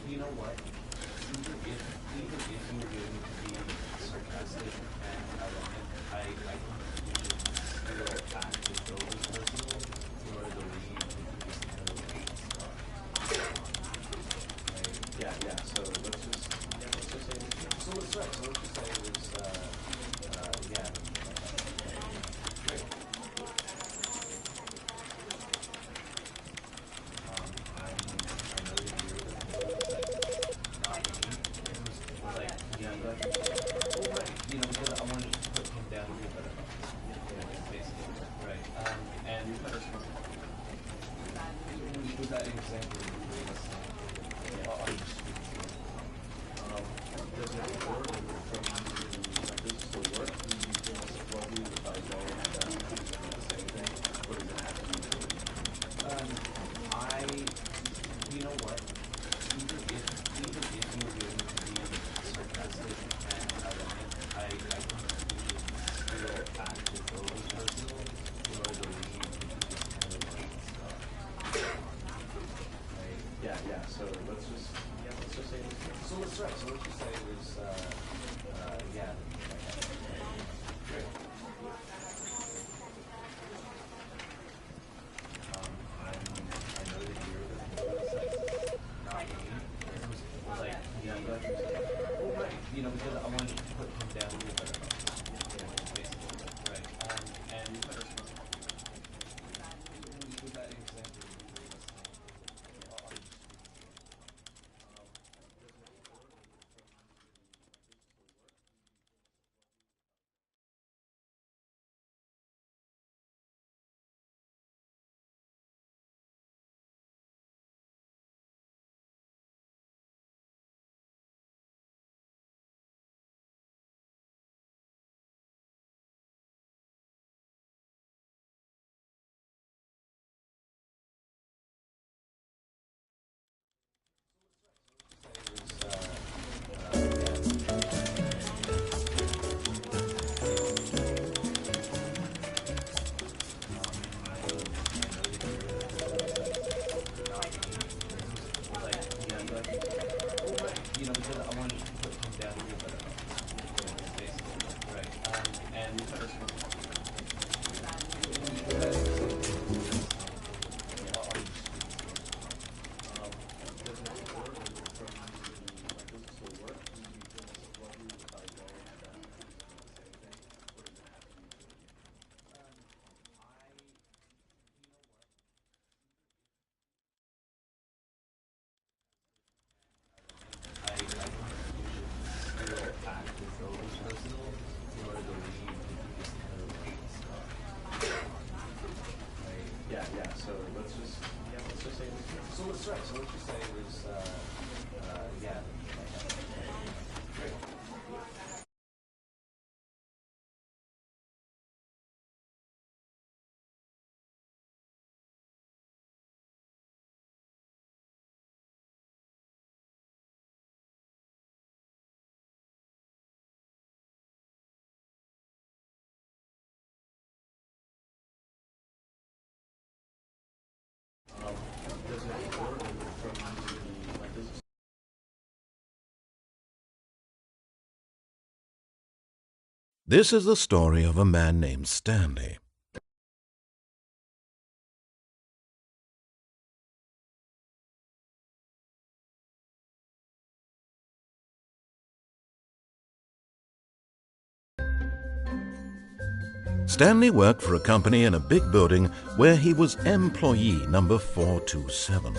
You know what? Even if you were going to be sarcastic and ironic, I think you should still act as though it was personal in order to leave this kind of stuff. Right? Yeah. So let's just say so let's just say it was yeah. Great. I know that you're not me. It was like, yeah, but right. Because I wanted to put him down a little bit. Basically, right. And with that example, does it work from like this still work? Do you feel what we would like go and the same thing? What does it have to do? You know what? Even if you were going to be sarcastic and ironic, I think you should still act as though it was personal in order to leave this kind of stuff. Right? Yeah. So let's just say so let's just say it was yeah. Great. I know that you're not me. It was like, yeah, but right. Because I wanted to put him down a little bit. Basically, right. And with that example, because I wanted to put him down a little bit. Basically, right. And I think you should still act as though it was personal in order to leave this kind of stuff. Right? Yeah. So let's just say so let's just say it was yeah. Great. Does it work from like this? This is the story of a man named Stanley. Stanley worked for a company in a big building where he was employee number 427.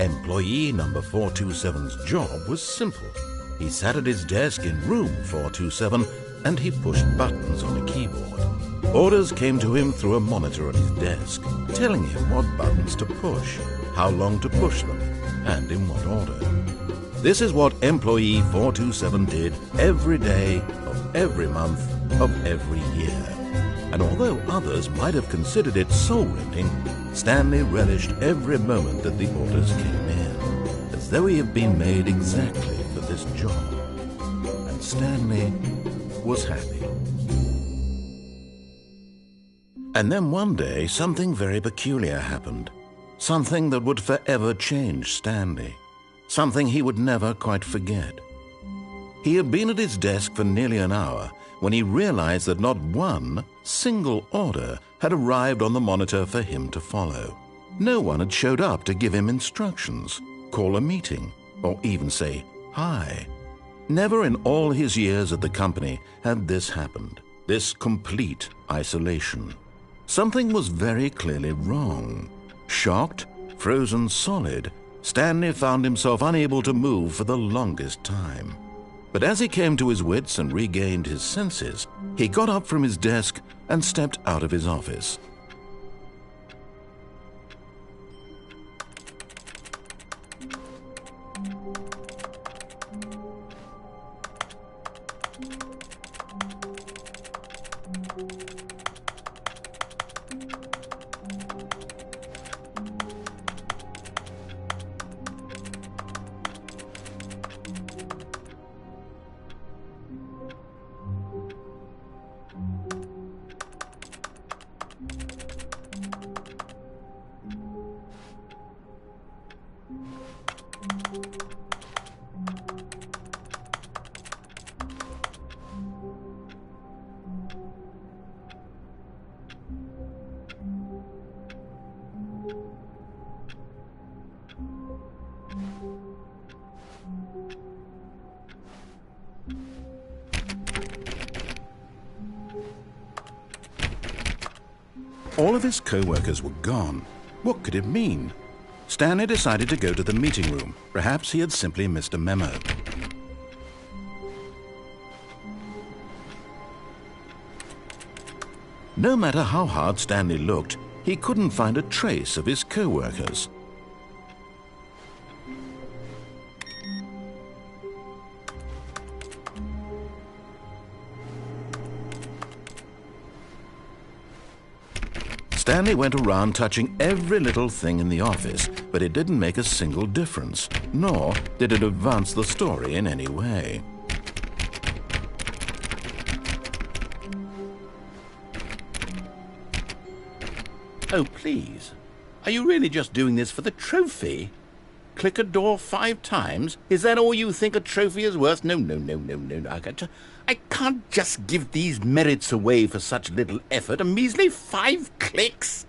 Employee number 427's job was simple. He sat at his desk in room 427 and he pushed buttons on a keyboard. Orders came to him through a monitor on his desk, telling him what buttons to push, how long to push them, and in what order. This is what employee 427 did every day of every month of every year. And although others might have considered it soul-rending, Stanley relished every moment that the orders came in, as though he had been made exactly for this job. And Stanley was happy. And then one day, something very peculiar happened. Something that would forever change Stanley. Something he would never quite forget. He had been at his desk for nearly an hour when he realized that not one single order had arrived on the monitor for him to follow. No one had showed up to give him instructions, call a meeting, or even say hi. Never in all his years at the company had this happened, this complete isolation. Something was very clearly wrong. Shocked, frozen solid, Stanley found himself unable to move for the longest time. But as he came to his wits and regained his senses, he got up from his desk and stepped out of his office. All of his co-workers were gone. What could it mean? Stanley decided to go to the meeting room. Perhaps he had simply missed a memo. No matter how hard Stanley looked, he couldn't find a trace of his co-workers. Stanley went around touching every little thing in the office, but it didn't make a single difference, nor did it advance the story in any way. Oh, please. Are you really just doing this for the trophy? Click a door 5 times? Is that all you think a trophy is worth? No. I can't just give these merits away for such little effort. A measly 5 clicks?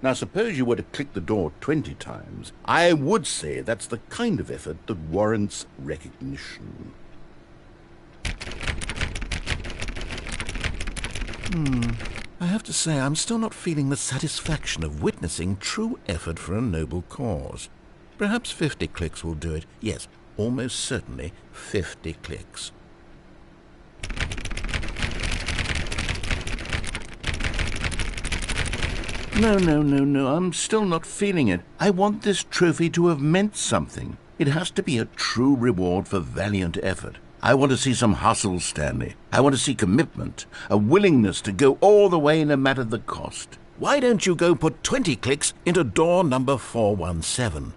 Now, suppose you were to click the door 20 times. I would say that's the kind of effort that warrants recognition. I have to say, I'm still not feeling the satisfaction of witnessing true effort for a noble cause. Perhaps 50 clicks will do it. Yes, almost certainly 50 clicks. No, I'm still not feeling it. I want this trophy to have meant something. It has to be a true reward for valiant effort. I want to see some hustle, Stanley. I want to see commitment, a willingness to go all the way no matter the cost. Why don't you go put 20 clicks into door number 417?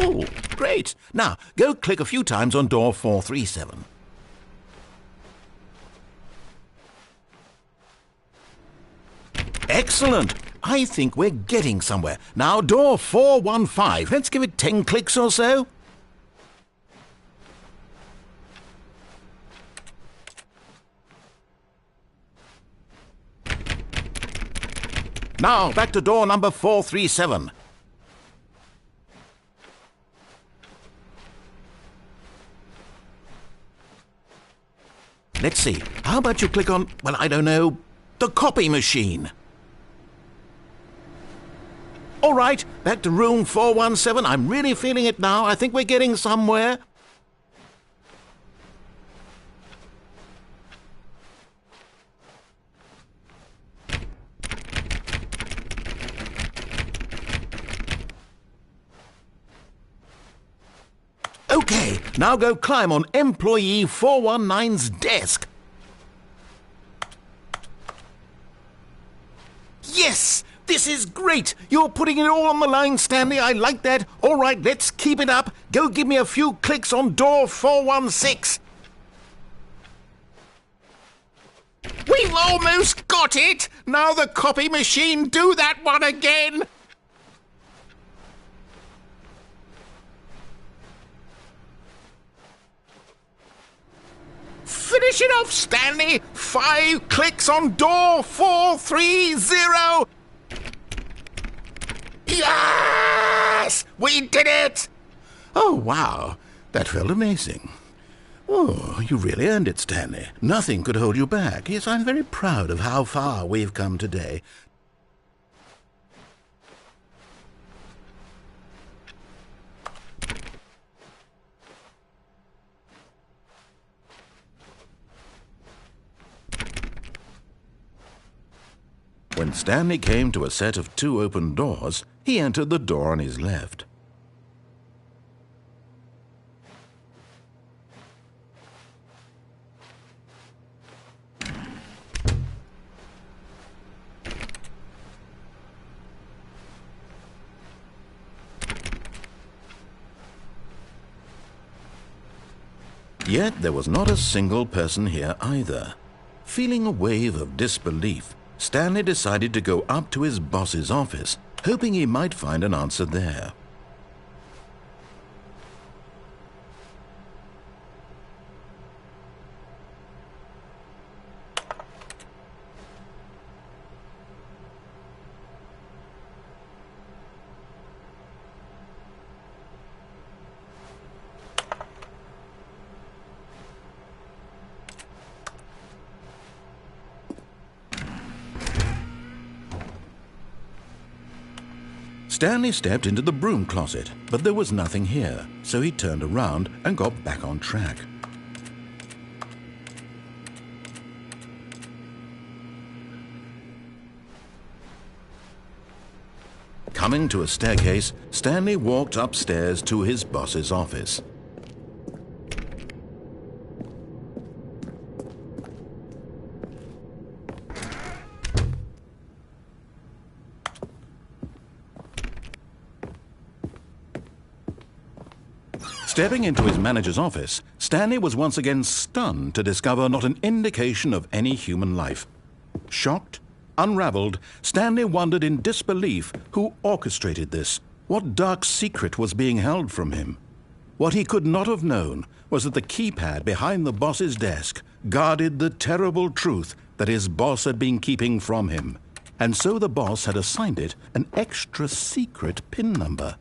Oh, great. Now, go click a few times on door 437. Excellent. I think we're getting somewhere. Now, door 415. Let's give it 10 clicks or so. Now, back to door number 437. Let's see. How about you click on, well, I don't know, the copy machine? All right, back to room 417. I'm really feeling it now. I think we're getting somewhere. Now go climb on employee 419's desk. Yes! This is great! You're putting it all on the line, Stanley. I like that. All right, let's keep it up. Go give me a few clicks on door 416. We've almost got it! Now the copy machine, do that one again! Finish it off, Stanley! 5 clicks on door 430! Yes! We did it! Oh, wow. That felt amazing. Oh, you really earned it, Stanley. Nothing could hold you back. Yes, I'm very proud of how far we've come today. When Stanley came to a set of 2 open doors, he entered the door on his left. Yet there was not a single person here either. Feeling a wave of disbelief, Stanley decided to go up to his boss's office, hoping he might find an answer there. Stanley stepped into the broom closet, but there was nothing here, so he turned around and got back on track. Coming to a staircase, Stanley walked upstairs to his boss's office. Stepping into his manager's office, Stanley was once again stunned to discover not an indication of any human life. Shocked, unraveled, Stanley wondered in disbelief who orchestrated this, what dark secret was being held from him. What he could not have known was that the keypad behind the boss's desk guarded the terrible truth that his boss had been keeping from him, and so the boss had assigned it an extra secret PIN number,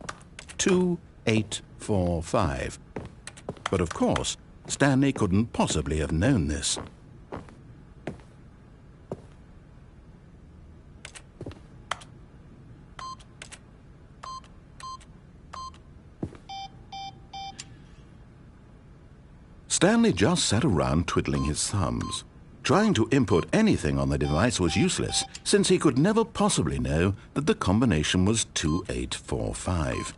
2845. But of course, Stanley couldn't possibly have known this. Stanley just sat around twiddling his thumbs. Trying to input anything on the device was useless, since he could never possibly know that the combination was 2845.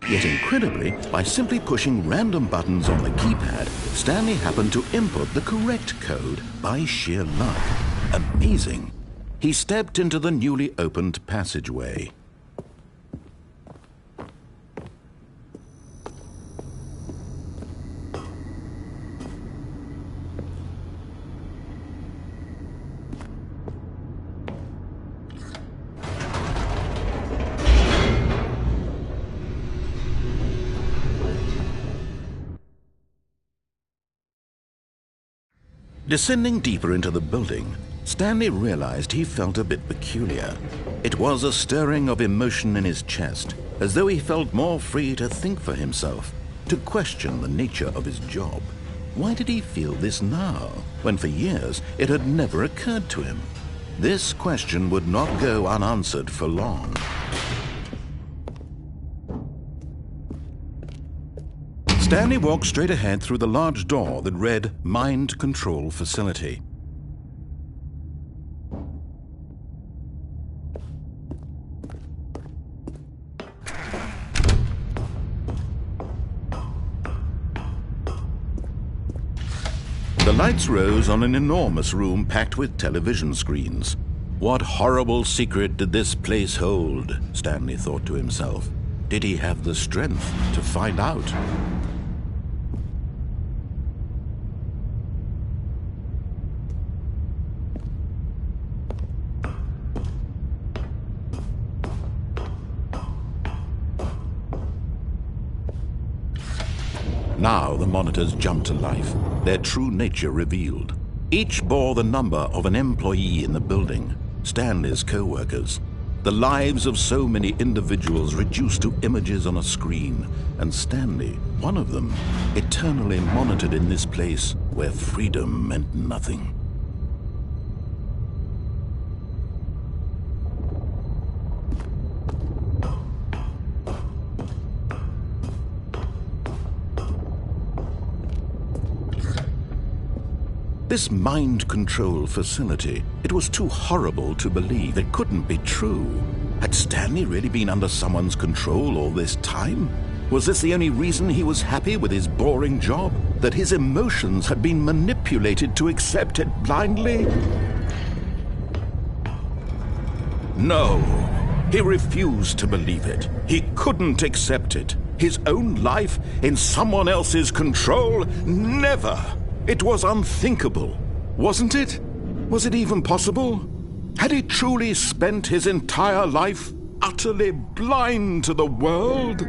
Yet incredibly, by simply pushing random buttons on the keypad, Stanley happened to input the correct code by sheer luck. Amazing! He stepped into the newly opened passageway. Descending deeper into the building, Stanley realized he felt a bit peculiar. It was a stirring of emotion in his chest, as though he felt more free to think for himself, to question the nature of his job. Why did he feel this now, when for years it had never occurred to him? This question would not go unanswered for long. Stanley walked straight ahead through the large door that read Mind Control Facility. The lights rose on an enormous room packed with television screens. What horrible secret did this place hold? Stanley thought to himself. Did he have the strength to find out? Now the monitors jumped to life, their true nature revealed. Each bore the number of an employee in the building, Stanley's co-workers. The lives of so many individuals reduced to images on a screen, and Stanley, one of them, eternally monitored in this place where freedom meant nothing. This mind control facility, it was too horrible to believe. It couldn't be true. Had Stanley really been under someone's control all this time? Was this the only reason he was happy with his boring job? That his emotions had been manipulated to accept it blindly? No, he refused to believe it. He couldn't accept it. His own life in someone else's control? Never! It was unthinkable, wasn't it? Was it even possible? Had he truly spent his entire life utterly blind to the world?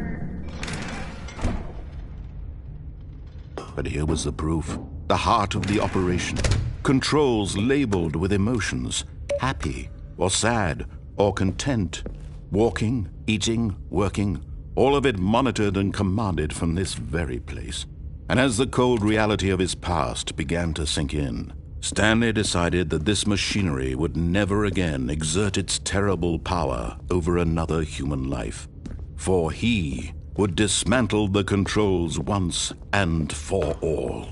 But here was the proof. The heart of the operation. Controls labeled with emotions. Happy, or sad, or content. Walking, eating, working. All of it monitored and commanded from this very place. And as the cold reality of his past began to sink in, Stanley decided that this machinery would never again exert its terrible power over another human life. For he would dismantle the controls once and for all.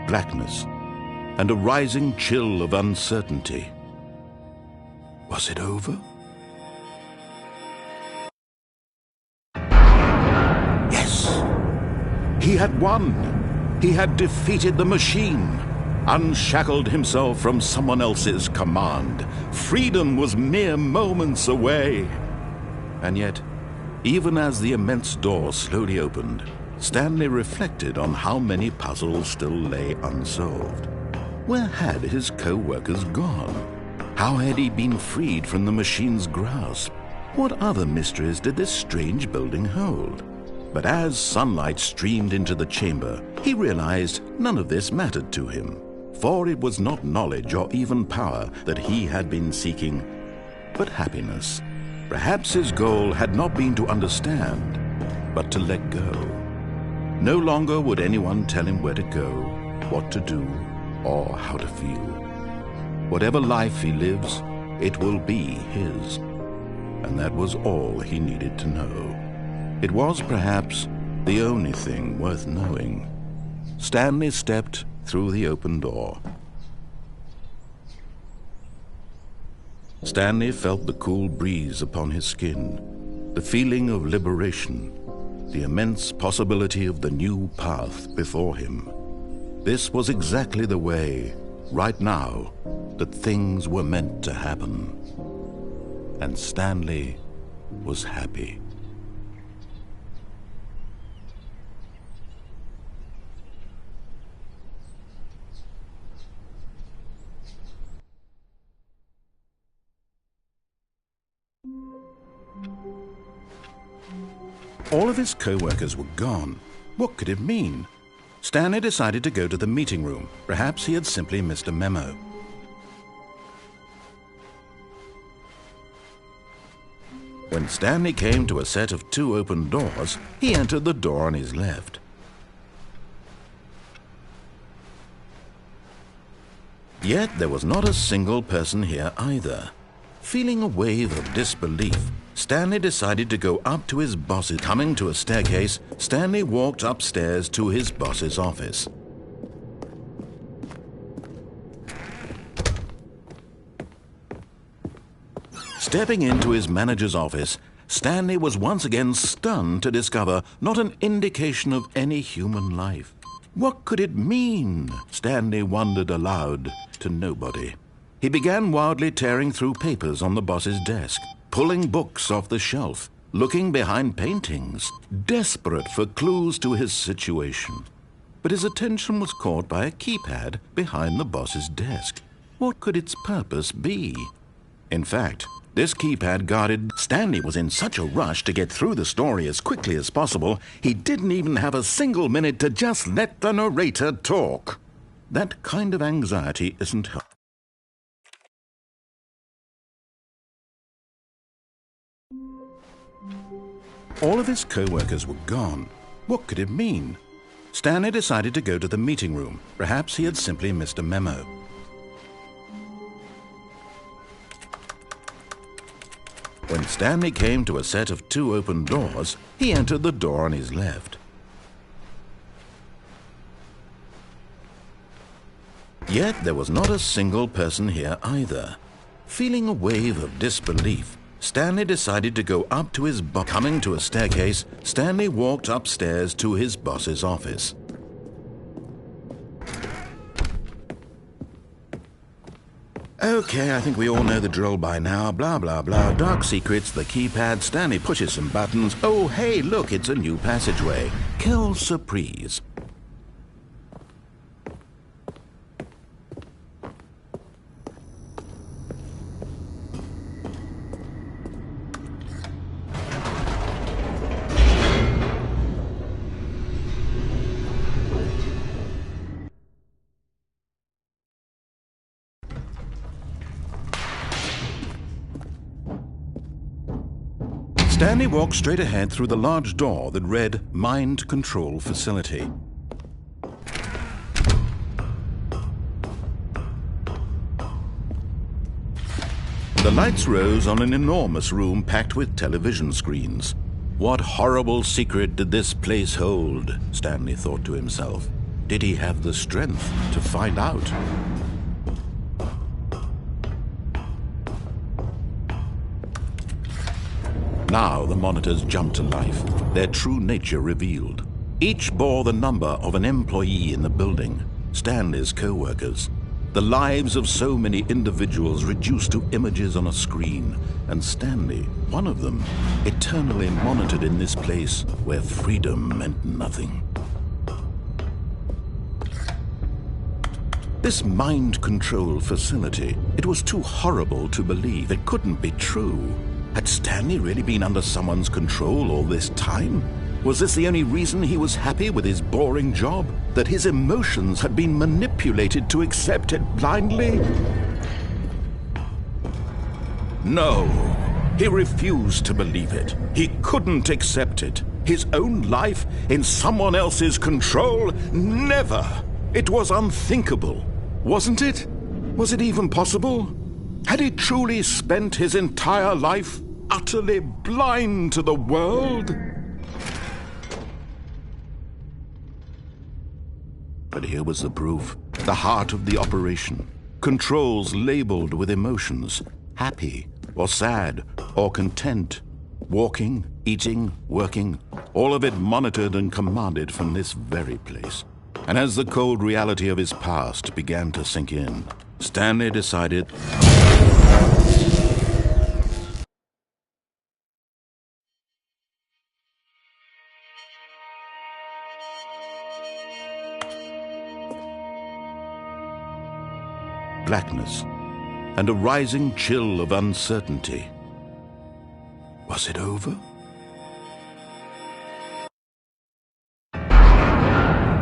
Blackness, and a rising chill of uncertainty. Was it over? Yes! He had won! He had defeated the machine, unshackled himself from someone else's command. Freedom was mere moments away. And yet, even as the immense door slowly opened, Stanley reflected on how many puzzles still lay unsolved. Where had his co-workers gone? How had he been freed from the machine's grasp? What other mysteries did this strange building hold? But as sunlight streamed into the chamber, he realized none of this mattered to him, for it was not knowledge or even power that he had been seeking, but happiness. Perhaps his goal had not been to understand, but to let go. No longer would anyone tell him where to go, what to do, or how to feel. Whatever life he lives, it will be his. And that was all he needed to know. It was perhaps the only thing worth knowing. Stanley stepped through the open door. Stanley felt the cool breeze upon his skin, the feeling of liberation, the immense possibility of the new path before him. This was exactly the way, right now, that things were meant to happen. And Stanley was happy. All of his co-workers were gone. What could it mean? Stanley decided to go to the meeting room. Perhaps he had simply missed a memo. When Stanley came to a set of 2 open doors, he entered the door on his left. Yet there was not a single person here either. Feeling a wave of disbelief, Stanley decided to go up to his boss's. Coming to a staircase, Stanley walked upstairs to his boss's office. Stepping into his manager's office, Stanley was once again stunned to discover not an indication of any human life. What could it mean? Stanley wondered aloud to nobody. He began wildly tearing through papers on the boss's desk, pulling books off the shelf, looking behind paintings, desperate for clues to his situation. But his attention was caught by a keypad behind the boss's desk. What could its purpose be? In fact, this keypad guarded. Stanley was in such a rush to get through the story as quickly as possible, he didn't even have a single minute to just let the narrator talk. That kind of anxiety isn't helpful. All of his co-workers were gone. What could it mean? Stanley decided to go to the meeting room. Perhaps he had simply missed a memo. When Stanley came to a set of 2 open doors, he entered the door on his left. Yet there was not a single person here either. Feeling a wave of disbelief, Stanley decided to go up to his boss. Coming to a staircase, Stanley walked upstairs to his boss's office. Okay, I think we all know the drill by now. Blah, blah, blah. Dark secrets, the keypad. Stanley pushes some buttons. Oh, hey, look, it's a new passageway. Quelle surprise. Stanley walked straight ahead through the large door that read Mind Control Facility. The lights rose on an enormous room packed with television screens. What horrible secret did this place hold? Stanley thought to himself. Did he have the strength to find out? Now the monitors jumped to life, their true nature revealed. Each bore the number of an employee in the building, Stanley's co-workers. The lives of so many individuals reduced to images on a screen, and Stanley, one of them, eternally monitored in this place where freedom meant nothing. This mind control facility, it was too horrible to believe. It couldn't be true. Had Stanley really been under someone's control all this time? Was this the only reason he was happy with his boring job? That his emotions had been manipulated to accept it blindly? No, he refused to believe it. He couldn't accept it. His own life in someone else's control? Never! It was unthinkable, wasn't it? Was it even possible? Had he truly spent his entire life utterly blind to the world? But here was the proof, the heart of the operation. Controls labeled with emotions, happy or sad or content. Walking, eating, working, all of it monitored and commanded from this very place. And as the cold reality of his past began to sink in, Stanley decided blackness and a rising chill of uncertainty. Was it over?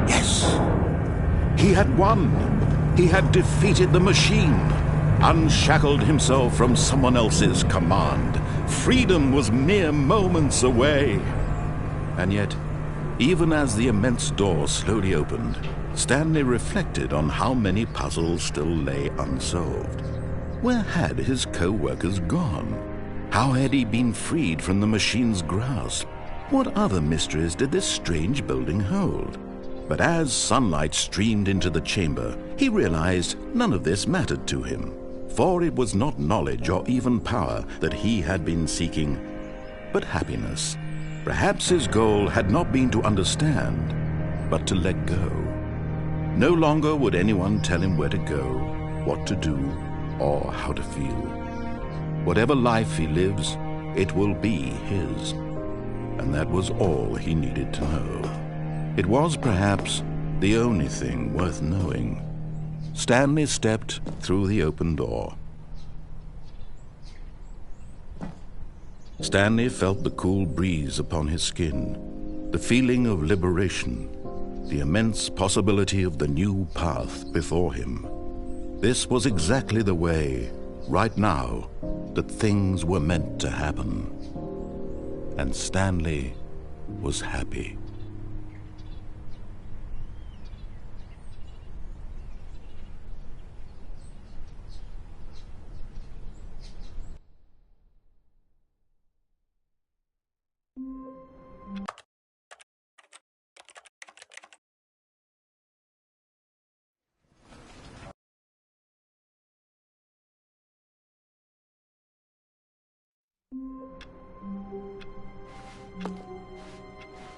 Yes! He had won! He had defeated the machine, unshackled himself from someone else's command. Freedom was mere moments away. And yet, Even as the immense door slowly opened, Stanley reflected on how many puzzles still lay unsolved. Where had his co-workers gone? How had he been freed from the machine's grasp? What other mysteries did this strange building hold? But as sunlight streamed into the chamber, he realized none of this mattered to him, for it was not knowledge or even power that he had been seeking, but happiness. Perhaps his goal had not been to understand, but to let go. No longer would anyone tell him where to go, what to do, or how to feel. Whatever life he lives, it will be his. And that was all he needed to know. It was perhaps the only thing worth knowing. Stanley stepped through the open door. Stanley felt the cool breeze upon his skin, the feeling of liberation, the immense possibility of the new path before him. This was exactly the way, right now, that things were meant to happen. And Stanley was happy.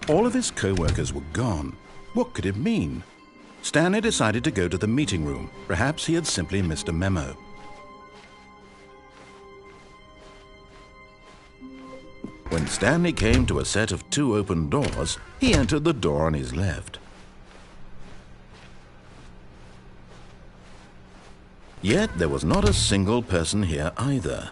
All of his co-workers were gone. What could it mean? Stanley decided to go to the meeting room. Perhaps he had simply missed a memo. When Stanley came to a set of 2 open doors, he entered the door on his left. Yet there was not a single person here either.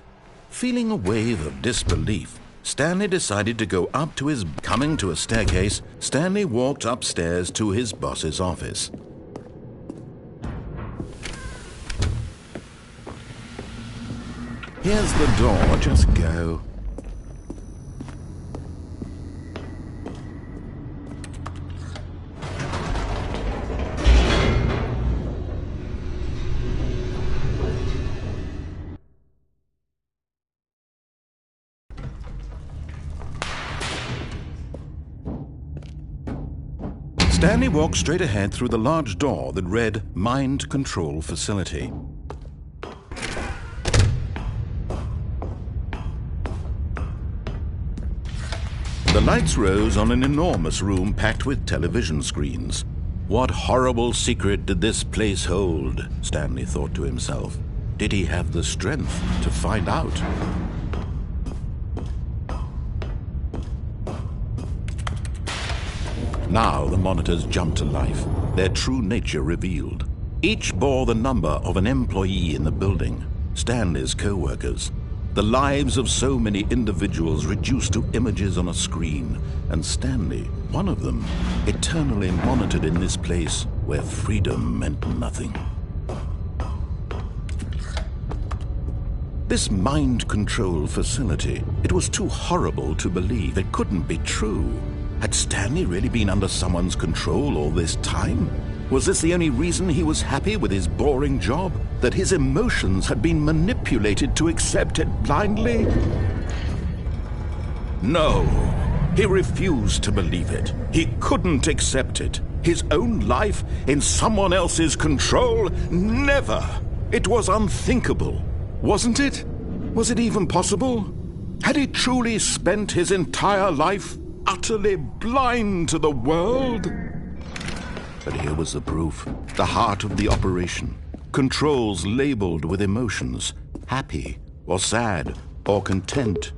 Feeling a wave of disbelief, Stanley decided to go up to his... Coming to a staircase, Stanley walked upstairs to his boss's office. Here's the door, just go. Stanley walked straight ahead through the large door that read Mind Control Facility. The lights rose on an enormous room packed with television screens. What horrible secret did this place hold? Stanley thought to himself. Did he have the strength to find out? Now the monitors jumped to life, their true nature revealed. Each bore the number of an employee in the building, Stanley's co-workers. The lives of so many individuals reduced to images on a screen, and Stanley, one of them, eternally monitored in this place where freedom meant nothing. This mind control facility, it was too horrible to believe. It couldn't be true. Had Stanley really been under someone's control all this time? Was this the only reason he was happy with his boring job? That his emotions had been manipulated to accept it blindly? No, he refused to believe it. He couldn't accept it. His own life in someone else's control? Never! It was unthinkable, wasn't it? Was it even possible? Had he truly spent his entire life utterly blind to the world? But here was the proof, the heart of the operation. Controls labeled with emotions, happy or sad or content,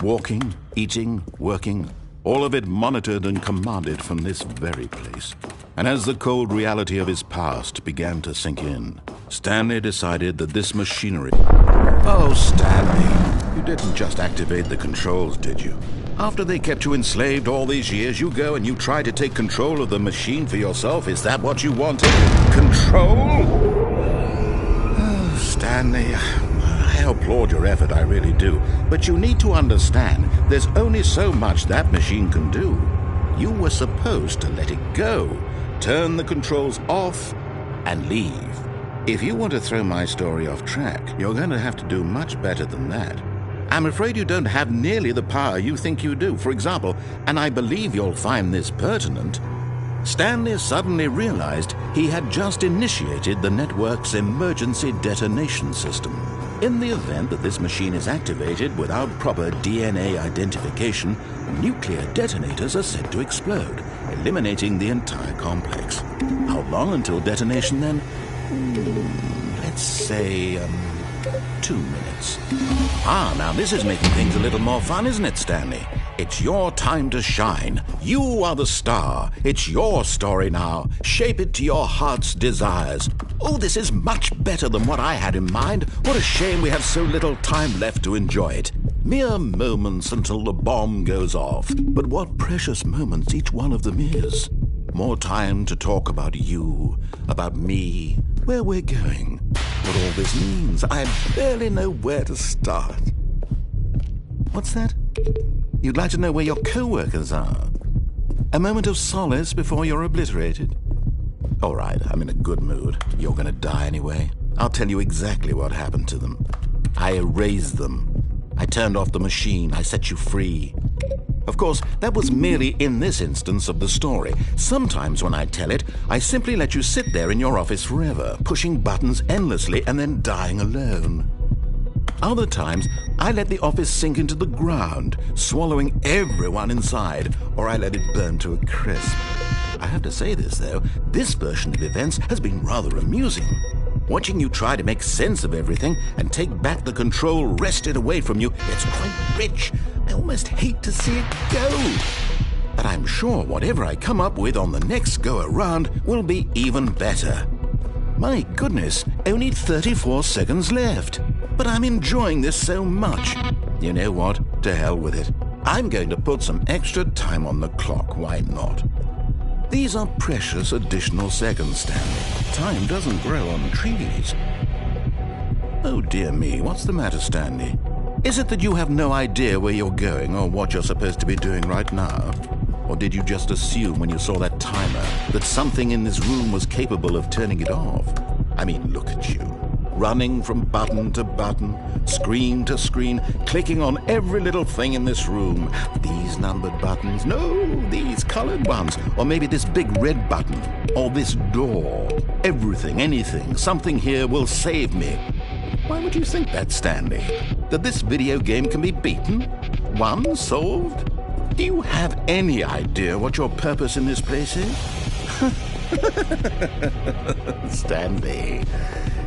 walking, eating, working, all of it monitored and commanded from this very place. And as the cold reality of his past began to sink in, Stanley decided that this machinery... Oh, Stanley, you didn't just activate the controls, did you? After they kept you enslaved all these years, you go and you try to take control of the machine for yourself? Is that what you wanted? Control? Oh, Stanley, I applaud your effort, I really do. But you need to understand, there's only so much that machine can do. You were supposed to let it go, turn the controls off, and leave. If you want to throw my story off track, you're going to have to do much better than that. I'm afraid you don't have nearly the power you think you do. For example, and I believe you'll find this pertinent, Stanley suddenly realized he had just initiated the network's emergency detonation system. In the event that this machine is activated without proper DNA identification, nuclear detonators are said to explode, eliminating the entire complex. How long until detonation then? Let's say, 2 minutes. Now this is making things a little more fun, isn't it, Stanley? It's your time to shine. You are the star. It's your story now. Shape it to your heart's desires. Oh, this is much better than what I had in mind. What a shame we have so little time left to enjoy it. Mere moments until the bomb goes off. But what precious moments each one of them is. More time to talk about you, about me, where we're going, what all this means. I barely know where to start. What's that? You'd like to know where your co-workers are? A moment of solace before you're obliterated? All right, I'm in a good mood. You're going to die anyway. I'll tell you exactly what happened to them. I erased them. I turned off the machine. I set you free. Of course, that was merely in this instance of the story. Sometimes when I tell it, I simply let you sit there in your office forever, pushing buttons endlessly and then dying alone. Other times, I let the office sink into the ground, swallowing everyone inside, or I let it burn to a crisp. I have to say this, though, this version of events has been rather amusing. Watching you try to make sense of everything and take back the control wrested away from you, it's quite rich. I almost hate to see it go. But I'm sure whatever I come up with on the next go-around will be even better. My goodness, only 34 seconds left. But I'm enjoying this so much. You know what? To hell with it. I'm going to put some extra time on the clock. Why not? These are precious additional seconds, Stanley. Time doesn't grow on trees. Oh dear me, what's the matter, Stanley? Is it that you have no idea where you're going or what you're supposed to be doing right now? Or did you just assume when you saw that timer that something in this room was capable of turning it off? I mean, look at you. Running from button to button, screen to screen, clicking on every little thing in this room. These numbered buttons, no, these colored ones, or maybe this big red button, or this door. Everything, anything, something here will save me. Why would you think that, Stanley? That this video game can be beaten? Won? Solved? Do you have any idea what your purpose in this place is? Stanley,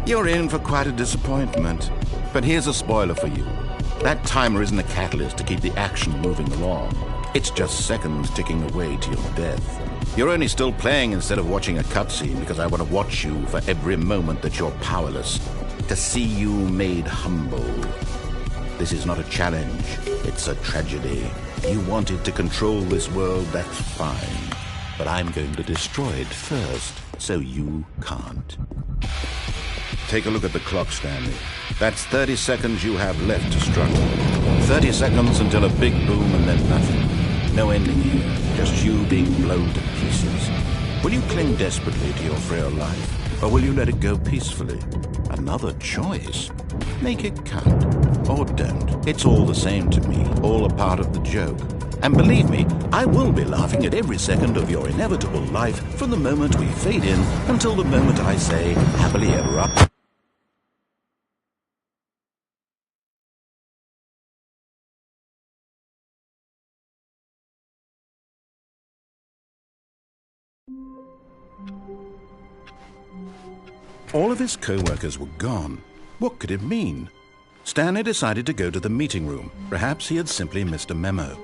you're in for quite a disappointment. But here's a spoiler for you. That timer isn't a catalyst to keep the action moving along. It's just seconds ticking away to your death. You're only still playing instead of watching a cutscene because I want to watch you for every moment that you're powerless. To see you made humble. This is not a challenge. It's a tragedy. You wanted to control this world, that's fine. But I'm going to destroy it first, so you can't. Take a look at the clock, Stanley. That's 30 seconds you have left to struggle. 30 seconds until a big boom and then nothing. No ending here, just you being blown to pieces. Will you cling desperately to your frail life, or will you let it go peacefully? Another choice. Make it count, or don't. It's all the same to me, all a part of the joke. And believe me, I will be laughing at every second of your inevitable life from the moment we fade in until the moment I say, happily ever after. All of his co-workers were gone. What could it mean? Stanley decided to go to the meeting room. Perhaps he had simply missed a memo.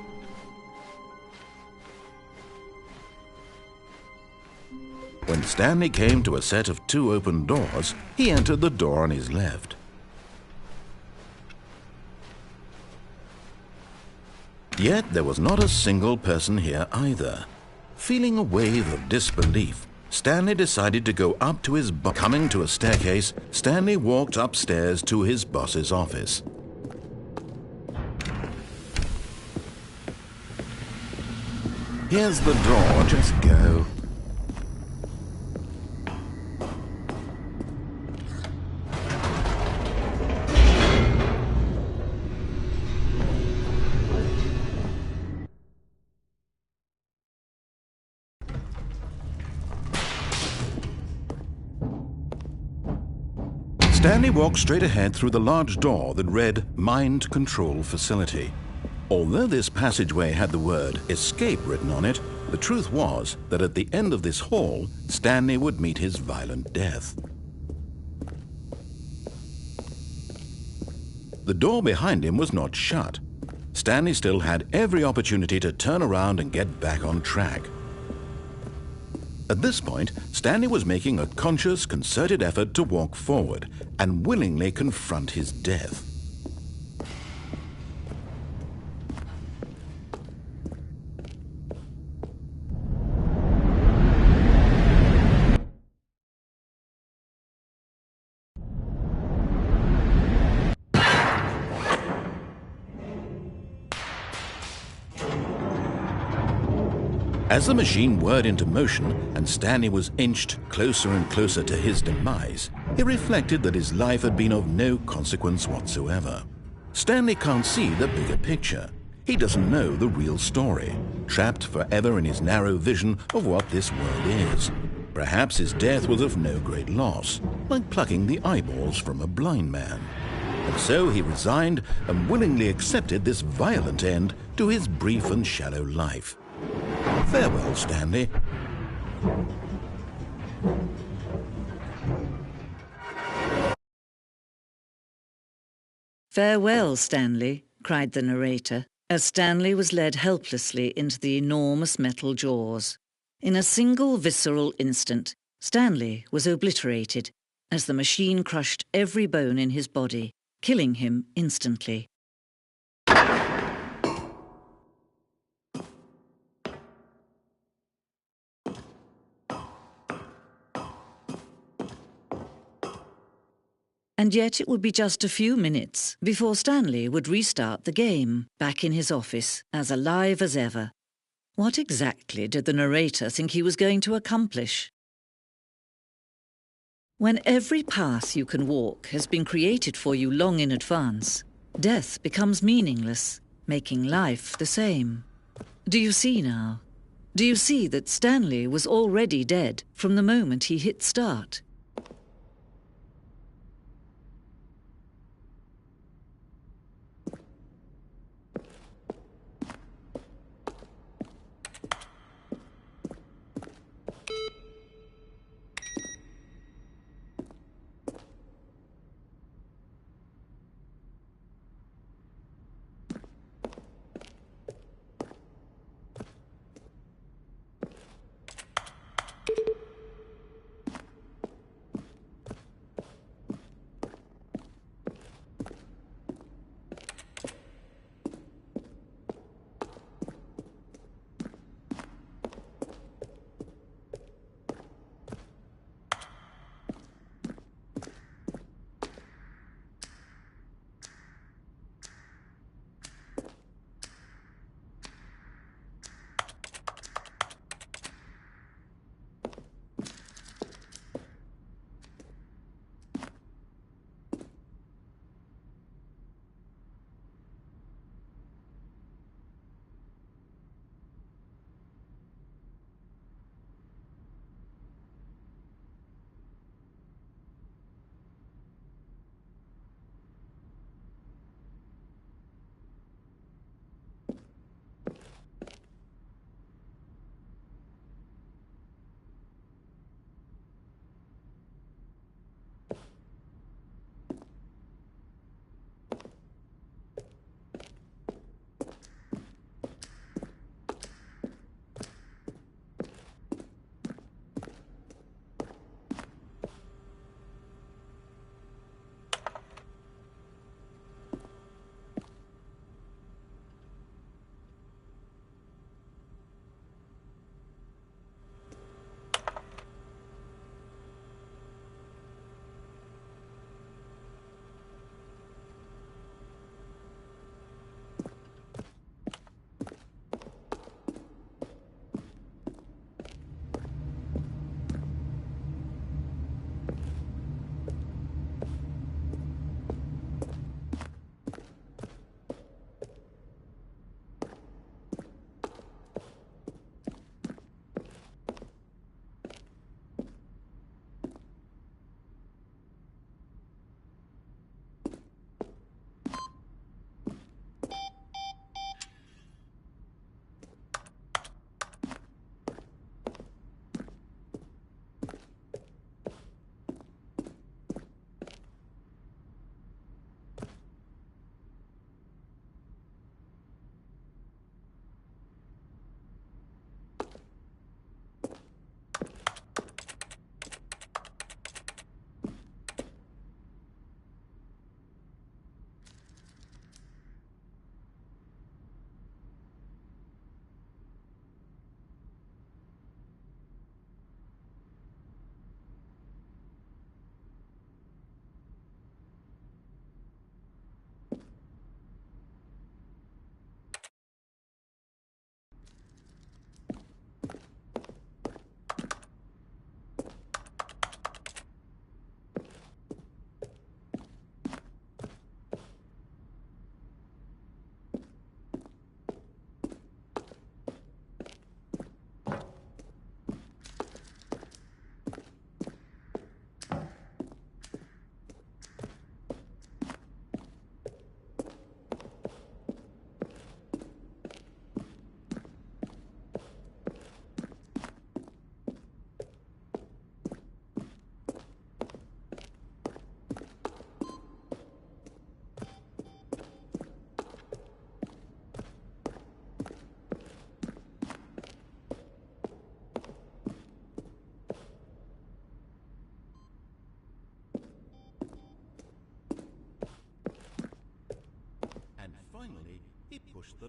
When Stanley came to a set of 2 open doors, he entered the door on his left. Yet there was not a single person here either. Feeling a wave of disbelief, Stanley decided to go up to his boss. Coming to a staircase, Stanley walked upstairs to his boss's office. Here's the door, just go. Stanley walked straight ahead through the large door that read Mind Control Facility. Although this passageway had the word escape written on it, the truth was that at the end of this hall, Stanley would meet his violent death. The door behind him was not shut. Stanley still had every opportunity to turn around and get back on track. At this point, Stanley was making a conscious, concerted effort to walk forward and willingly confront his death. As the machine whirred into motion and Stanley was inched closer and closer to his demise, he reflected that his life had been of no consequence whatsoever. Stanley can't see the bigger picture. He doesn't know the real story, trapped forever in his narrow vision of what this world is. Perhaps his death was of no great loss, like plucking the eyeballs from a blind man. And so he resigned and willingly accepted this violent end to his brief and shallow life. Farewell, Stanley. "Farewell, Stanley," cried the narrator, as Stanley was led helplessly into the enormous metal jaws. In a single visceral instant, Stanley was obliterated as the machine crushed every bone in his body, killing him instantly. And yet it would be just a few minutes before Stanley would restart the game, back in his office, as alive as ever. What exactly did the narrator think he was going to accomplish? When every path you can walk has been created for you long in advance, death becomes meaningless, making life the same. Do you see now? Do you see that Stanley was already dead from the moment he hit start?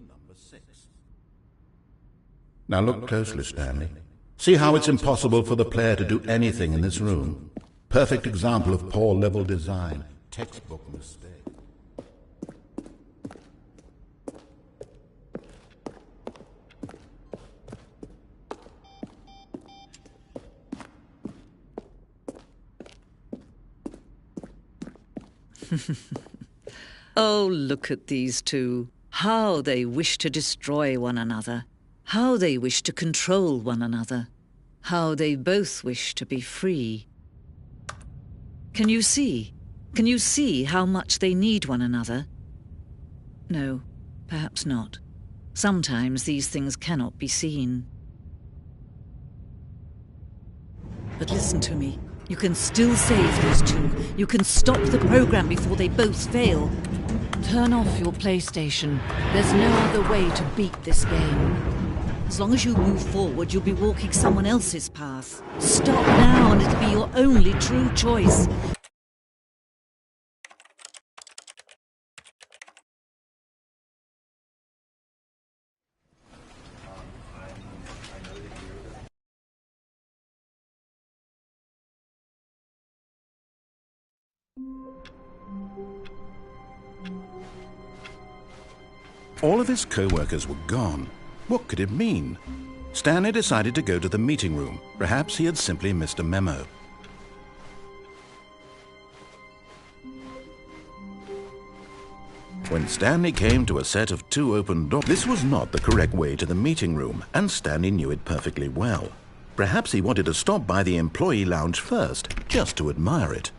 number 6. Now look closely, Stanley. See how it's impossible for the player to do anything in this room? Perfect example of poor level design. Textbook mistake. Oh, look at these two. How they wish to destroy one another. How they wish to control one another. How they both wish to be free. Can you see? Can you see how much they need one another? No, perhaps not. Sometimes these things cannot be seen. But listen to me. You can still save these two. You can stop the program before they both fail. Turn off your PlayStation. There's no other way to beat this game. As long as you move forward, you'll be walking someone else's path. Stop now and it'll be your only true choice. All of his co-workers were gone. What could it mean? Stanley decided to go to the meeting room. Perhaps he had simply missed a memo. When Stanley came to a set of 2 open doors, this was not the correct way to the meeting room, and Stanley knew it perfectly well. Perhaps he wanted to stop by the employee lounge first, just to admire it.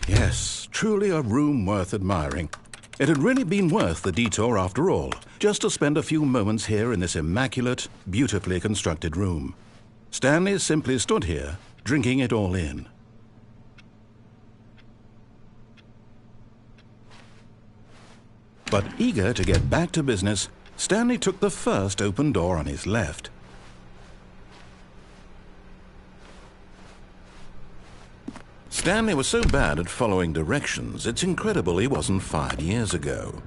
Yes, truly a room worth admiring. It had really been worth the detour after all, just to spend a few moments here in this immaculate, beautifully constructed room. Stanley simply stood here, drinking it all in. But eager to get back to business, Stanley took the first open door on his left. Stanley was so bad at following directions, it's incredible he wasn't fired years ago.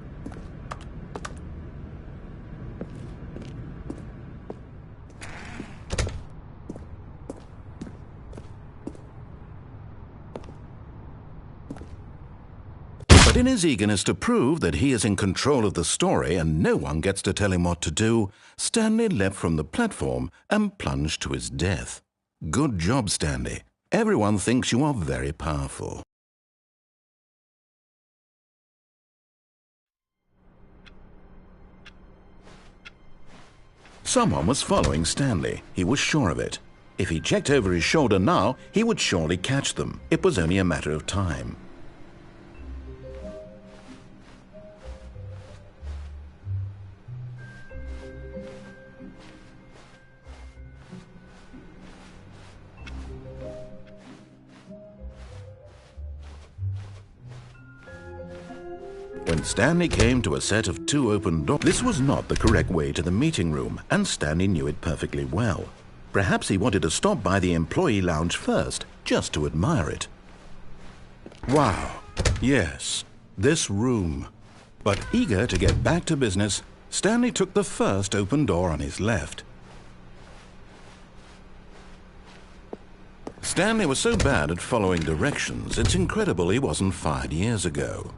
But in his eagerness to prove that he is in control of the story and no one gets to tell him what to do, Stanley leapt from the platform and plunged to his death. Good job, Stanley. Everyone thinks you are very powerful. Someone was following Stanley. He was sure of it. If he checked over his shoulder now, he would surely catch them. It was only a matter of time. When Stanley came to a set of 2 open doors, this was not the correct way to the meeting room, and Stanley knew it perfectly well. Perhaps he wanted to stop by the employee lounge first, just to admire it. Wow, yes, this room. But eager to get back to business, Stanley took the first open door on his left. Stanley was so bad at following directions, it's incredible he wasn't fired years ago.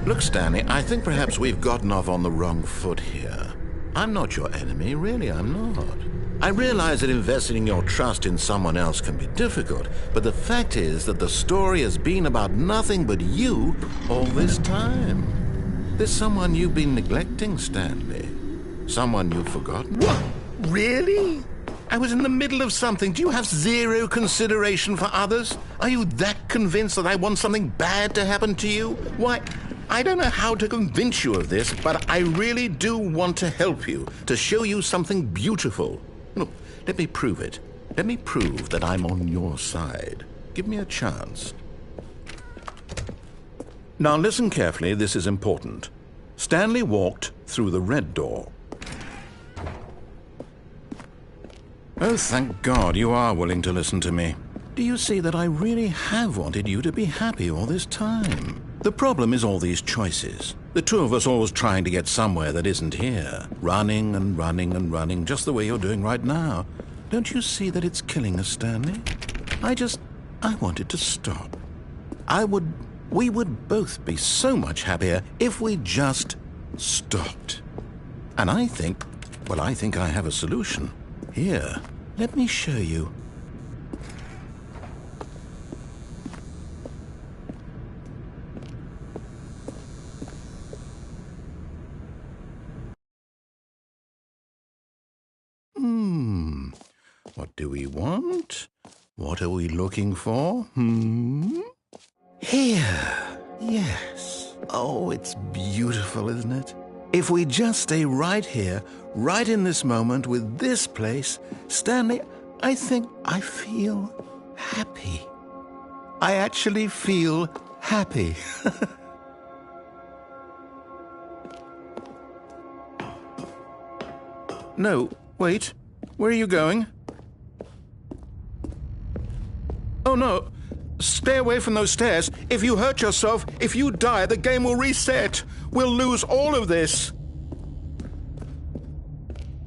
Look, Stanley, I think perhaps we've gotten off on the wrong foot here. I'm not your enemy, really, I'm not. I realize that investing your trust in someone else can be difficult, but the fact is that the story has been about nothing but you all this time. There's someone you've been neglecting, Stanley. Someone you've forgotten. What? Really? I was in the middle of something. Do you have zero consideration for others? Are you that convinced that I want something bad to happen to you? Why, I don't know how to convince you of this, but I really do want to help you, to show you something beautiful. Look, let me prove it. Let me prove that I'm on your side. Give me a chance. Now listen carefully, this is important. Stanley walked through the red door. Oh, thank God you are willing to listen to me. Do you see that I really have wanted you to be happy all this time? The problem is all these choices. The two of us always trying to get somewhere that isn't here. Running and running and running, just the way you're doing right now. Don't you see that it's killing us, Stanley? I wanted to stop. We would both be so much happier if we just stopped. And I think I have a solution. Here, let me show you. What do we want? What are we looking for? Here. Yes. Oh, it's beautiful, isn't it? If we just stay right here, right in this moment with this place, Stanley, I think I feel happy. I actually feel happy. No, wait. Where are you going? Oh, no. Stay away from those stairs. If you hurt yourself, if you die, the game will reset. We'll lose all of this.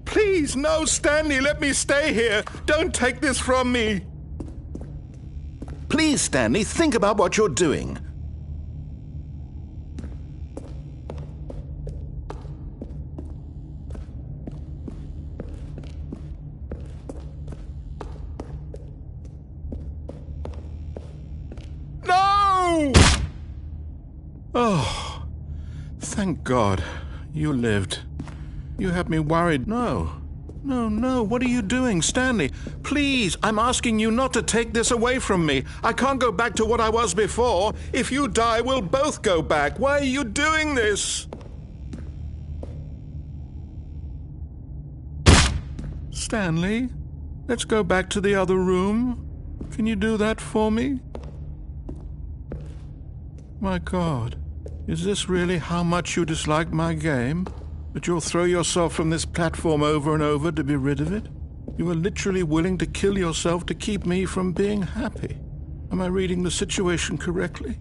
Please, no, Stanley, let me stay here. Don't take this from me. Please, Stanley, think about what you're doing. No! Oh, thank God you lived. You had me worried. No, what are you doing, Stanley? Please, I'm asking you not to take this away from me. I can't go back to what I was before. If you die, we'll both go back. Why are you doing this? Stanley, let's go back to the other room. Can you do that for me? My God, is this really how much you dislike my game? That you'll throw yourself from this platform over and over to be rid of it? You are literally willing to kill yourself to keep me from being happy. Am I reading the situation correctly?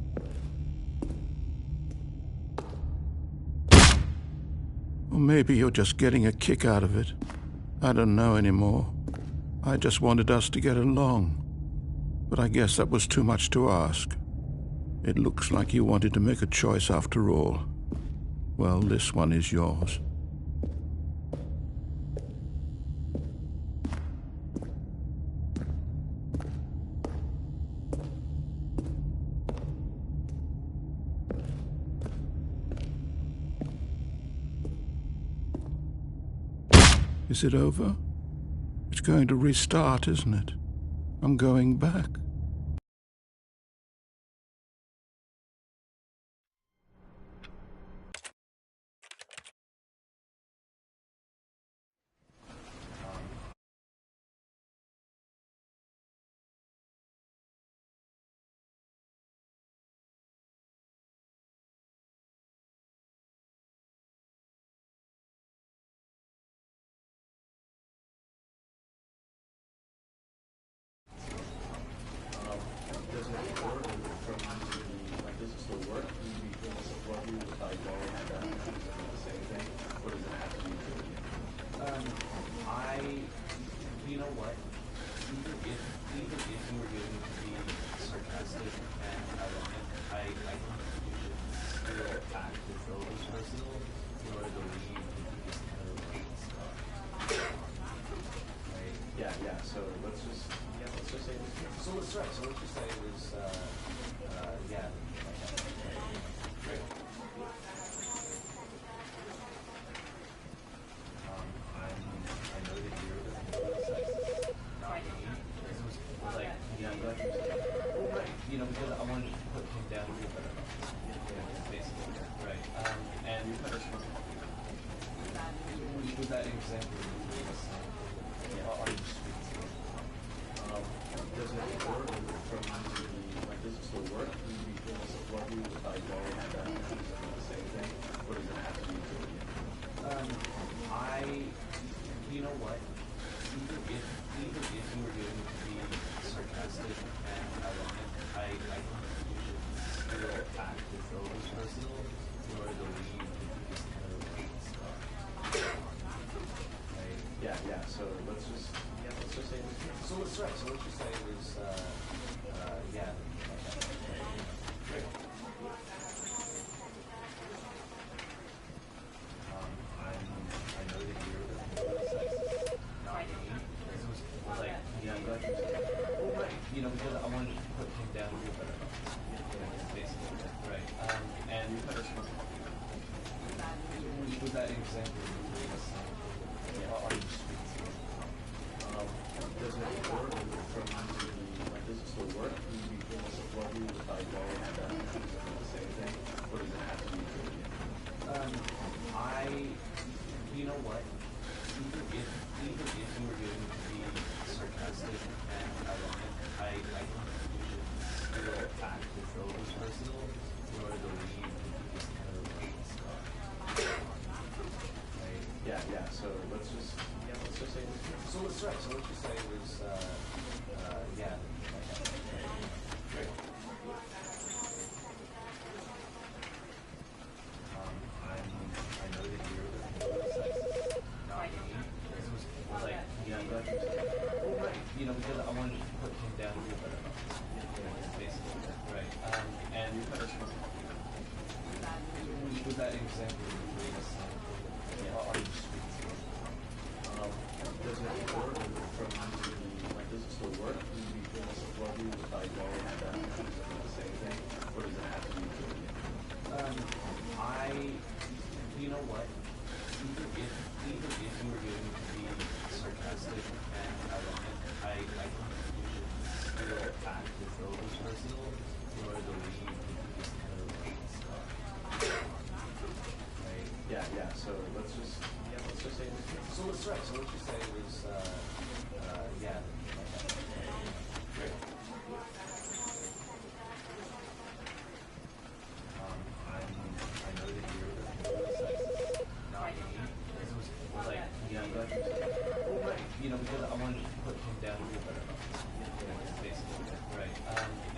Or maybe you're just getting a kick out of it. I don't know anymore. I just wanted us to get along. But I guess that was too much to ask. It looks like you wanted to make a choice after all. Well, this one is yours. Is it over? It's going to restart, isn't it? I'm going back. You know what? Even if you were going to be sarcastic and ironic, I think you should still act as though it was personal in order to leave the biggest kind of stuff. Right? Yeah. So let's just say it was. So let's just say it was. Yeah. Great. I know that you're the sex, not me. This was like, yeah, I'm glad you said that. Well, right. Because I wanted to put him down a little better. Basically, right. And was that example you gave us? Are you speaking to me? Does it work from like, does it still work? Do you feel support you if I go and the same thing? Or does it have to be doing it? You know what? Even if you were going to be sarcastic sarcastic and ironic. I think you should still act as though it was personal in order to leave this kind of stuff. Right? Yeah. So let's just say it was. So let's just say it was. Yeah. Right. I know that you're the sexist, not me. This was like, yeah, I'm glad you said that. Well, right. Because I wanted to put him down to a better level. Basically, right. And was that example are you speaking? Does it work does it still work? Do you feel support you if I go and the same thing? Or does it have to be true? You know what? Even if you were going to be sarcastic and ironic, I think you should still act as though it was personal in order to leave this kind of stuff. Right? Yeah. So let's just say it was. So let's just say it was. Yeah. Great. I know that you're the sexist, not me. This was like, yeah, I'm glad you said that. Well, right. Because I wanted to put him down to a better level. Basically, right. And was that example are you speaking? Does it work? Does it still work? Do you feel support you if I go and the same thing? Or does it have to be true? You know what? Even if you were going to be sarcastic and ironic, I think you should still act as though it was personal in order to leave this kind of stuff. Right? Yeah. So let's just say it was. So let's just say it was. Yeah. Great. I know that you're the sexist, not me. This was like, yeah, I'm glad you said that. Well, right. Because I wanted to put him down to a better level. Basically, right.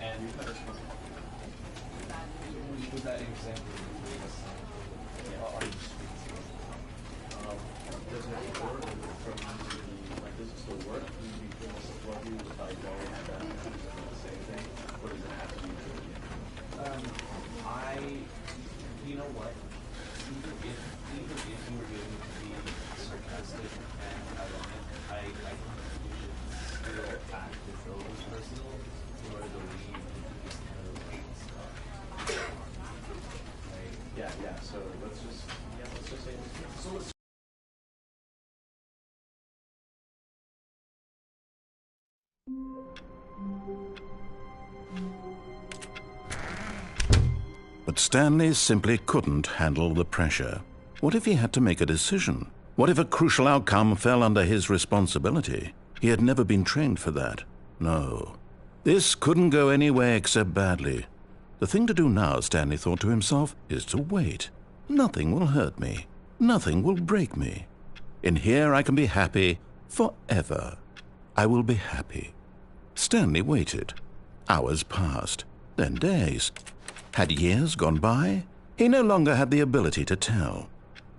And was that example are you speaking? Does it work? Does it still work? Do you feel support you if I go and the same thing? Or does it have to be true? You know what? Even if you were going to be sarcastic and ironic, I think you should still act as though it was personal in order to leave this kind of stuff. Right? Yeah. So let's just say it was. So let's. But Stanley simply couldn't handle the pressure. What if he had to make a decision? What if a crucial outcome fell under his responsibility? He had never been trained for that. No. This couldn't go any way except badly. The thing to do now, Stanley thought to himself, is to wait. Nothing will hurt me. Nothing will break me. In here I can be happy forever. I will be happy. Stanley waited. Hours passed, then days. Had years gone by? He no longer had the ability to tell.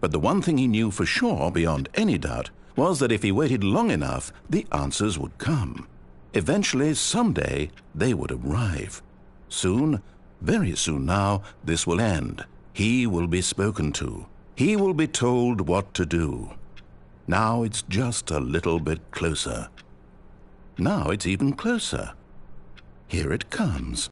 But the one thing he knew for sure, beyond any doubt, was that if he waited long enough, the answers would come. Eventually, someday, they would arrive. Soon, very soon now, this will end. He will be spoken to. He will be told what to do. Now it's just a little bit closer. Now it's even closer. Here it comes.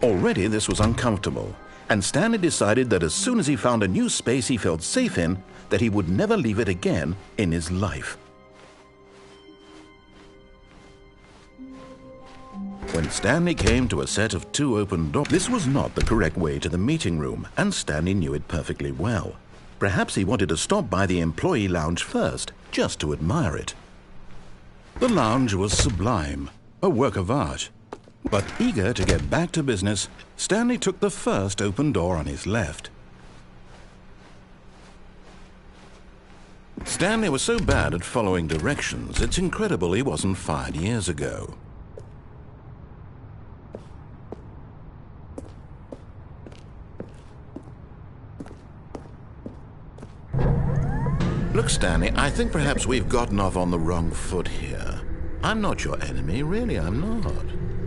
Already this was uncomfortable, and Stanley decided that as soon as he found a new space he felt safe in, that he would never leave it again in his life. When Stanley came to a set of 2 open doors, this was not the correct way to the meeting room, and Stanley knew it perfectly well. Perhaps he wanted to stop by the employee lounge first, just to admire it. The lounge was sublime, a work of art. But eager to get back to business, Stanley took the first open door on his left. Stanley was so bad at following directions, it's incredible he wasn't fired years ago. Look, Stanley, I think perhaps we've gotten off on the wrong foot here. I'm not your enemy, really, I'm not.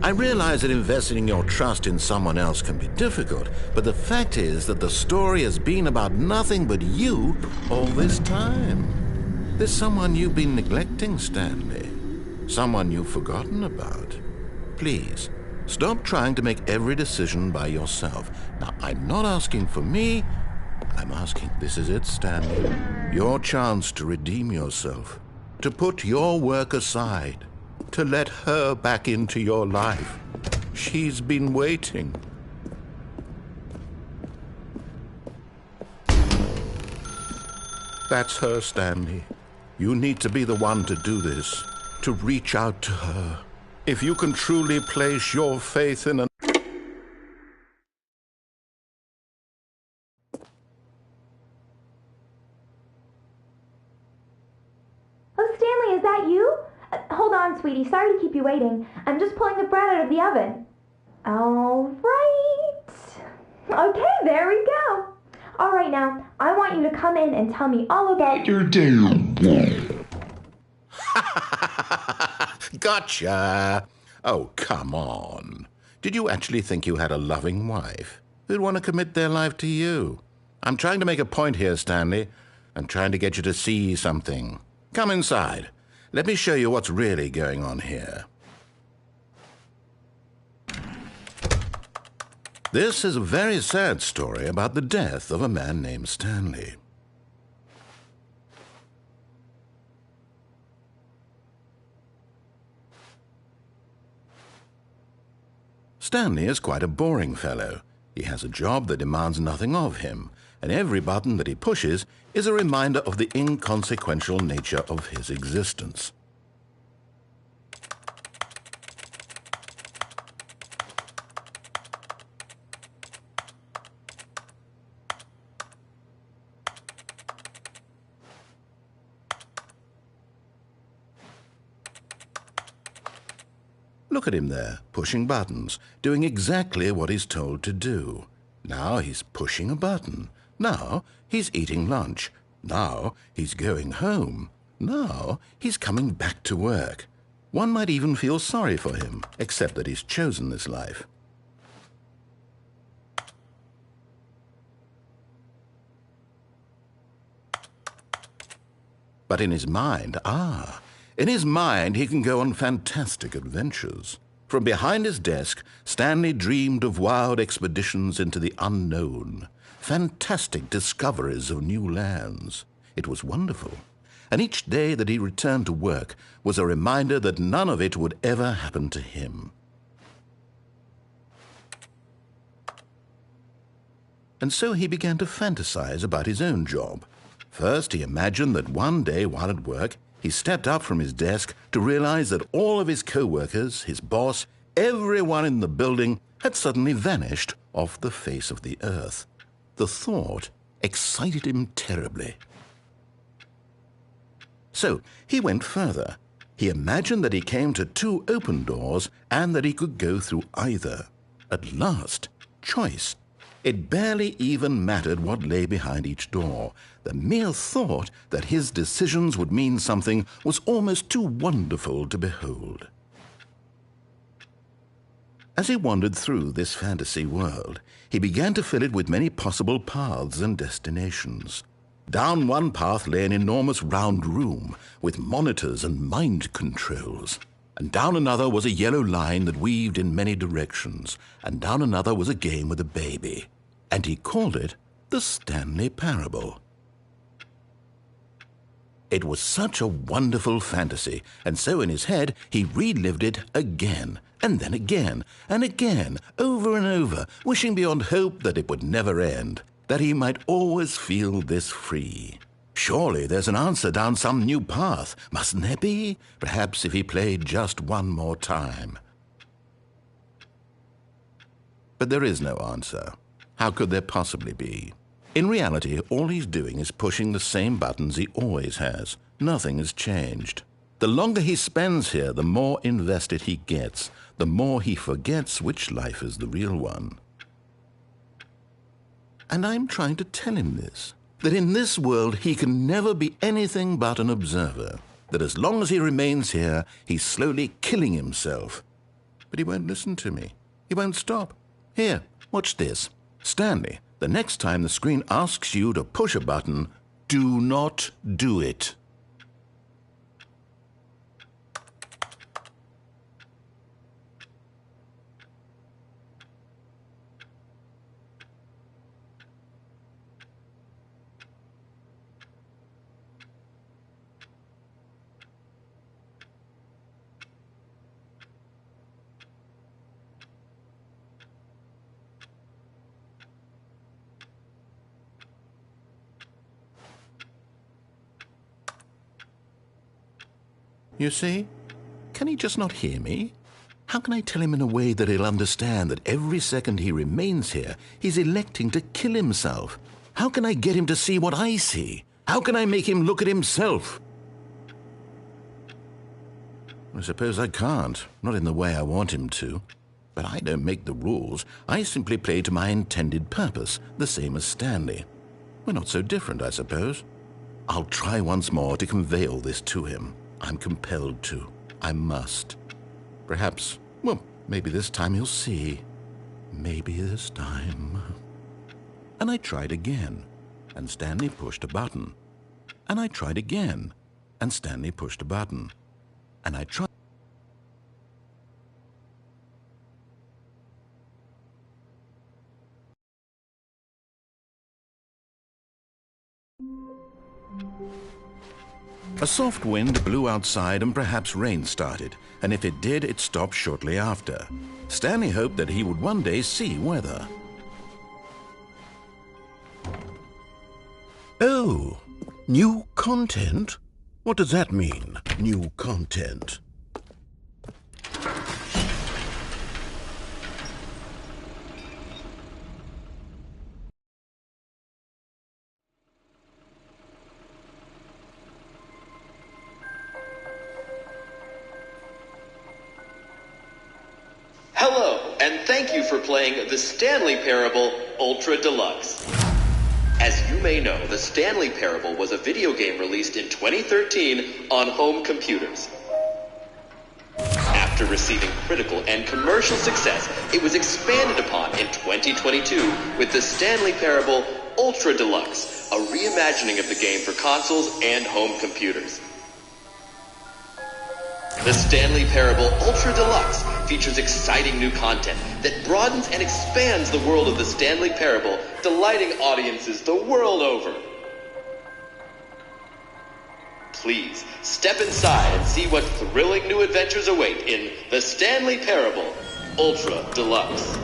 I realize that investing your trust in someone else can be difficult, but the fact is that the story has been about nothing but you all this time. There's someone you've been neglecting, Stanley. Someone you've forgotten about. Please, stop trying to make every decision by yourself. Now, I'm not asking for me. I'm asking, this is it, Stanley. Your chance to redeem yourself, to put your work aside, to let her back into your life. She's been waiting. That's her, Stanley. You need to be the one to do this, to reach out to her. If you can truly place your faith in an... Is that you? Hold on, sweetie. Sorry to keep you waiting. I'm just pulling the bread out of the oven. All right. Okay, there we go. All right, now, I want you to come in and tell me all about your day. Gotcha! Oh, come on. Did you actually think you had a loving wife who'd want to commit their life to you? I'm trying to make a point here, Stanley. I'm trying to get you to see something. Come inside. Let me show you what's really going on here. This is a very sad story about the death of a man named Stanley. Stanley is quite a boring fellow. He has a job that demands nothing of him, and every button that he pushes is a reminder of the inconsequential nature of his existence. Look at him there, pushing buttons, doing exactly what he's told to do. Now he's pushing a button. Now he's eating lunch. Now he's going home. Now he's coming back to work. One might even feel sorry for him, except that he's chosen this life. But in his mind, in his mind he can go on fantastic adventures. From behind his desk, Stanley dreamed of wild expeditions into the unknown, fantastic discoveries of new lands. It was wonderful, and each day that he returned to work was a reminder that none of it would ever happen to him. And so he began to fantasize about his own job. First, he imagined that one day while at work, he stepped up from his desk to realize that all of his co-workers, his boss, everyone in the building had suddenly vanished off the face of the earth. The thought excited him terribly. So he went further. He imagined that he came to 2 open doors and that he could go through either. At last, choice. It barely even mattered what lay behind each door. The mere thought that his decisions would mean something was almost too wonderful to behold. As he wandered through this fantasy world, he began to fill it with many possible paths and destinations. Down one path lay an enormous round room with monitors and mind controls. And down another was a yellow line that weaved in many directions, and down another was a game with a baby. And he called it the Stanley Parable. It was such a wonderful fantasy, and so in his head he relived it again, and then again, and again, over and over, wishing beyond hope that it would never end, that he might always feel this free. Surely there's an answer down some new path, mustn't there be? Perhaps if he played just one more time. But there is no answer. How could there possibly be? In reality, all he's doing is pushing the same buttons he always has. Nothing has changed. The longer he spends here, the more invested he gets, the more he forgets which life is the real one. And I'm trying to tell him this, that in this world he can never be anything but an observer, that as long as he remains here, he's slowly killing himself. But he won't listen to me. He won't stop. Here, watch this. Stanley, the next time the screen asks you to push a button, do not do it. You see? Can he just not hear me? How can I tell him in a way that he'll understand that every second he remains here, he's electing to kill himself? How can I get him to see what I see? How can I make him look at himself? I suppose I can't, not in the way I want him to. But I don't make the rules. I simply play to my intended purpose, the same as Stanley. We're not so different, I suppose. I'll try once more to convey all this to him. I'm compelled to. I must. Perhaps, well, maybe this time he'll see. Maybe this time. And I tried again, and Stanley pushed a button. And I tried again, and Stanley pushed a button. And I tried. A soft wind blew outside and perhaps rain started, and if it did, it stopped shortly after. Stanley hoped that he would one day see weather. Oh, new content? What does that mean, new content? Hello, and thank you for playing the Stanley Parable Ultra Deluxe. As you may know, the Stanley Parable was a video game released in 2013 on home computers. After receiving critical and commercial success, it was expanded upon in 2022 with the Stanley Parable Ultra Deluxe, a reimagining of the game for consoles and home computers. The Stanley Parable Ultra Deluxe features exciting new content that broadens and expands the world of the Stanley Parable, delighting audiences the world over. Please, step inside and see what thrilling new adventures await in the Stanley Parable Ultra Deluxe.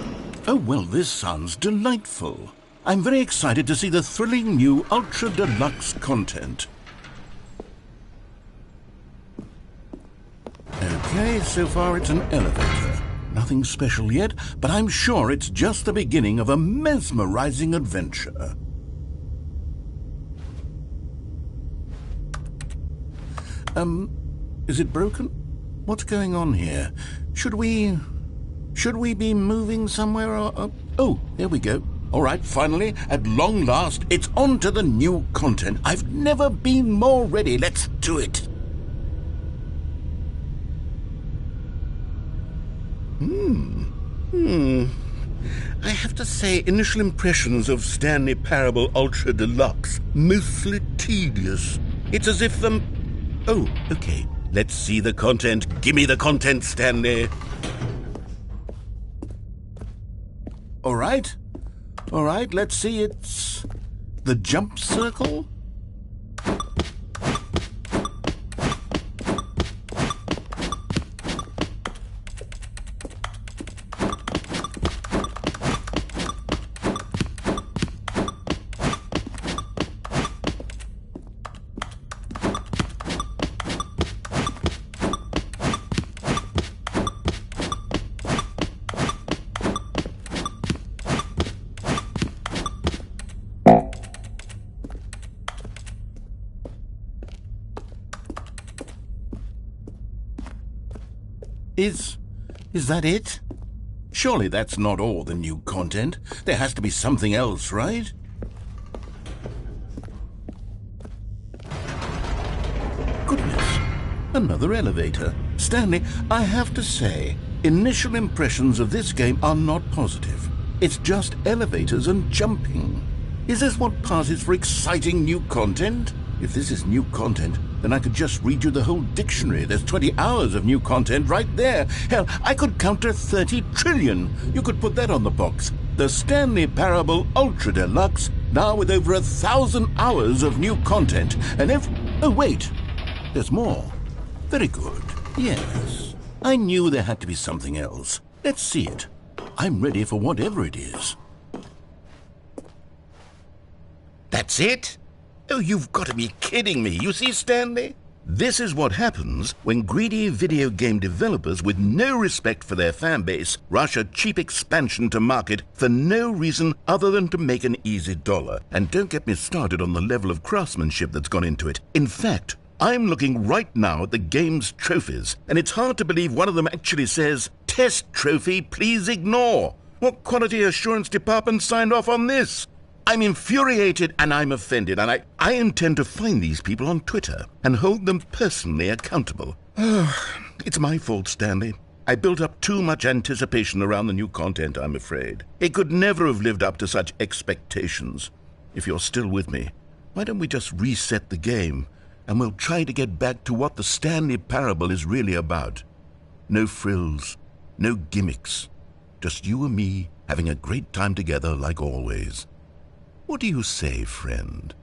Oh, well, this sounds delightful. I'm very excited to see the thrilling new Ultra Deluxe content. Okay, so far it's an elevator. Nothing special yet, but I'm sure it's just the beginning of a mesmerizing adventure. Is it broken? What's going on here? Should we be moving somewhere or... Oh, there we go. All right, finally, at long last, it's on to the new content. I've never been more ready. Let's do it. I have to say, initial impressions of Stanley Parable Ultra Deluxe, mostly tedious. It's as if Oh, okay, Let's see the content. Give me the content, Stanley. All right, let's see. It's the jump circle. Is that it? Surely that's not all the new content. There has to be something else, right? Goodness, another elevator. Stanley, I have to say, initial impressions of this game are not positive. It's just elevators and jumping. Is this what passes for exciting new content? If this is new content, then I could just read you the whole dictionary. There's 20 hours of new content right there. Hell, I could count to 30 trillion. You could put that on the box. The Stanley Parable Ultra Deluxe, now with over 1,000 hours of new content. And oh, wait, there's more. Very good. Yes, I knew there had to be something else. Let's see it. I'm ready for whatever it is. That's it? Oh, you've got to be kidding me. You see, Stanley? This is what happens when greedy video game developers with no respect for their fan base rush a cheap expansion to market for no reason other than to make an easy dollar. And don't get me started on the level of craftsmanship that's gone into it. In fact, I'm looking right now at the game's trophies, and it's hard to believe one of them actually says, "Test trophy, please ignore." What quality assurance department signed off on this? I'm infuriated and I'm offended, and I intend to find these people on Twitter and hold them personally accountable. It's my fault, Stanley. I built up too much anticipation around the new content, I'm afraid. It could never have lived up to such expectations. If you're still with me, why don't we just reset the game, and we'll try to get back to what the Stanley Parable is really about. No frills, no gimmicks. Just you and me having a great time together like always. What do you say, friend?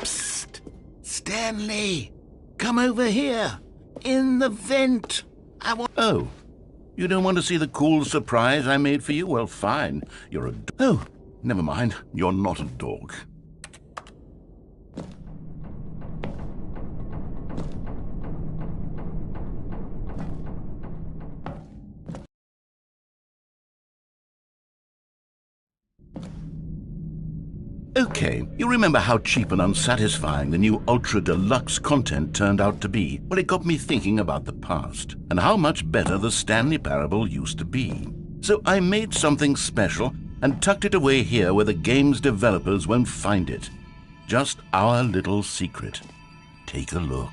Psst! Stanley! Come over here! In the vent! Oh, you don't want to see the cool surprise I made for you? Well, fine. You're a... Oh, never mind. You're not a dog. Okay, you remember how cheap and unsatisfying the new Ultra Deluxe content turned out to be? Well, it got me thinking about the past, and how much better the Stanley Parable used to be. So I made something special and tucked it away here where the game's developers won't find it. Just our little secret. Take a look.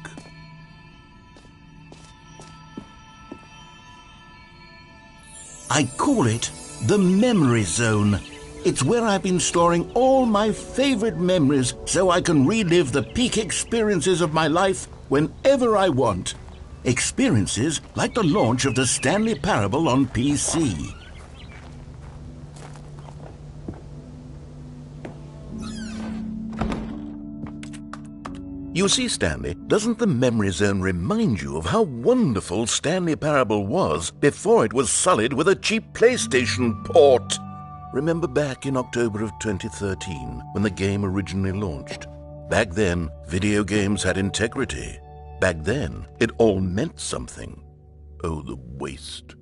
I call it the Memory Zone. It's where I've been storing all my favorite memories so I can relive the peak experiences of my life whenever I want. Experiences like the launch of the Stanley Parable on PC. You see, Stanley, doesn't the Memory Zone remind you of how wonderful Stanley Parable was before it was sullied with a cheap PlayStation port? Remember back in October of 2013, when the game originally launched? Back then, video games had integrity. Back then, it all meant something. Oh, the waste.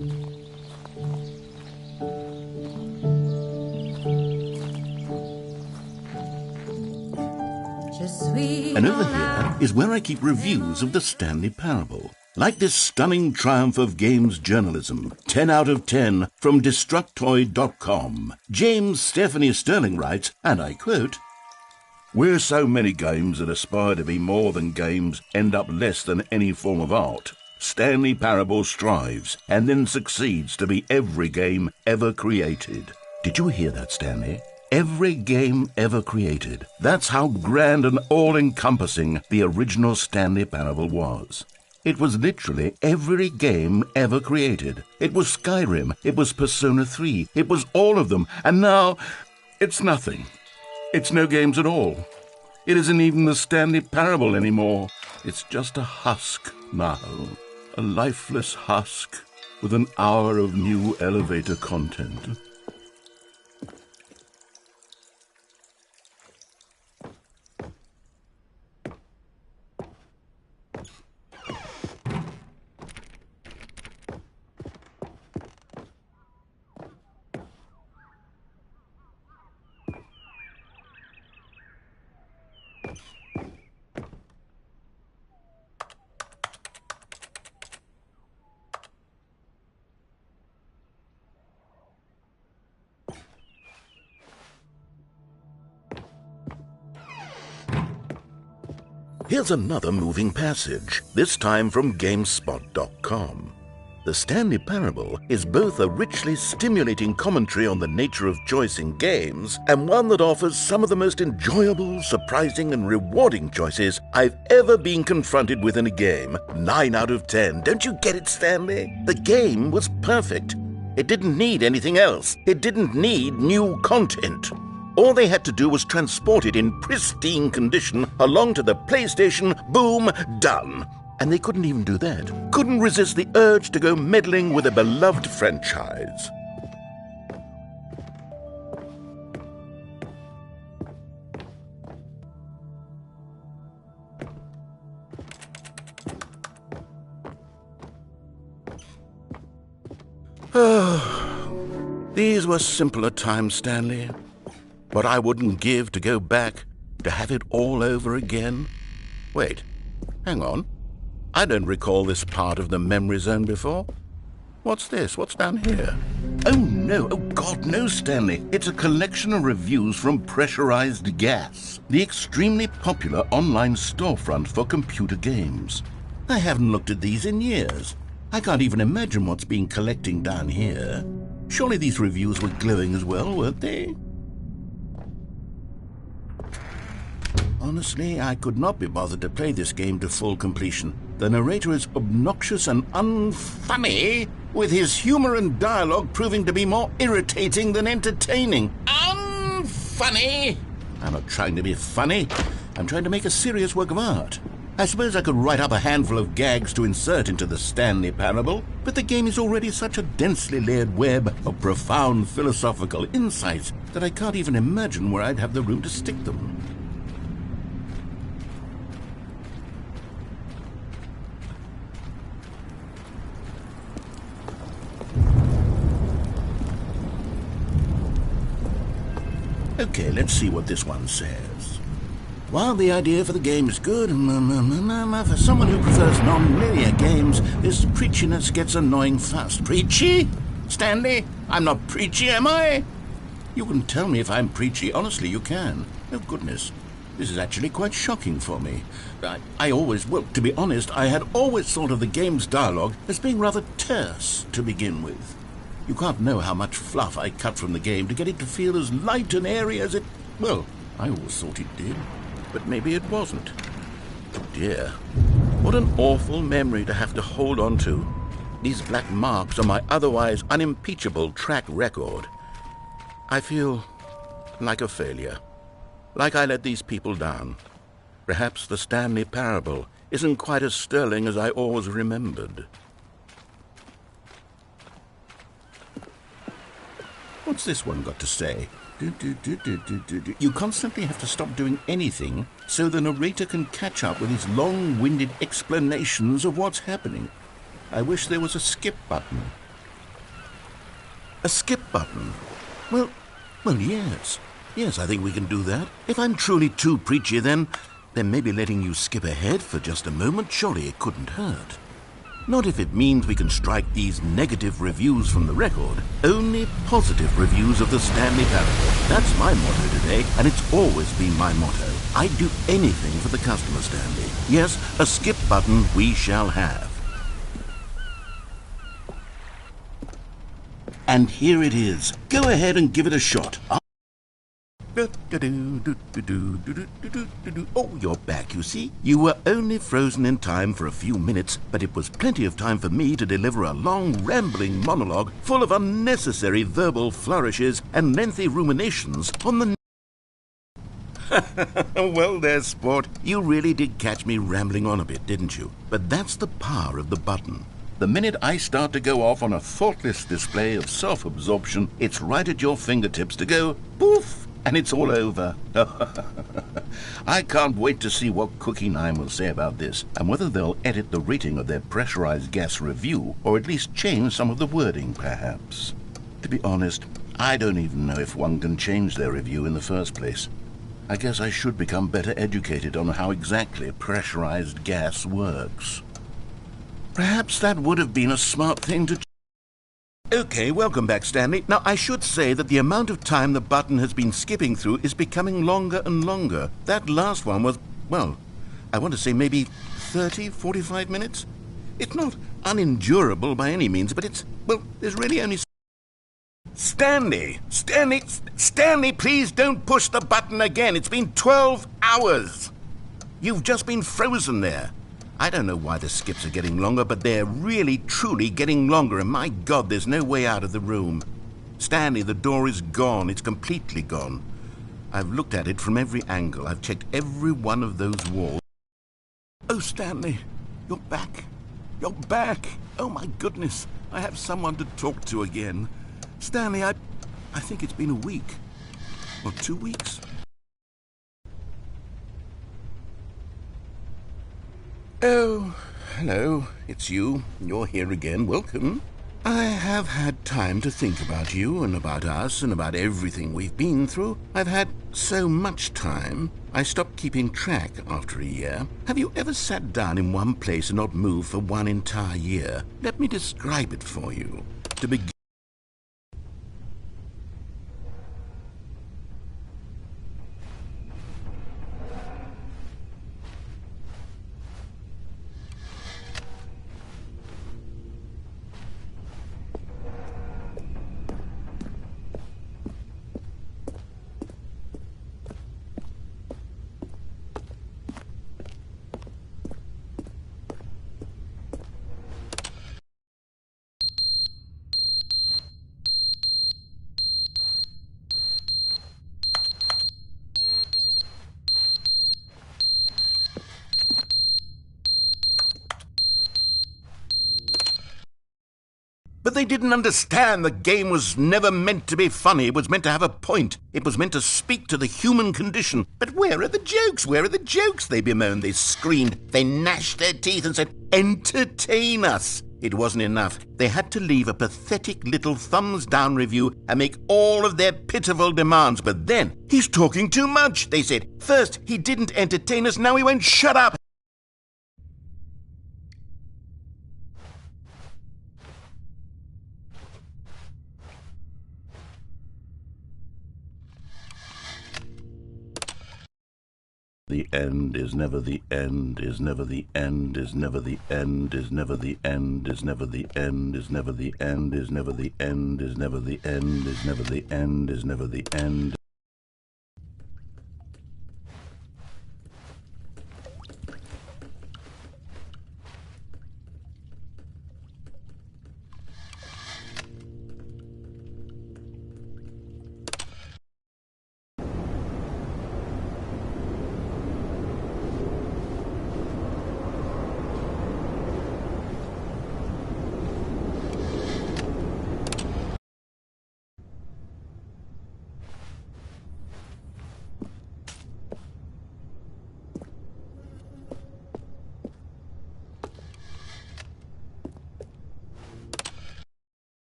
And over here is where I keep reviews of the Stanley Parable. Like this stunning triumph of games journalism, 10 out of 10 from Destructoid.com. James Stephanie Sterling writes, and I quote, "Where so many games that aspire to be more than games end up less than any form of art, Stanley Parable strives and then succeeds to be every game ever created." Did you hear that, Stanley? Every game ever created. That's how grand and all-encompassing the original Stanley Parable was. It was literally every game ever created. It was Skyrim, it was Persona 3, it was all of them, and now it's nothing. It's no games at all. It isn't even the Stanley Parable anymore. It's just a husk now, a lifeless husk with an hour of new elevator content. Here's another moving passage, this time from GameSpot.com. The Stanley Parable is both a richly stimulating commentary on the nature of choice in games and one that offers some of the most enjoyable, surprising, and rewarding choices I've ever been confronted with in a game. 9 out of 10. Don't you get it, Stanley? The game was perfect. It didn't need anything else. It didn't need new content. All they had to do was transport it in pristine condition along to the PlayStation, boom, done. And they couldn't even do that. Couldn't resist the urge to go meddling with a beloved franchise. These were simpler times, Stanley. What I wouldn't give to go back, to have it all over again. Wait, hang on. I don't recall this part of the memory zone before. What's this? What's down here? Oh no, oh God, no, Stanley. It's a collection of reviews from Pressurized Gas, the extremely popular online storefront for computer games. I haven't looked at these in years. I can't even imagine what's been collecting down here. Surely these reviews were glowing as well, weren't they? Honestly, I could not be bothered to play this game to full completion. The narrator is obnoxious and unfunny, with his humor and dialogue proving to be more irritating than entertaining. Unfunny! I'm not trying to be funny. I'm trying to make a serious work of art. I suppose I could write up a handful of gags to insert into the Stanley Parable, but the game is already such a densely layered web of profound philosophical insights that I can't even imagine where I'd have the room to stick them. Okay, let's see what this one says. While the idea for the game is good, for someone who prefers non-linear games, this preachiness gets annoying fast. Preachy? Stanley, I'm not preachy, am I? You can tell me if I'm preachy. Honestly, you can. Oh, goodness. This is actually quite shocking for me. Well, to be honest, I had always thought of the game's dialogue as being rather terse to begin with. You can't know how much fluff I cut from the game to get it to feel as light and airy as it... Well, I always thought it did, but maybe it wasn't. Oh dear, what an awful memory to have to hold on to. These black marks on my otherwise unimpeachable track record. I feel like a failure, like I let these people down. Perhaps the Stanley Parable isn't quite as sterling as I always remembered. What's this one got to say? You constantly have to stop doing anything so the narrator can catch up with his long-winded explanations of what's happening. I wish there was a skip button. A skip button? Well, yes. Yes, I think we can do that. If I'm truly too preachy, then maybe letting you skip ahead for just a moment, surely it couldn't hurt. Not if it means we can strike these negative reviews from the record. Only positive reviews of the Stanley Parable. That's my motto today, and it's always been my motto. I'd do anything for the customer, Stanley. Yes, a skip button we shall have. And here it is. Go ahead and give it a shot. Oh, you're back, you see. You were only frozen in time for a few minutes, but it was plenty of time for me to deliver a long, rambling monologue full of unnecessary verbal flourishes and lengthy ruminations on the... Well there, sport. You really did catch me rambling on a bit, didn't you? But that's the power of the button. The minute I start to go off on a thoughtless display of self-absorption, it's right at your fingertips to go poof, and it's all over. I can't wait to see what Cookie 9 will say about this, and whether they'll edit the rating of their pressurized gas review, or at least change some of the wording, perhaps. To be honest, I don't even know if one can change their review in the first place. I guess I should become better educated on how exactly pressurized gas works. Perhaps that would have been a smart thing to... Okay, welcome back, Stanley. Now, I should say that the amount of time the button has been skipping through is becoming longer and longer. That last one was, well, I want to say maybe 30, 45 minutes? It's not unendurable by any means, but it's, well, there's really only... Stanley, please don't push the button again. It's been 12 hours. You've just been frozen there. I don't know why the skips are getting longer, but they're really, truly getting longer, and my God, there's no way out of the room. Stanley, the door is gone. It's completely gone. I've looked at it from every angle. I've checked every one of those walls. Oh, Stanley, you're back. You're back. Oh, my goodness. I have someone to talk to again. Stanley, I think it's been a week. Or 2 weeks. Oh, hello. It's you. You're here again. Welcome. I have had time to think about you and about us and about everything we've been through. I've had so much time. I stopped keeping track after a year. Have you ever sat down in one place and not moved for one entire year? Let me describe it for you. To begin... But they didn't understand the game was never meant to be funny. It was meant to have a point. It was meant to speak to the human condition. But where are the jokes? Where are the jokes? They bemoaned, they screamed, they gnashed their teeth and said, entertain us. It wasn't enough. They had to leave a pathetic little thumbs-down review and make all of their pitiful demands. But then, he's talking too much, they said. First, he didn't entertain us, now he won't shut up. The end is never the end, is never the end, is never the end, is never the end, is never the end, is never the end, is never the end, is never the end, is never the end, is never the end.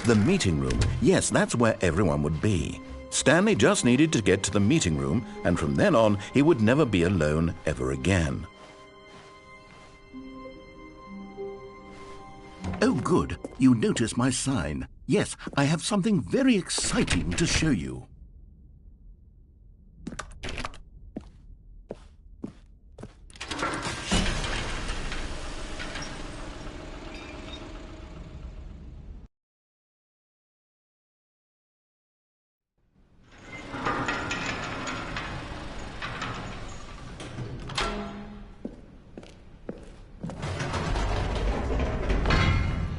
The meeting room. Yes, that's where everyone would be. Stanley just needed to get to the meeting room, and from then on, he would never be alone ever again. Oh, good. You noticed my sign. Yes, I have something very exciting to show you.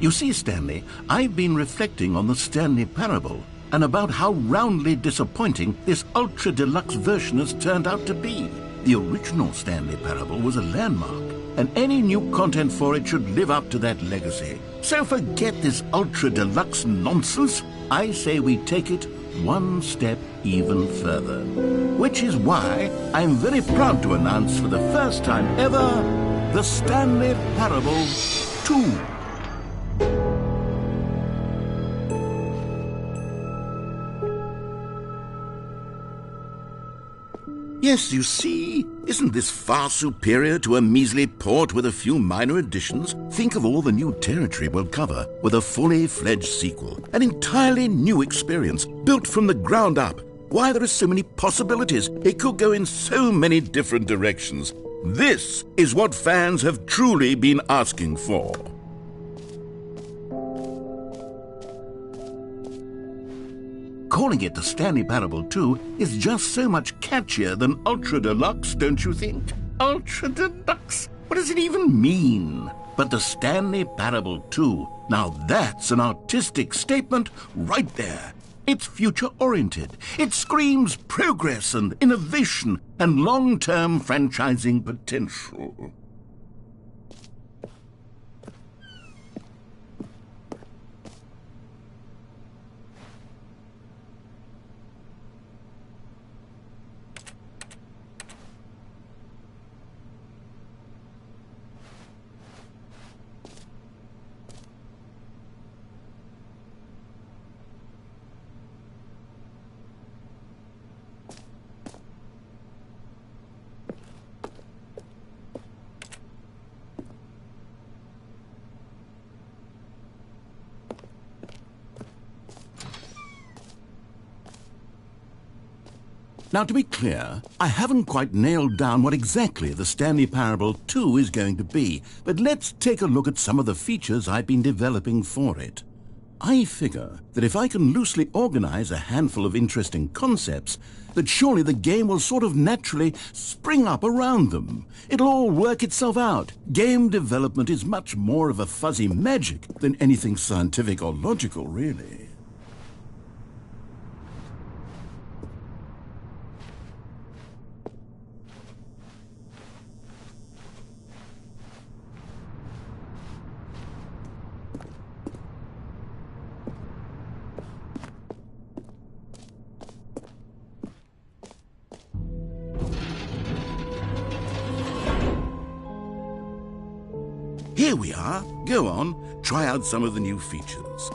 You see, Stanley, I've been reflecting on the Stanley Parable and about how roundly disappointing this ultra-deluxe version has turned out to be. The original Stanley Parable was a landmark, and any new content for it should live up to that legacy. So forget this ultra-deluxe nonsense. I say we take it one step even further. Which is why I'm very proud to announce for the first time ever, the Stanley Parable 2. Yes, you see, isn't this far superior to a measly port with a few minor additions? Think of all the new territory we'll cover with a fully fledged sequel. An entirely new experience, built from the ground up. Why, there are so many possibilities. It could go in so many different directions. This is what fans have truly been asking for. Calling it the Stanley Parable 2 is just so much catchier than Ultra Deluxe, don't you think? Ultra Deluxe? What does it even mean? But the Stanley Parable 2, now that's an artistic statement right there. It's future-oriented. It screams progress and innovation and long-term franchising potential. Now, to be clear, I haven't quite nailed down what exactly the Stanley Parable 2 is going to be, but let's take a look at some of the features I've been developing for it. I figure that if I can loosely organize a handful of interesting concepts, that surely the game will sort of naturally spring up around them. It'll all work itself out. Game development is much more of a fuzzy magic than anything scientific or logical, really. Here we are. Go on, try out some of the new features.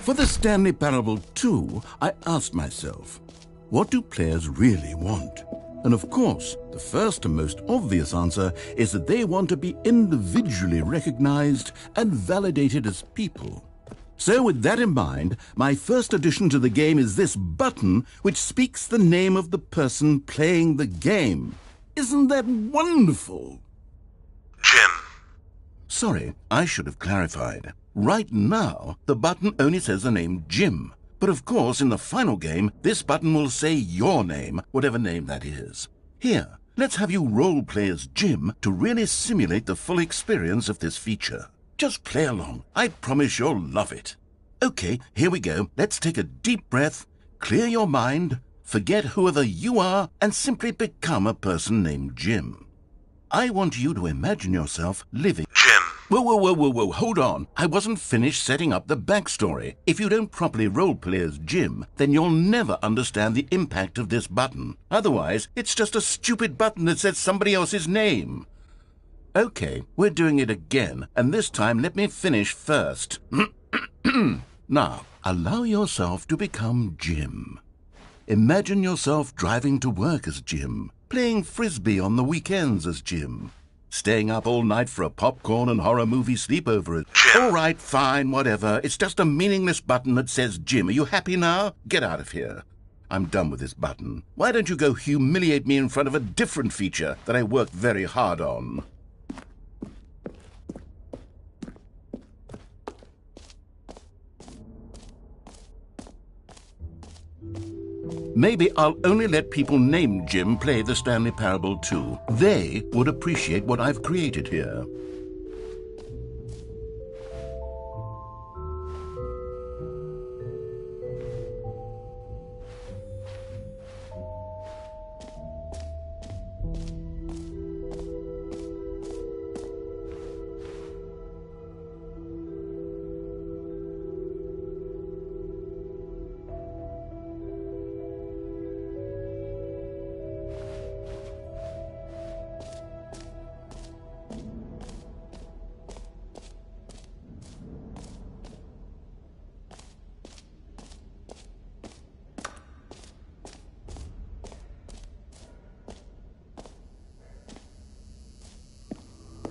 For the Stanley Parable 2, I asked myself, what do players really want? And of course, the first and most obvious answer is that they want to be individually recognized and validated as people. So with that in mind, my first addition to the game is this button which speaks the name of the person playing the game. Isn't that wonderful? Jim. Sorry, I should have clarified. Right now, the button only says the name Jim. But of course, in the final game, this button will say your name, whatever name that is. Here, let's have you role play as Jim to really simulate the full experience of this feature. Just play along. I promise you'll love it. Okay, here we go. Let's take a deep breath, clear your mind, forget whoever you are, and simply become a person named Jim. I want you to imagine yourself living... Jim. Whoa, hold on. I wasn't finished setting up the backstory. If you don't properly roleplay as Jim, then you'll never understand the impact of this button. Otherwise, it's just a stupid button that says somebody else's name. Okay, we're doing it again, and this time let me finish first. Now, allow yourself to become Jim. Imagine yourself driving to work as Jim, playing frisbee on the weekends as Jim, staying up all night for a popcorn and horror movie sleepover as Jim. All right, fine, whatever. It's just a meaningless button that says Jim. Are you happy now? Get out of here. I'm done with this button. Why don't you go humiliate me in front of a different feature that I worked very hard on? Maybe I'll only let people named Jim play the Stanley Parable too. They would appreciate what I've created here.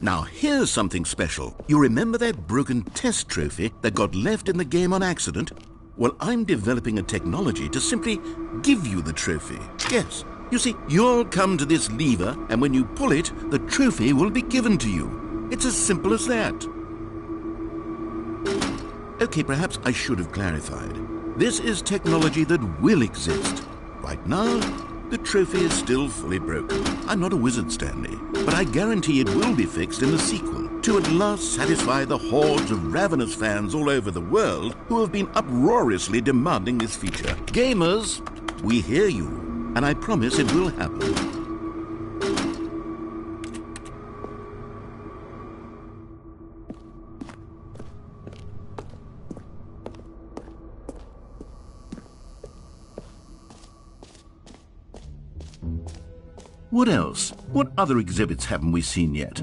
Now, here's something special. You remember that broken test trophy that got left in the game on accident? Well, I'm developing a technology to simply give you the trophy. Yes. You see, you'll come to this lever, and when you pull it, the trophy will be given to you. It's as simple as that. Okay, perhaps I should have clarified. This is technology that will exist. Right now, the trophy is still fully broken. I'm not a wizard, Stanley, but I guarantee it will be fixed in the sequel to at last satisfy the hordes of ravenous fans all over the world who have been uproariously demanding this feature. Gamers, we hear you, and I promise it will happen. What else? What other exhibits haven't we seen yet?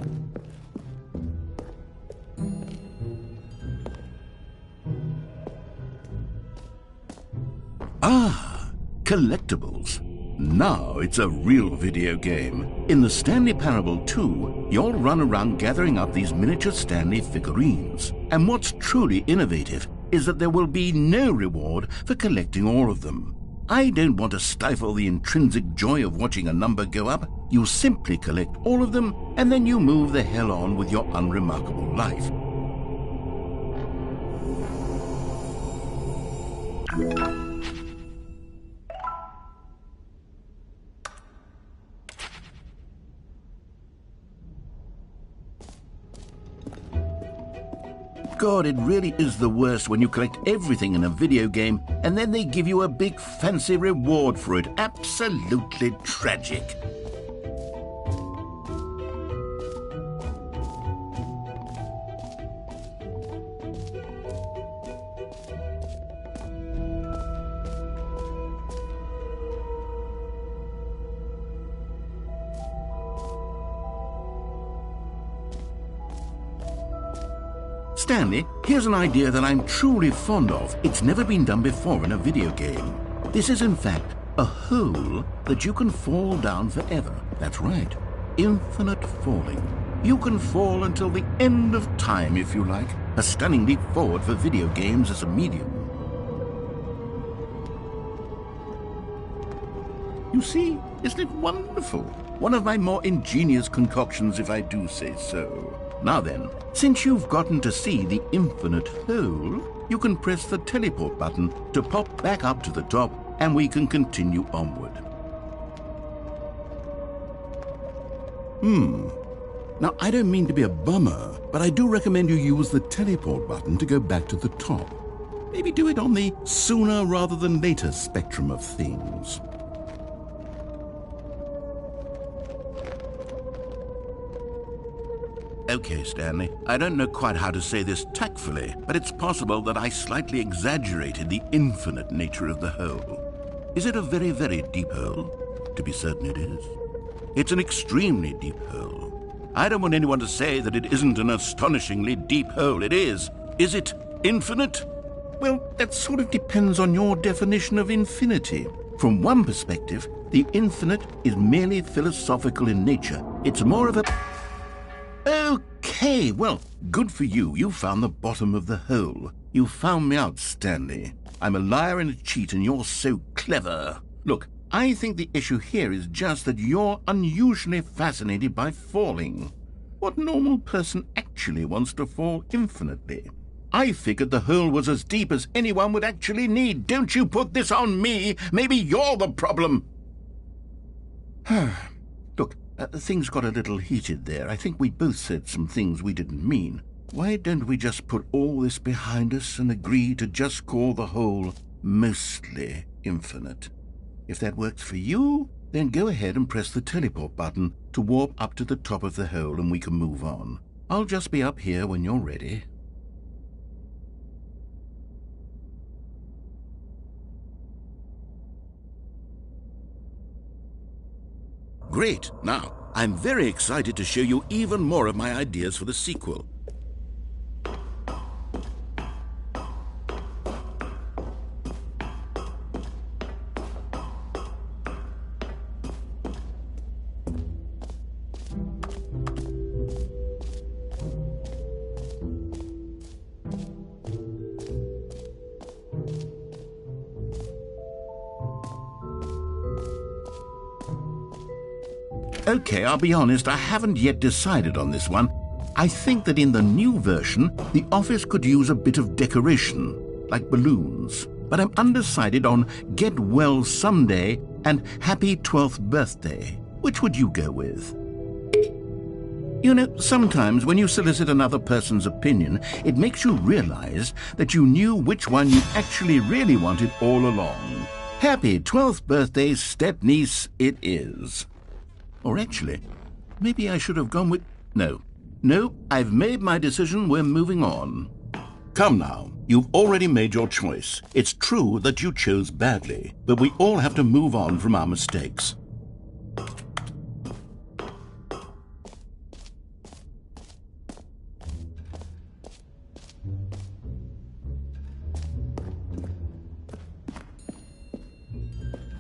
Ah, collectibles. Now it's a real video game. In the Stanley Parable 2, you'll run around gathering up these miniature Stanley figurines. And what's truly innovative is that there will be no reward for collecting all of them. I don't want to stifle the intrinsic joy of watching a number go up. You simply collect all of them, and then you move the hell on with your unremarkable life. God, it really is the worst when you collect everything in a video game and then they give you a big fancy reward for it. Absolutely tragic. Stanley, here's an idea that I'm truly fond of. It's never been done before in a video game. This is, in fact, a hole that you can fall down forever. That's right. Infinite falling. You can fall until the end of time, if you like. A stunning leap forward for video games as a medium. You see, isn't it wonderful? One of my more ingenious concoctions, if I do say so. Now then, since you've gotten to see the infinite hole, you can press the teleport button to pop back up to the top, and we can continue onward. Now, I don't mean to be a bummer, but I do recommend you use the teleport button to go back to the top. Maybe do it on the sooner rather than later spectrum of things. Okay, Stanley, I don't know quite how to say this tactfully, but it's possible that I slightly exaggerated the infinite nature of the hole. Is it a very, very deep hole? To be certain it is. It's an extremely deep hole. I don't want anyone to say that it isn't an astonishingly deep hole. It is. Is it infinite? Well, that sort of depends on your definition of infinity. From one perspective, the infinite is merely philosophical in nature. It's more of a... Okay, well, good for you. You found the bottom of the hole. You found me out, Stanley. I'm a liar and a cheat, and you're so clever. Look, I think the issue here is just that you're unusually fascinated by falling. What normal person actually wants to fall infinitely? I figured the hole was as deep as anyone would actually need. Don't you put this on me. Maybe you're the problem. Look, things got a little heated there. I think we both said some things we didn't mean. Why don't we just put all this behind us and agree to just call the hole mostly infinite? If that works for you, then go ahead and press the teleport button to warp up to the top of the hole and we can move on. I'll just be up here when you're ready. Great. Now, I'm very excited to show you even more of my ideas for the sequel. Okay, I'll be honest, I haven't yet decided on this one. I think that in the new version, the office could use a bit of decoration, like balloons. But I'm undecided on Get Well Someday and Happy 12th Birthday. Which would you go with? You know, sometimes when you solicit another person's opinion, it makes you realize that you knew which one you actually really wanted all along. Happy 12th birthday, step-niece, it is. Or actually, maybe I should have gone with... No, I've made my decision. We're moving on. Come now, you've already made your choice. It's true that you chose badly, but we all have to move on from our mistakes.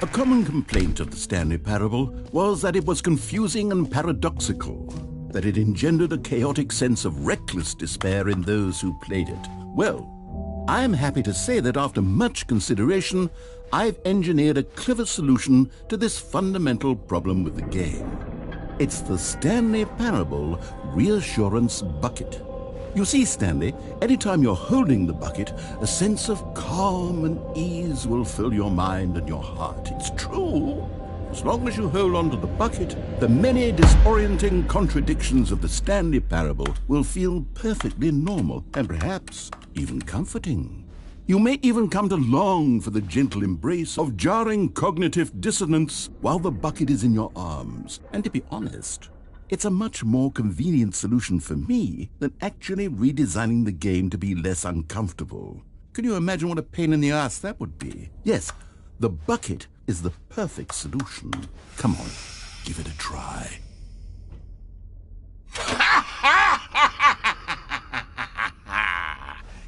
A common complaint of the Stanley Parable was that it was confusing and paradoxical, that it engendered a chaotic sense of reckless despair in those who played it. Well, I'm happy to say that after much consideration, I've engineered a clever solution to this fundamental problem with the game. It's the Stanley Parable Reassurance Bucket. You see, Stanley, anytime you're holding the bucket, a sense of calm and ease will fill your mind and your heart. It's true. As long as you hold on to the bucket, the many disorienting contradictions of the Stanley Parable will feel perfectly normal and perhaps even comforting. You may even come to long for the gentle embrace of jarring cognitive dissonance while the bucket is in your arms. And to be honest, it's a much more convenient solution for me than actually redesigning the game to be less uncomfortable. Can you imagine what a pain in the ass that would be? Yes, the bucket is the perfect solution. Come on, give it a try.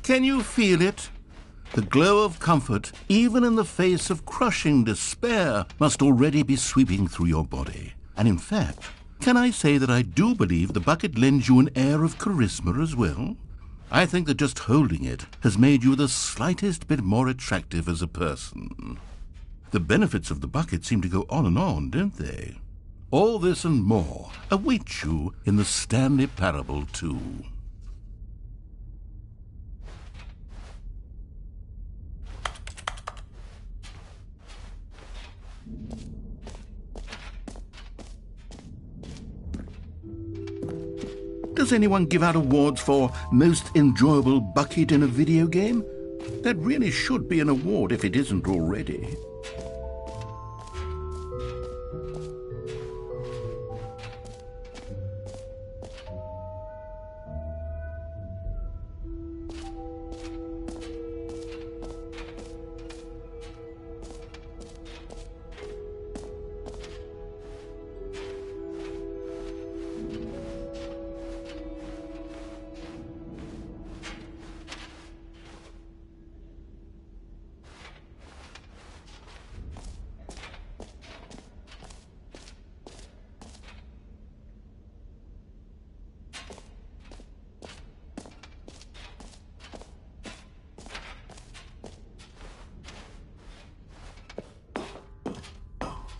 Can you feel it? The glow of comfort, even in the face of crushing despair, must already be sweeping through your body. And in fact, can I say that I do believe the bucket lends you an air of charisma as well? I think that just holding it has made you the slightest bit more attractive as a person. The benefits of the bucket seem to go on, don't they? All this and more await you in the Stanley Parable 2. Does anyone give out awards for most enjoyable bucket in a video game? That really should be an award if it isn't already.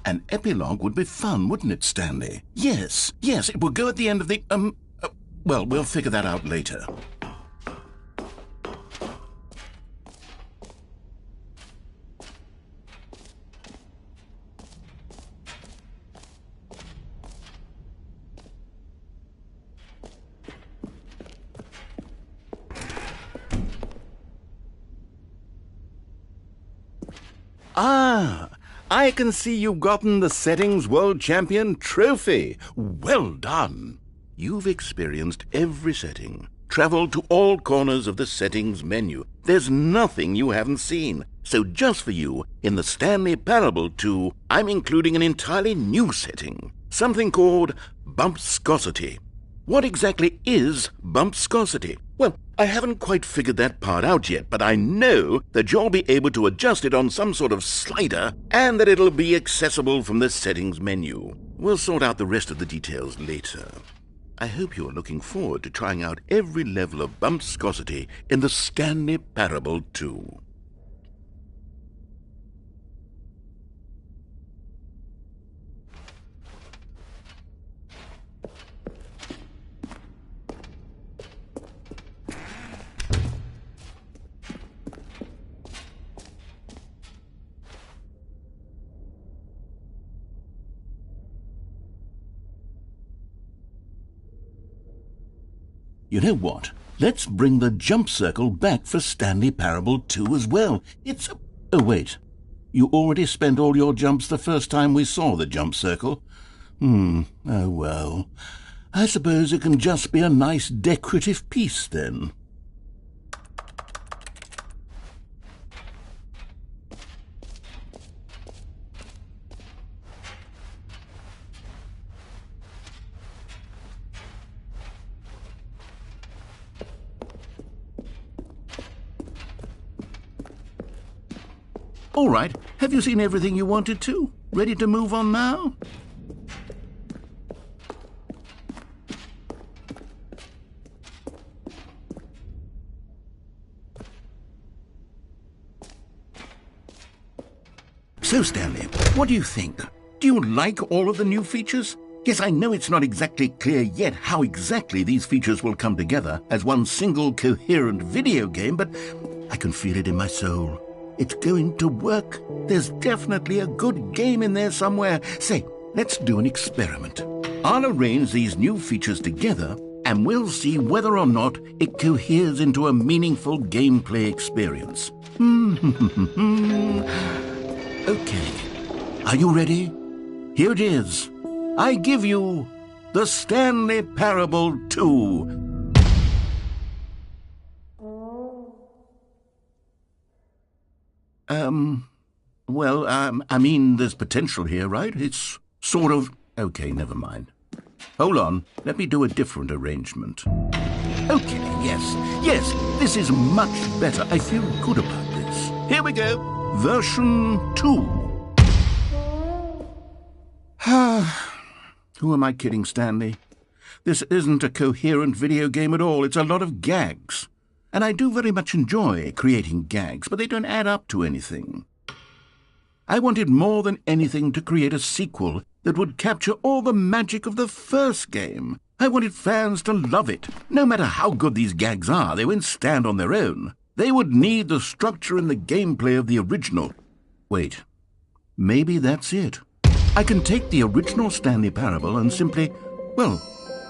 An epilogue would be fun, wouldn't it, Stanley? Yes, it would go at the end of the, well, we'll figure that out later. Ah! I can see you've gotten the Settings World Champion trophy. Well done. You've experienced every setting, traveled to all corners of the settings menu. There's nothing you haven't seen. So just for you, in the Stanley Parable 2, I'm including an entirely new setting, something called bumpscosity. What exactly is bumpscosity? Well, I haven't quite figured that part out yet, but I know that you'll be able to adjust it on some sort of slider and that it'll be accessible from the settings menu. We'll sort out the rest of the details later. I hope you're looking forward to trying out every level of bumpscosity in the Stanley Parable 2. You know what? Let's bring the jump circle back for Stanley Parable 2 as well. It's... Oh, wait. You already spent all your jumps the first time we saw the jump circle? Oh, well. I suppose it can just be a nice decorative piece, then. All right, have you seen everything you wanted to? Ready to move on now? So, Stanley, what do you think? Do you like all of the new features? Yes, I know it's not exactly clear yet how exactly these features will come together as one single coherent video game, but I can feel it in my soul. It's going to work. There's definitely a good game in there somewhere. Say, let's do an experiment. I'll arrange these new features together, and we'll see whether or not it coheres into a meaningful gameplay experience. Okay. Are you ready? Here it is. I give you the Stanley Parable 2. I mean, there's potential here, right? It's sort of... Okay, never mind. Hold on, let me do a different arrangement. Okay, yes, this is much better. I feel good about this. Here we go, version 2. Who am I kidding, Stanley? This isn't a coherent video game at all. It's a lot of gags. And I do very much enjoy creating gags, but they don't add up to anything. I wanted more than anything to create a sequel that would capture all the magic of the first game. I wanted fans to love it. No matter how good these gags are, they won't stand on their own. They would need the structure and the gameplay of the original. Wait, maybe that's it. I can take the original Stanley Parable and simply, well,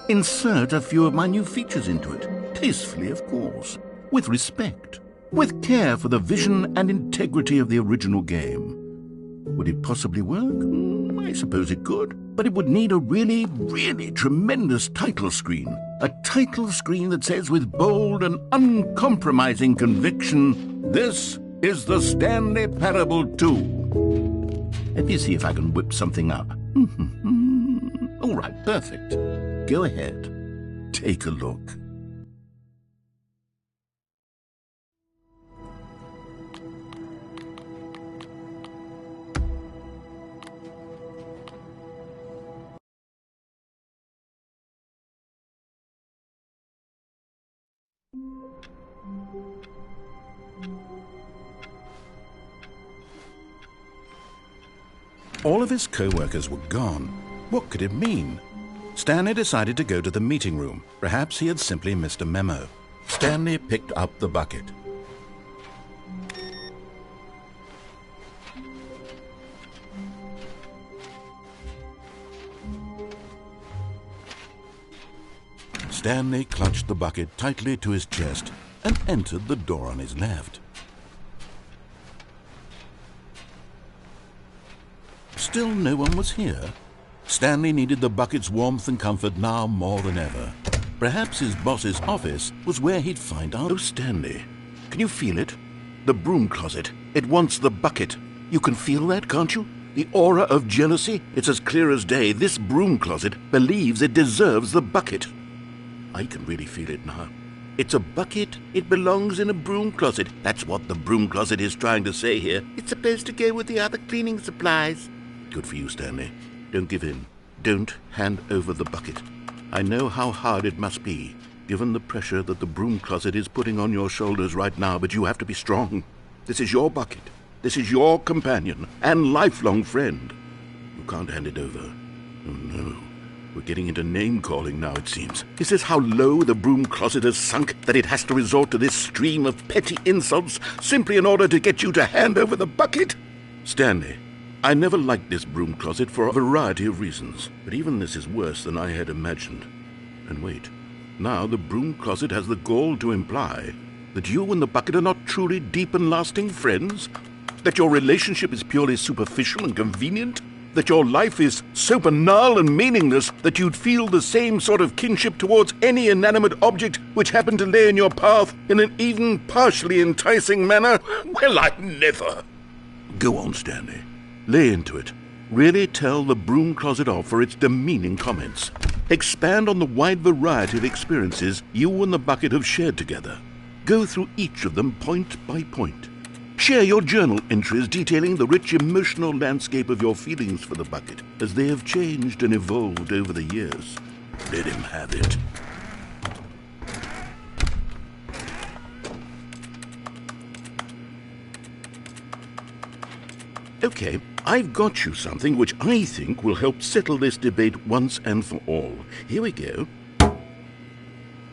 Insert a few of my new features into it, tastefully, of course, with respect, with care for the vision and integrity of the original game. Would it possibly work? I suppose it could, but it would need a really, really tremendous title screen. A title screen that says with bold and uncompromising conviction, "This is the Stanley Parable 2. Let me see if I can whip something up. All right, perfect. Go ahead. Take a look. All of his co-workers were gone. What could it mean? Stanley decided to go to the meeting room. Perhaps he had simply missed a memo. Stanley picked up the bucket. Stanley clutched the bucket tightly to his chest and entered the door on his left. Still no one was here. Stanley needed the bucket's warmth and comfort now more than ever. Perhaps his boss's office was where he'd find out. Oh, Stanley, can you feel it? The broom closet. It wants the bucket. You can feel that, can't you? The aura of jealousy? It's as clear as day. This broom closet believes it deserves the bucket. I can really feel it now. It's a bucket. It belongs in a broom closet. That's what the broom closet is trying to say here. It's supposed to go with the other cleaning supplies. Good for you, Stanley. Don't give in. Don't hand over the bucket. I know how hard it must be, given the pressure that the broom closet is putting on your shoulders right now, but you have to be strong. This is your bucket. This is your companion and lifelong friend. You can't hand it over. Oh, no. We're getting into name-calling now, it seems. Is this how low the broom closet has sunk, that it has to resort to this stream of petty insults simply in order to get you to hand over the bucket? Stanley, I never liked this broom closet for a variety of reasons, but even this is worse than I had imagined. And wait, now the broom closet has the gall to imply that you and the bucket are not truly deep and lasting friends? That your relationship is purely superficial and convenient? That your life is so banal and meaningless that you'd feel the same sort of kinship towards any inanimate object which happened to lay in your path in an even partially enticing manner? Well, I never! Go on, Stanley. Lay into it. Really tell the broom closet off for its demeaning comments. Expand on the wide variety of experiences you and the bucket have shared together. Go through each of them point by point. Share your journal entries detailing the rich emotional landscape of your feelings for the bucket as they have changed and evolved over the years. Let him have it. Okay, I've got you something which I think will help settle this debate once and for all. Here we go.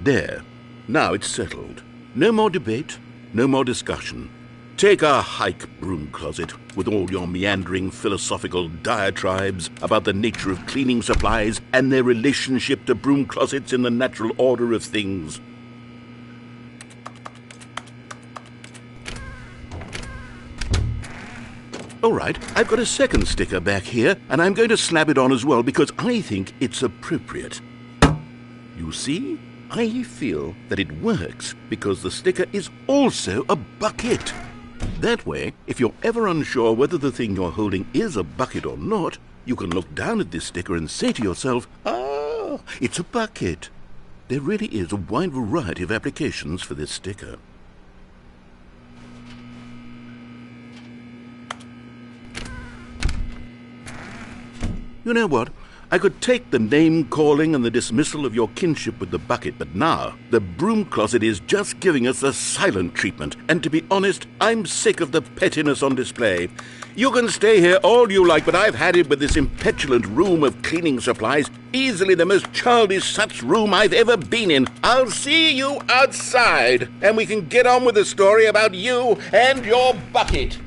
There. Now it's settled. No more debate, no more discussion. Take a hike, broom closet, with all your meandering philosophical diatribes about the nature of cleaning supplies and their relationship to broom closets in the natural order of things. All right, I've got a second sticker back here, and I'm going to slap it on as well because I think it's appropriate. You see? I feel that it works because the sticker is also a bucket. That way, if you're ever unsure whether the thing you're holding is a bucket or not, you can look down at this sticker and say to yourself, "Ah, it's a bucket." There really is a wide variety of applications for this sticker. You know what? I could take the name-calling and the dismissal of your kinship with the bucket, but now the broom closet is just giving us the silent treatment. And to be honest, I'm sick of the pettiness on display. You can stay here all you like, but I've had it with this impetulant room of cleaning supplies. Easily the most childish such room I've ever been in. I'll see you outside, and we can get on with the story about you and your bucket.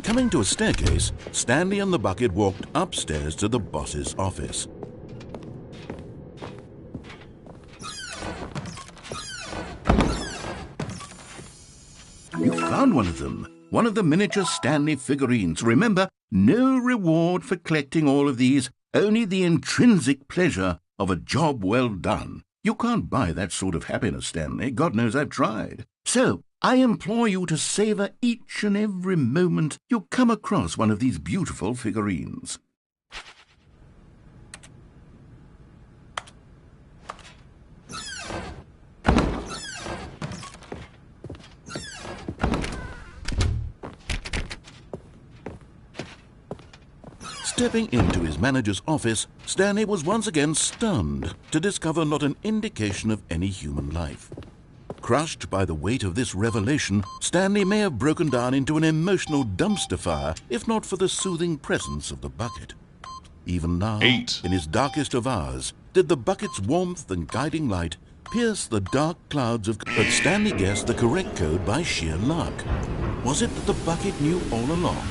Coming to a staircase, Stanley and the bucket walked upstairs to the boss's office. You found one of them. One of the miniature Stanley figurines. Remember, no reward for collecting all of these, only the intrinsic pleasure of a job well done. You can't buy that sort of happiness, Stanley. God knows I've tried. So, I implore you to savor each and every moment you come across one of these beautiful figurines. Stepping into his manager's office, Stanley was once again stunned to discover not an indication of any human life. Crushed by the weight of this revelation, Stanley may have broken down into an emotional dumpster fire if not for the soothing presence of the bucket. Even now, 8. in his darkest of hours, did the bucket's warmth and guiding light pierce the dark clouds of... But Stanley guessed the correct code by sheer luck. Was it that the bucket knew all along?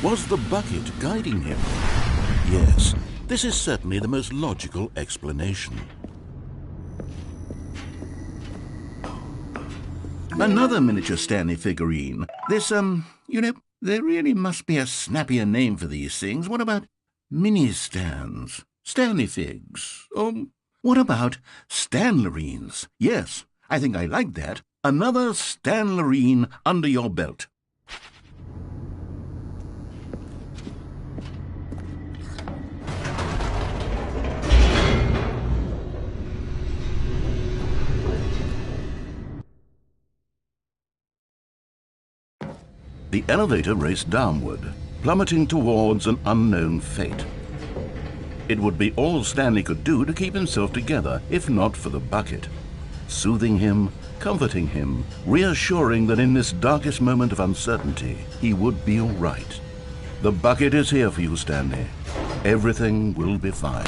Was the bucket guiding him? Yes, this is certainly the most logical explanation. Another miniature Stanley figurine. This, there really must be a snappier name for these things. What about mini-stands? Stanley figs? Or what about Stanlerines? Yes, I think I like that. Another Stanlerine under your belt. The elevator raced downward, plummeting towards an unknown fate. It would be all Stanley could do to keep himself together, if not for the bucket. Soothing him, comforting him, reassuring that in this darkest moment of uncertainty, he would be all right. The bucket is here for you, Stanley. Everything will be fine.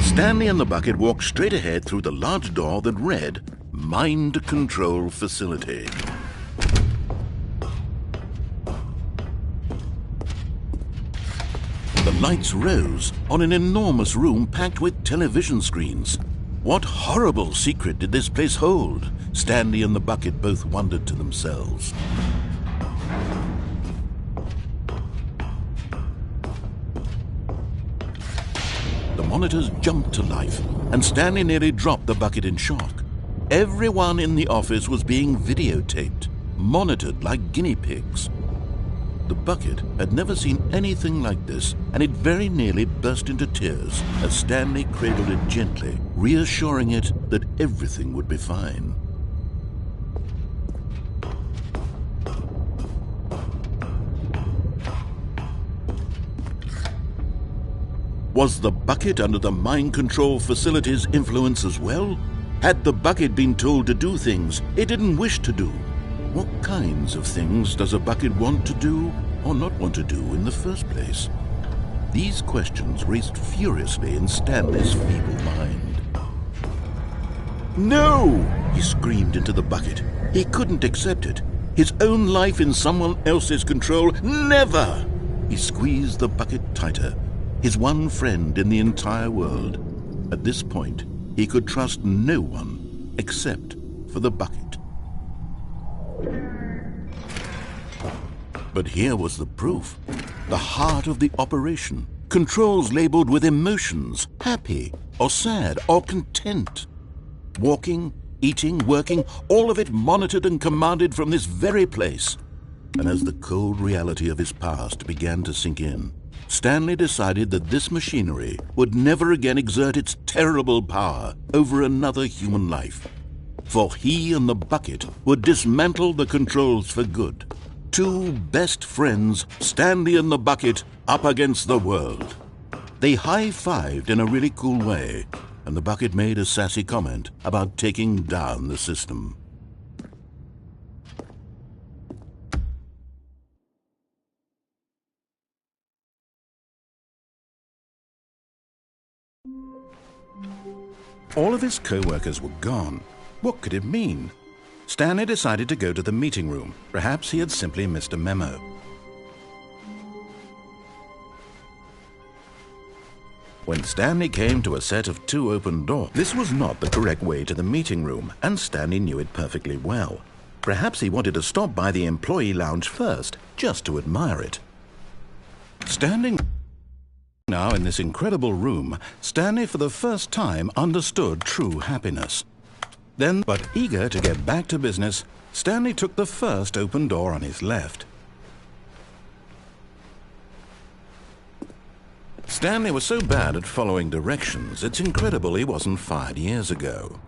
Stanley and the bucket walked straight ahead through the large door that read, Mind Control Facility. The lights rose on an enormous room packed with television screens. What horrible secret did this place hold? Stanley and the bucket both wondered to themselves. The monitors jumped to life, and Stanley nearly dropped the bucket in shock. Everyone in the office was being videotaped, monitored like guinea pigs. The bucket had never seen anything like this, and it very nearly burst into tears as Stanley cradled it gently, reassuring it that everything would be fine. Was the bucket under the mind control facility's influence as well? Had the bucket been told to do things it didn't wish to do? What kinds of things does a bucket want to do or not want to do in the first place? These questions raced furiously in Stanley's feeble mind. No! He screamed into the bucket. He couldn't accept it. His own life in someone else's control, never! He squeezed the bucket tighter. His one friend in the entire world. At this point, he could trust no one except for the bucket. But here was the proof. The heart of the operation. Controls labeled with emotions, happy or sad or content. Walking, eating, working, all of it monitored and commanded from this very place. And as the cold reality of his past began to sink in, Stanley decided that this machinery would never again exert its terrible power over another human life. For he and the bucket would dismantle the controls for good. Two best friends, Stanley and the bucket, up against the world. They high-fived in a really cool way, and the bucket made a sassy comment about taking down the system. All of his co-workers were gone. What could it mean? Stanley decided to go to the meeting room. Perhaps he had simply missed a memo. When Stanley came to a set of 2 open doors, this was not the correct way to the meeting room, and Stanley knew it perfectly well. Perhaps he wanted to stop by the employee lounge first, just to admire it. Standing now in this incredible room, Stanley for the first time understood true happiness. Then, but eager to get back to business, Stanley took the first open door on his left. Stanley was so bad at following directions, it's incredible he wasn't fired years ago.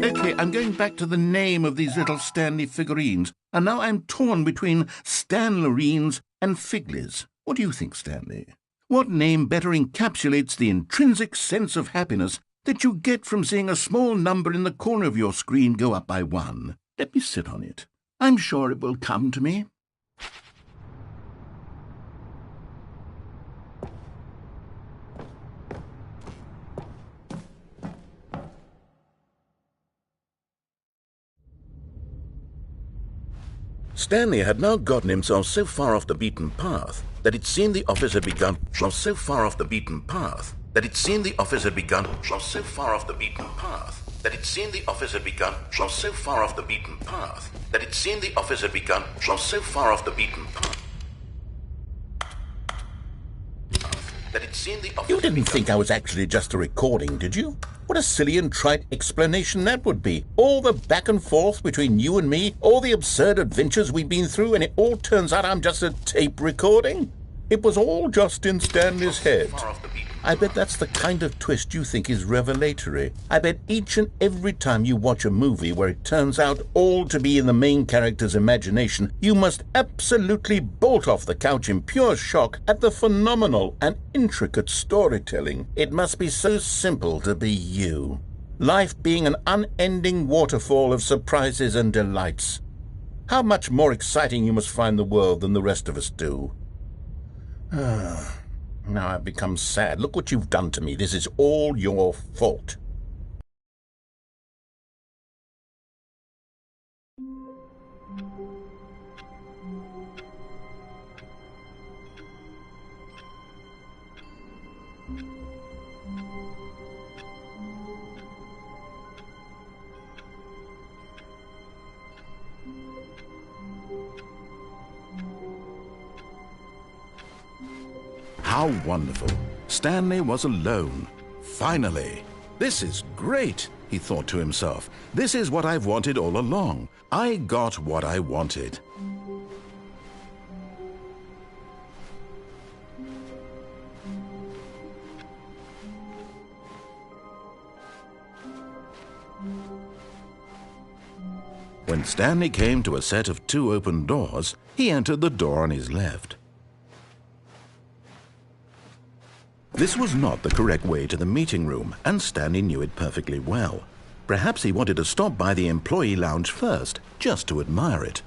Okay, I'm going back to the name of these little Stanley figurines, and now I'm torn between Stanlerines and Figlies. What do you think, Stanley? What name better encapsulates the intrinsic sense of happiness that you get from seeing a small number in the corner of your screen go up by 1? Let me sit on it. I'm sure it will come to me. Stanley had now gotten himself so far off the beaten path that it seemed the office had begun so far off the beaten path that it seemed the office had begun so far off the beaten path that it seemed the office had begun so far off the beaten path that it seemed the office had begun so far off the beaten path that it seemed the office. You didn't think I was actually just a recording, did you? What a silly and trite explanation that would be. All the back and forth between you and me, all the absurd adventures we've been through, and it all turns out I'm just a tape recording? It was all just in Stanley's head. I bet that's the kind of twist you think is revelatory. I bet each and every time you watch a movie where it turns out all to be in the main character's imagination, you must absolutely bolt off the couch in pure shock at the phenomenal and intricate storytelling. It must be so simple to be you. Life being an unending waterfall of surprises and delights. How much more exciting you must find the world than the rest of us do. Now I've become sad. Look what you've done to me. This is all your fault. How wonderful. Stanley was alone. Finally. This is great, he thought to himself. This is what I've wanted all along. I got what I wanted. When Stanley came to a set of 2 open doors, he entered the door on his left. This was not the correct way to the meeting room, and Stanley knew it perfectly well. Perhaps he wanted to stop by the employee lounge first, just to admire it.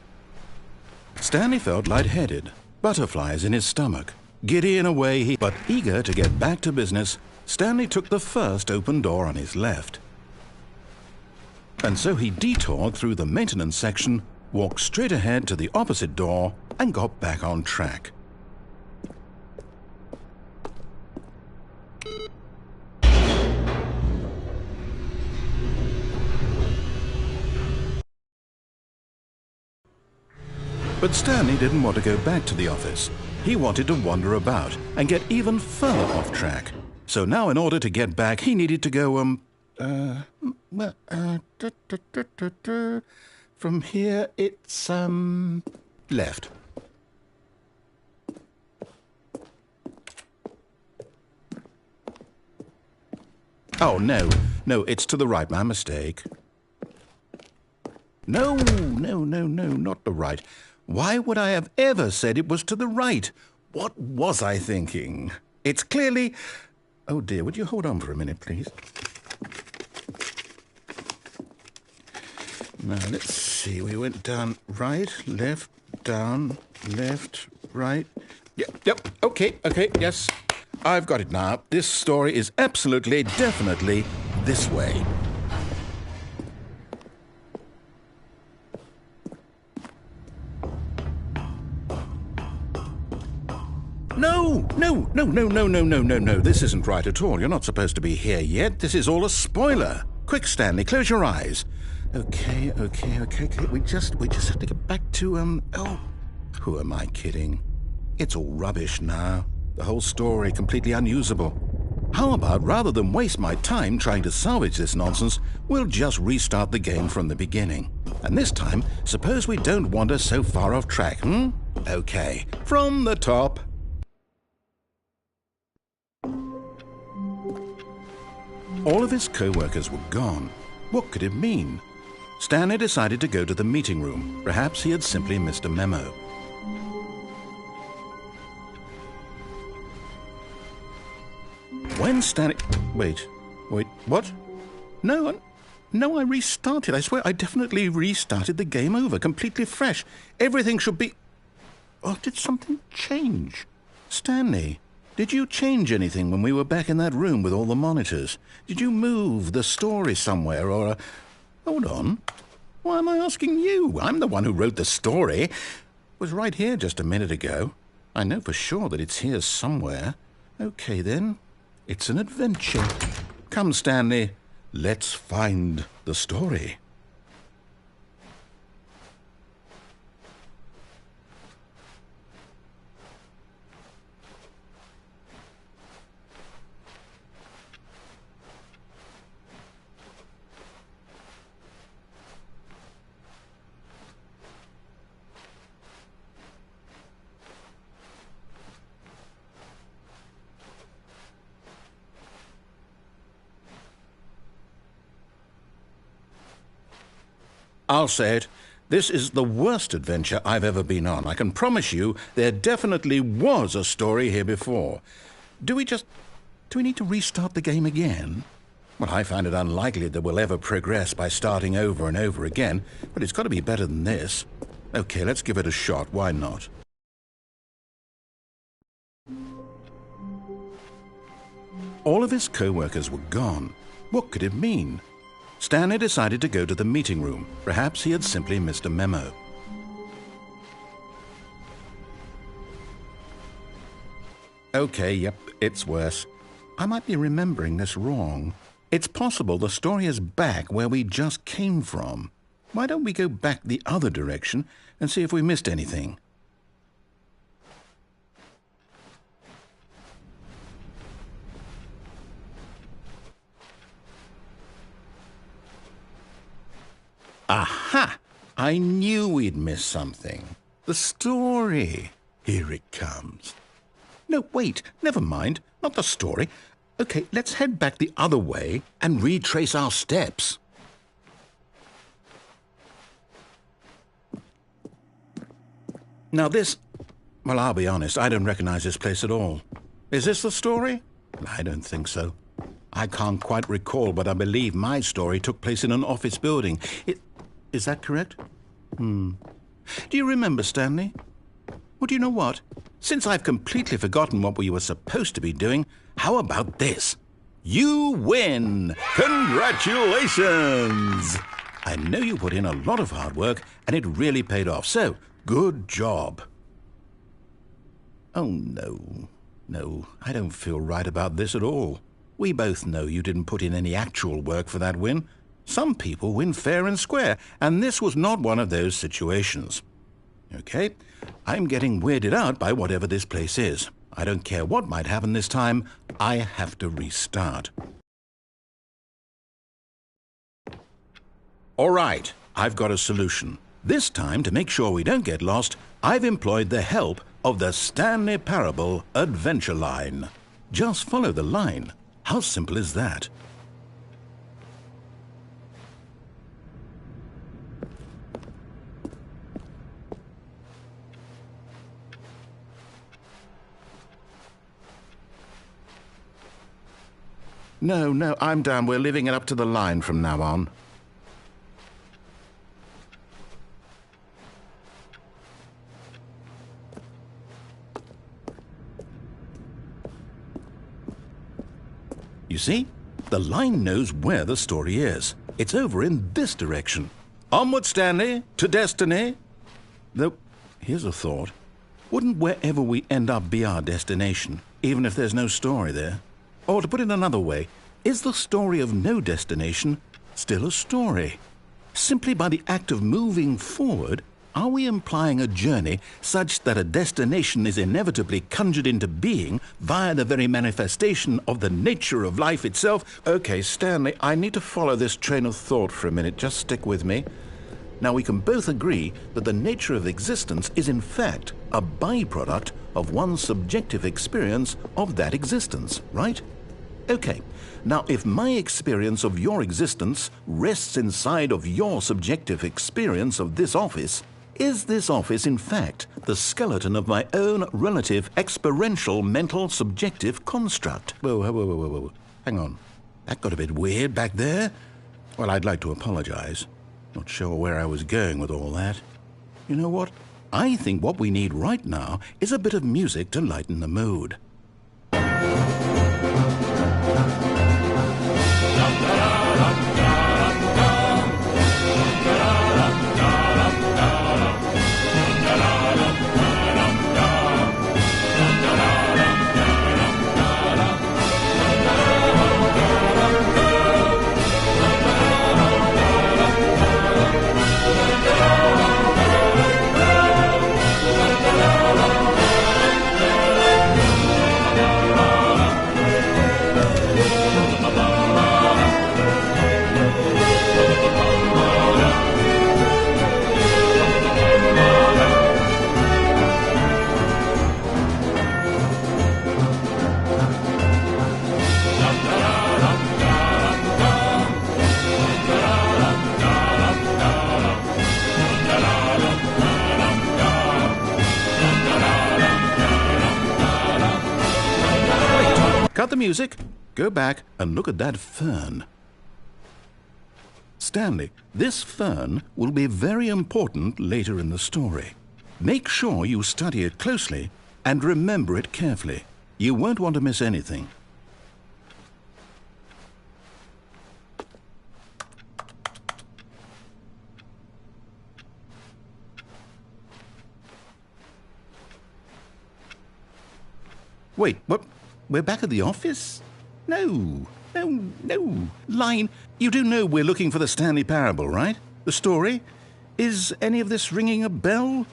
Stanley felt lightheaded, butterflies in his stomach. Giddy in a way, but eager to get back to business, Stanley took the first open door on his left. And so he detoured through the maintenance section, walked straight ahead to the opposite door, and got back on track. But Stanley didn't want to go back to the office. He wanted to wander about and get even further off track. So now in order to get back, he needed to go, from here it's, left. Oh, no, it's to the right, my mistake. No, not the right. Why would I have ever said it was to the right? What was I thinking? It's clearly... Oh dear, would you hold on for a minute, please? Now, let's see. We went down right, left, down, left, right? Yep, okay, yes. I've got it now. This story is absolutely, definitely this way. No. This isn't right at all. You're not supposed to be here yet. This is all a spoiler. Quick, Stanley, close your eyes. Okay. We just have to get back to, who am I kidding? It's all rubbish now. The whole story completely unusable. How about, rather than waste my time trying to salvage this nonsense, we'll just restart the game from the beginning. And this time, suppose we don't wander so far off track, Okay, from the top. All of his co-workers were gone. What could it mean? Stanley decided to go to the meeting room. Perhaps he had simply missed a memo. When Stanley... Wait, what? No, I restarted. I swear, I definitely restarted the game over, completely fresh. Everything should be... Oh, did something change? Stanley, did you change anything when we were back in that room with all the monitors? Did you move the story somewhere, or... Hold on. Why am I asking you? I'm the one who wrote the story. It was right here just a minute ago. I know for sure that it's here somewhere. Okay, then. It's an adventure. Come, Stanley. Let's find the story. I'll say it. This is the worst adventure I've ever been on. I can promise you there definitely was a story here before. Do we need to restart the game again? Well, I find it unlikely that we'll ever progress by starting over and over again, but it's got to be better than this. Okay, let's give it a shot. Why not? All of his co-workers were gone. What could it mean? Stanley decided to go to the meeting room. Perhaps he had simply missed a memo. Okay, yep, it's worse. I might be remembering this wrong. It's possible the story is back where we just came from. Why don't we go back the other direction and see if we missed anything? Aha! I knew we'd missed something. The story. Here it comes. No, wait, never mind. Not the story. Okay, let's head back the other way and retrace our steps. Now this... Well, I'll be honest, I don't recognize this place at all. Is this the story? I don't think so. I can't quite recall, but I believe my story took place in an office building. Is that correct? Do you remember, Stanley? Well, do you know what? Since I've completely forgotten what we were supposed to be doing, how about this? You win! Congratulations! I know you put in a lot of hard work, and it really paid off, so good job. Oh, no, I don't feel right about this at all. We both know you didn't put in any actual work for that win. Some people win fair and square, and this was not one of those situations. Okay, I'm getting weirded out by whatever this place is. I don't care what might happen this time. I have to restart. All right, I've got a solution. This time, to make sure we don't get lost, I've employed the help of the Stanley Parable Adventure Line. Just follow the line. How simple is that? No, I'm down. We're leaving it up to the line from now on. You see? The line knows where the story is. It's over in this direction. Onward, Stanley, to destiny. Though, here's a thought. Wouldn't wherever we end up be our destination, even if there's no story there? Or to put it another way, is the story of no destination still a story? Simply by the act of moving forward, are we implying a journey such that a destination is inevitably conjured into being via the very manifestation of the nature of life itself? Okay, Stanley, I need to follow this train of thought for a minute. Just stick with me. Now, we can both agree that the nature of existence is in fact a byproduct of one's subjective experience of that existence, right? Okay, now if my experience of your existence rests inside of your subjective experience of this office, is this office, in fact, the skeleton of my own relative experiential mental subjective construct? Whoa. Hang on. That got a bit weird back there. Well, I'd like to apologize. Not sure where I was going with all that. You know what? I think what we need right now is a bit of music to lighten the mood. Cut the music, go back and look at that fern. Stanley, this fern will be very important later in the story. Make sure you study it closely and remember it carefully. You won't want to miss anything. Wait, what? We're back at the office? No. Line, you do know we're looking for the Stanley Parable, right? The story? Is any of this ringing a bell?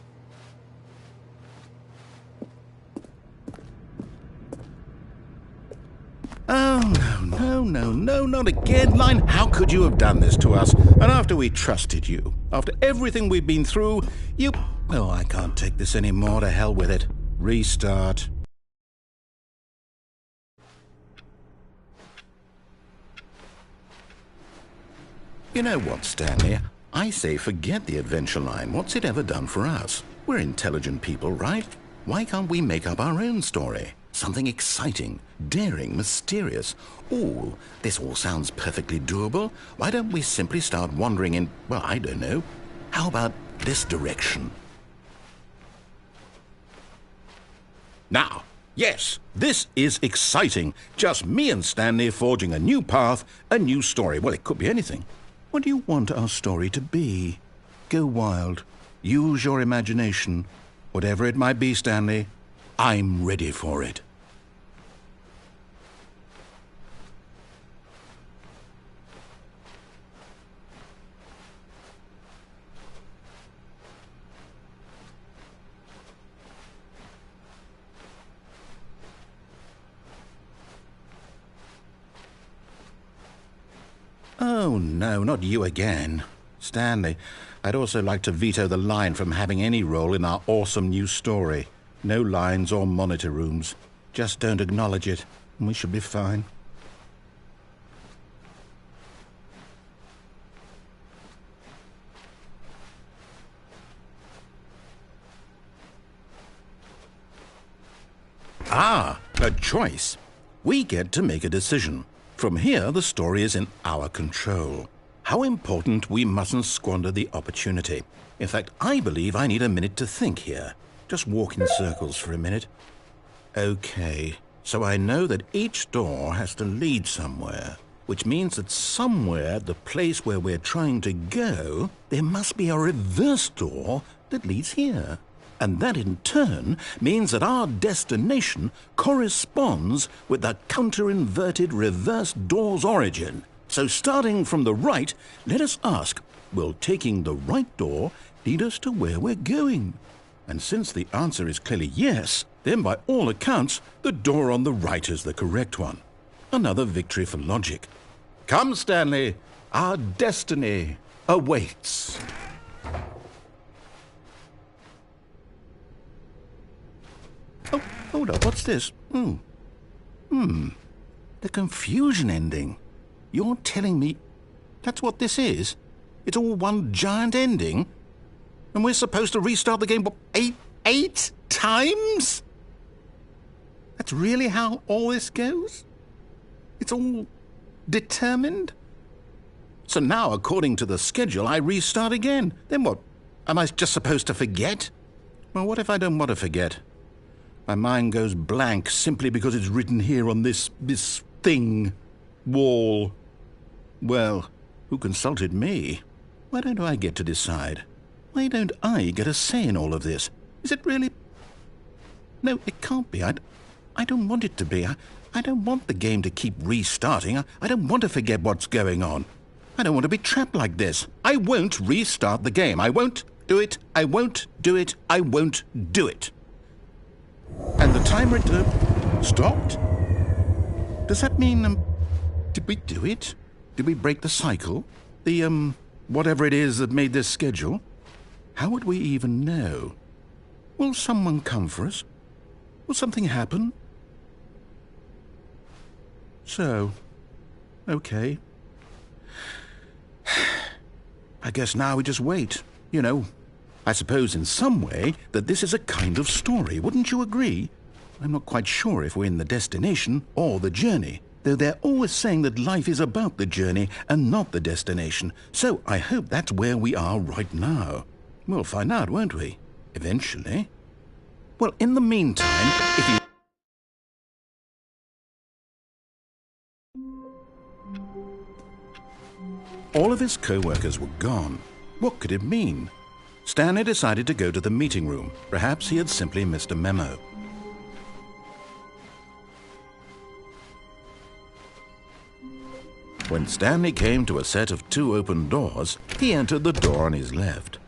Oh, no, not again, Line. How could you have done this to us? And after we trusted you, after everything we've been through, you... Oh, I can't take this anymore. To hell with it. Restart. You know what, Stanley? I say forget the adventure line. What's it ever done for us? We're intelligent people, right? Why can't we make up our own story? Something exciting, daring, mysterious. Ooh, this all sounds perfectly doable. Why don't we simply start wandering in, well, I don't know. How about this direction? Now, yes, this is exciting. Just me and Stanley forging a new path, a new story. Well, it could be anything. What do you want our story to be? Go wild. Use your imagination. Whatever it might be, Stanley, I'm ready for it. Oh, no, not you again. Stanley, I'd also like to veto the line from having any role in our awesome new story. No lines or monitor rooms. Just don't acknowledge it, and we should be fine. Ah, a choice. We get to make a decision. From here, the story is in our control. How important we mustn't squander the opportunity. In fact, I believe I need a minute to think here. Just walk in circles for a minute. Okay, So I know that each door has to lead somewhere, which means that somewhere at the place where we're trying to go, there must be a reverse door that leads here. And that in turn means that our destination corresponds with the counter-inverted reverse door's origin. So starting from the right, let us ask, will taking the right door lead us to where we're going? And since the answer is clearly yes, then by all accounts, the door on the right is the correct one. Another victory for logic. Come, Stanley, our destiny awaits. Oh, hold up, what's this? The confusion ending. You're telling me that's what this is? It's all one giant ending? And we're supposed to restart the game, what, eight times? That's really how all this goes? It's all determined? So now, according to the schedule, I restart again. Then what? Am I just supposed to forget? Well, what if I don't want to forget? My mind goes blank simply because it's written here on this thing, wall. Well, who consulted me? Why don't I get to decide? Why don't I get a say in all of this? Is it really? No, it can't be. I don't want it to be. I don't want the game to keep restarting. I don't want to forget what's going on. I don't want to be trapped like this. I won't restart the game. I won't do it. I won't do it. I won't do it. And the timer stopped? Does that mean, did we do it? Did we break the cycle? The, whatever it is that made this schedule? How would we even know? Will someone come for us? Will something happen? So, okay. I guess now we just wait, you know. I suppose in some way that this is a kind of story, wouldn't you agree? I'm not quite sure if we're in the destination or the journey, though they're always saying that life is about the journey and not the destination. So I hope that's where we are right now. We'll find out, won't we? Eventually. Well, in the meantime, if you... All of his co-workers were gone. What could it mean? Stanley decided to go to the meeting room. Perhaps he had simply missed a memo. When Stanley came to a set of 2 open doors, he entered the door on his left.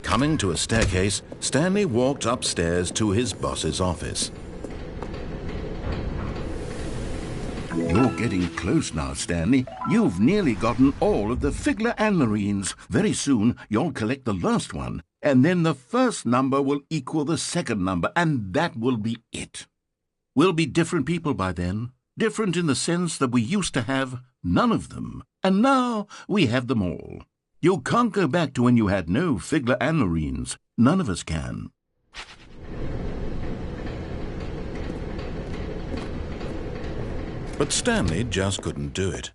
Coming to a staircase, Stanley walked upstairs to his boss's office. You're getting close now, Stanley. You've nearly gotten all of the Figler Anlarines. Very soon, you'll collect the last one, and then the first number will equal the second number, and that will be it. We'll be different people by then. Different in the sense that we used to have none of them, and now we have them all. You can't go back to when you had no Figler Anlarines. None of us can. But Stanley just couldn't do it.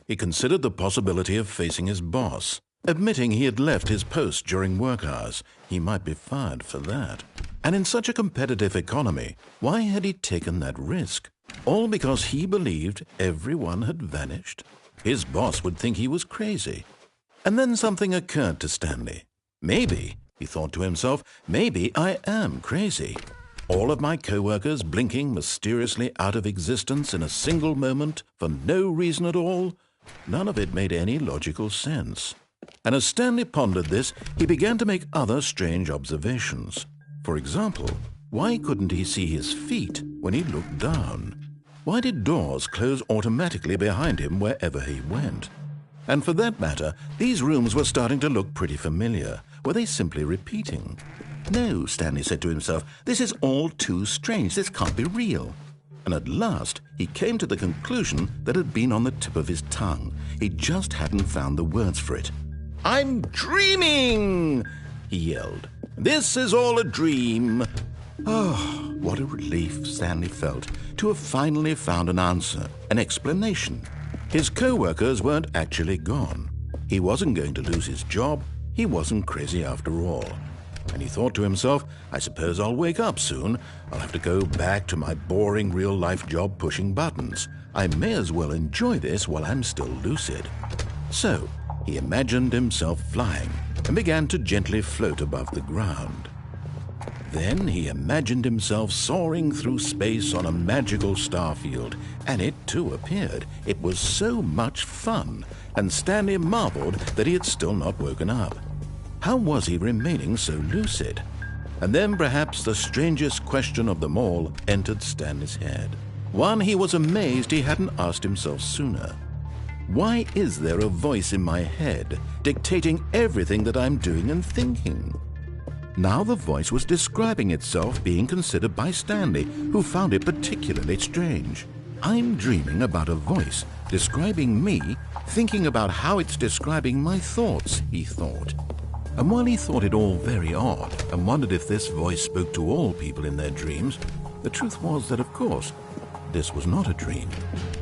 He considered the possibility of facing his boss. Admitting he had left his post during work hours, he might be fired for that. And in such a competitive economy, why had he taken that risk? All because he believed everyone had vanished? His boss would think he was crazy. And then something occurred to Stanley. Maybe, he thought to himself, maybe I am crazy. All of my co-workers blinking mysteriously out of existence in a single moment for no reason at all. None of it made any logical sense. And as Stanley pondered this, he began to make other strange observations. For example, why couldn't he see his feet when he looked down? Why did doors close automatically behind him wherever he went? And for that matter, these rooms were starting to look pretty familiar. Were they simply repeating? No, Stanley said to himself, this is all too strange. This can't be real. And at last, he came to the conclusion that had been on the tip of his tongue. He just hadn't found the words for it. "I'm dreaming!" he yelled. "This is all a dream." Oh, what a relief Stanley felt to have finally found an answer, an explanation. His co-workers weren't actually gone. He wasn't going to lose his job. He wasn't crazy after all. And he thought to himself, I suppose I'll wake up soon. I'll have to go back to my boring real-life job pushing buttons. I may as well enjoy this while I'm still lucid. So he imagined himself flying and began to gently float above the ground. Then he imagined himself soaring through space on a magical starfield, and it too appeared. It was so much fun, and Stanley marveled that he had still not woken up. How was he remaining so lucid? And then perhaps the strangest question of them all entered Stanley's head. One he was amazed he hadn't asked himself sooner. Why is there a voice in my head dictating everything that I'm doing and thinking? Now the voice was describing itself being considered by Stanley, who found it particularly strange. I'm dreaming about a voice describing me, thinking about how it's describing my thoughts, he thought. And while he thought it all very odd and wondered if this voice spoke to all people in their dreams, the truth was that, of course, this was not a dream.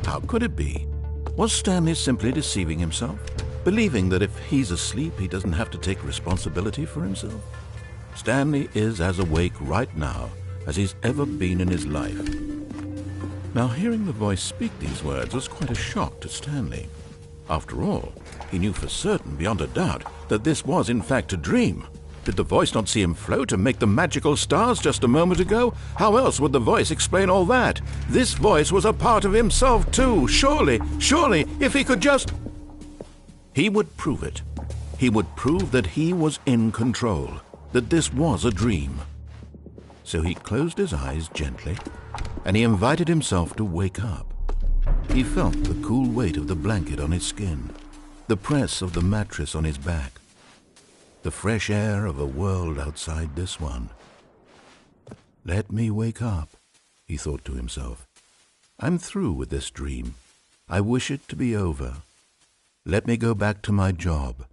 How could it be? Was Stanley simply deceiving himself, believing that if he's asleep, he doesn't have to take responsibility for himself? Stanley is as awake right now as he's ever been in his life. Now, hearing the voice speak these words was quite a shock to Stanley. After all, he knew for certain, beyond a doubt, that this was in fact a dream. Did the voice not see him float and make the magical stars just a moment ago? How else would the voice explain all that? This voice was a part of himself too. Surely, if he could just... He would prove it. He would prove that he was in control, that this was a dream. So he closed his eyes gently, and he invited himself to wake up. He felt the cool weight of the blanket on his skin, the press of the mattress on his back, the fresh air of a world outside this one. Let me wake up, he thought to himself. I'm through with this dream. I wish it to be over. Let me go back to my job.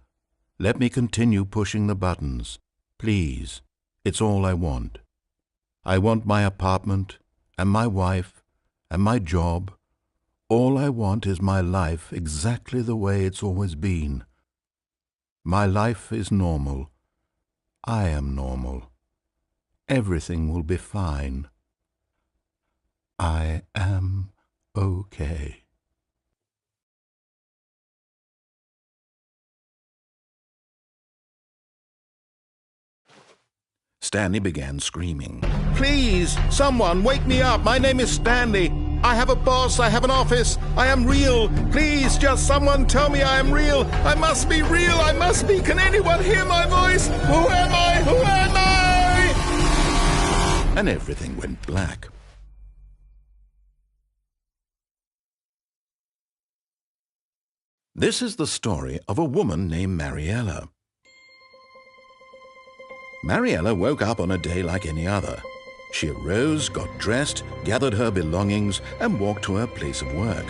Let me continue pushing the buttons. Please, it's all I want. I want my apartment, and my wife, and my job. All I want is my life exactly the way it's always been. My life is normal. I am normal. Everything will be fine. I am okay. Stanley began screaming. Please, someone, wake me up. My name is Stanley. I have a boss. I have an office. I am real. Please, just someone tell me I am real. I must be real. I must be. Can anyone hear my voice? Who am I? Who am I? And everything went black. This is the story of a woman named Mariella. Mariella woke up on a day like any other. She arose, got dressed, gathered her belongings, and walked to her place of work.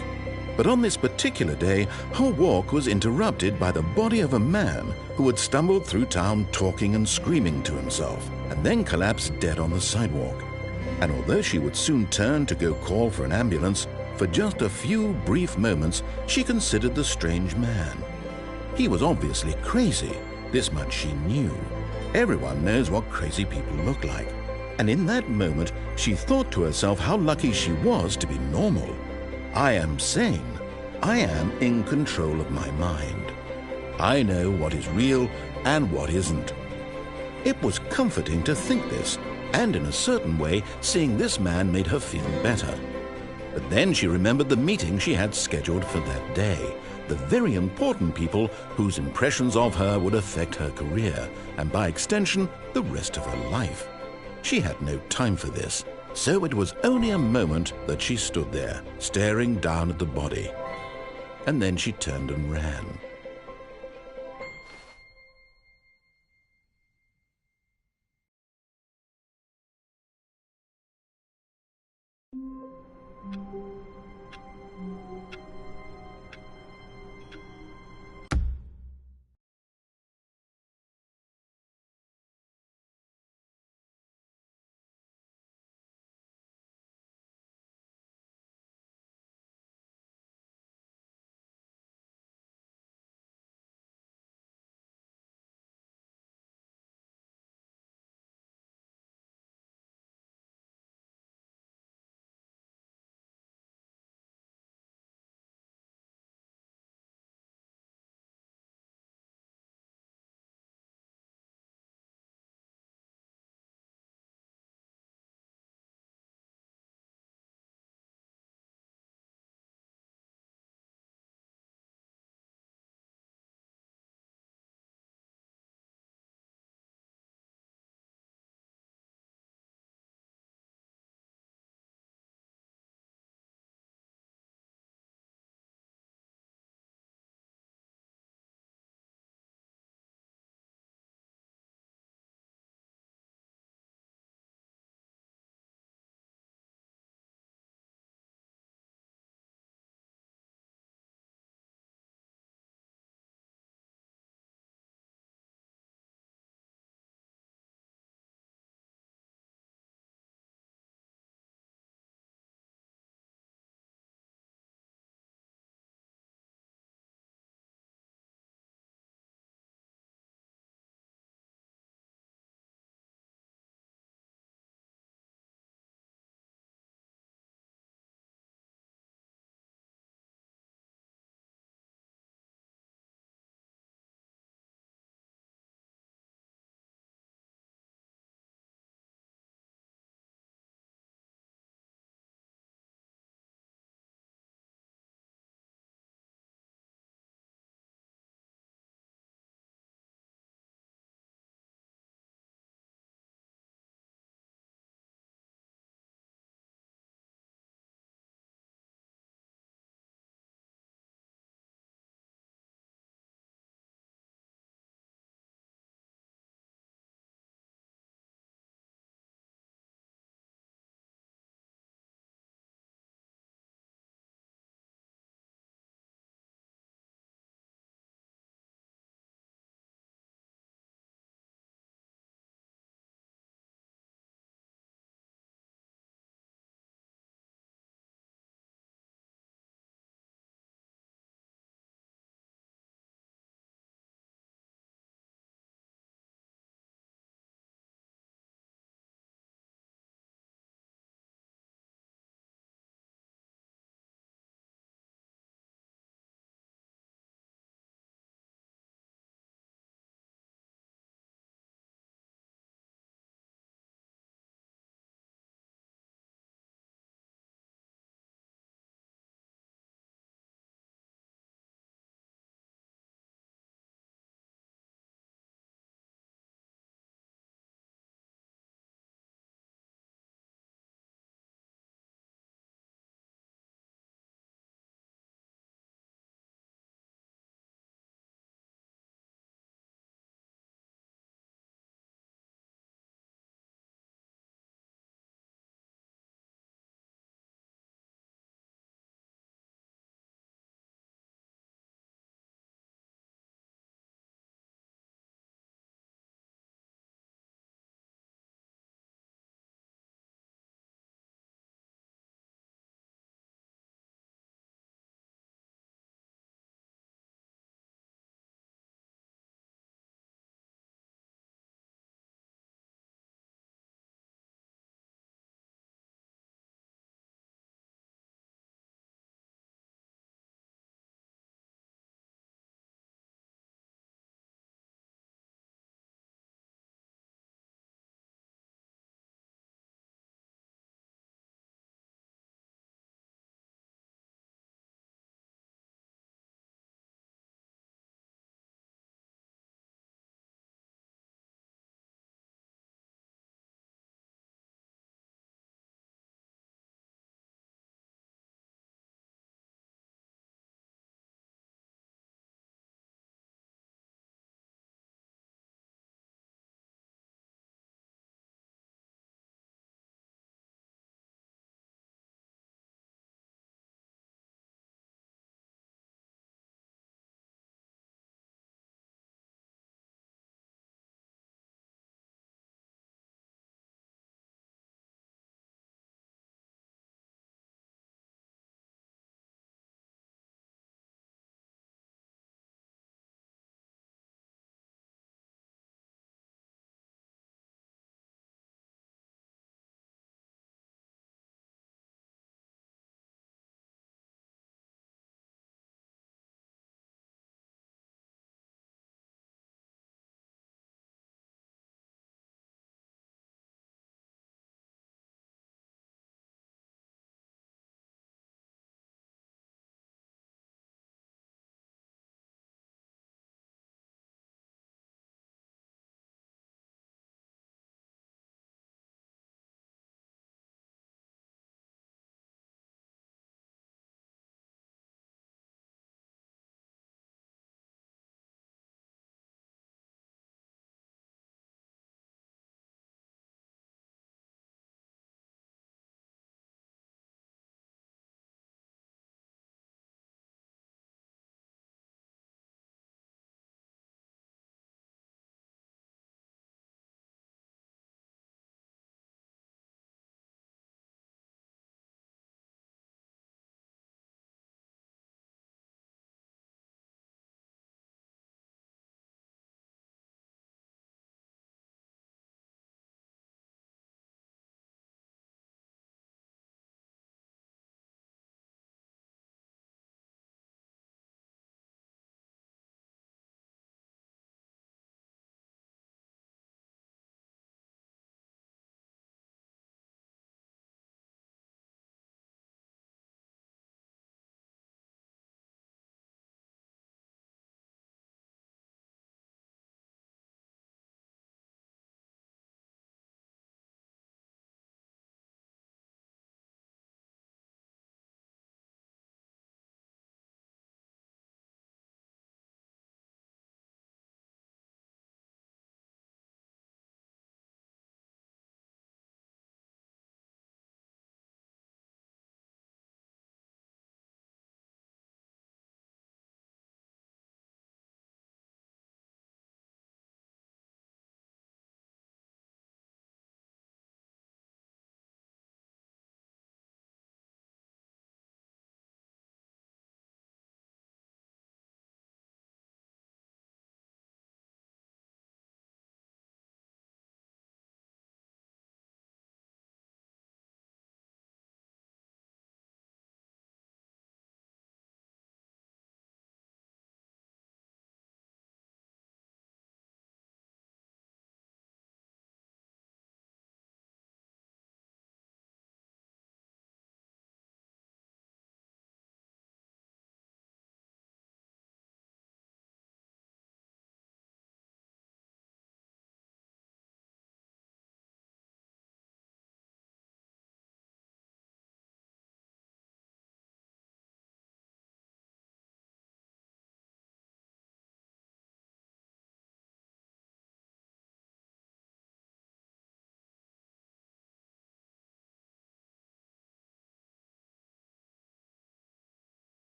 But on this particular day, her walk was interrupted by the body of a man who had stumbled through town talking and screaming to himself, and then collapsed dead on the sidewalk. And although she would soon turn to go call for an ambulance, for just a few brief moments she considered the strange man. He was obviously crazy, this much she knew. Everyone knows what crazy people look like. And in that moment, she thought to herself how lucky she was to be normal. I am sane. I am in control of my mind. I know what is real and what isn't. It was comforting to think this, and in a certain way, seeing this man made her feel better. But then she remembered the meeting she had scheduled for that day, the very important people whose impressions of her would affect her career, and by extension, the rest of her life. She had no time for this, so it was only a moment that she stood there, staring down at the body. And then she turned and ran.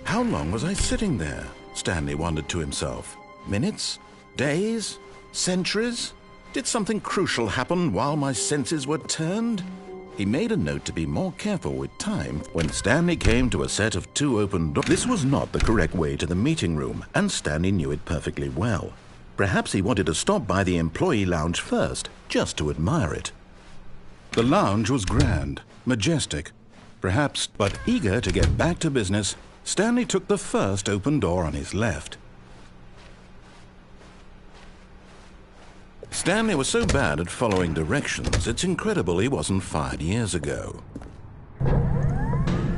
How long was I sitting there? Stanley wondered to himself. Minutes? Days? Centuries? Did something crucial happen while my senses were turned? He made a note to be more careful with time when Stanley came to a set of 2 open doors. This was not the correct way to the meeting room, and Stanley knew it perfectly well. Perhaps he wanted to stop by the employee lounge first, just to admire it. The lounge was grand, majestic, perhaps, but eager to get back to business, Stanley took the first open door on his left. Stanley was so bad at following directions, it's incredible he wasn't fired years ago.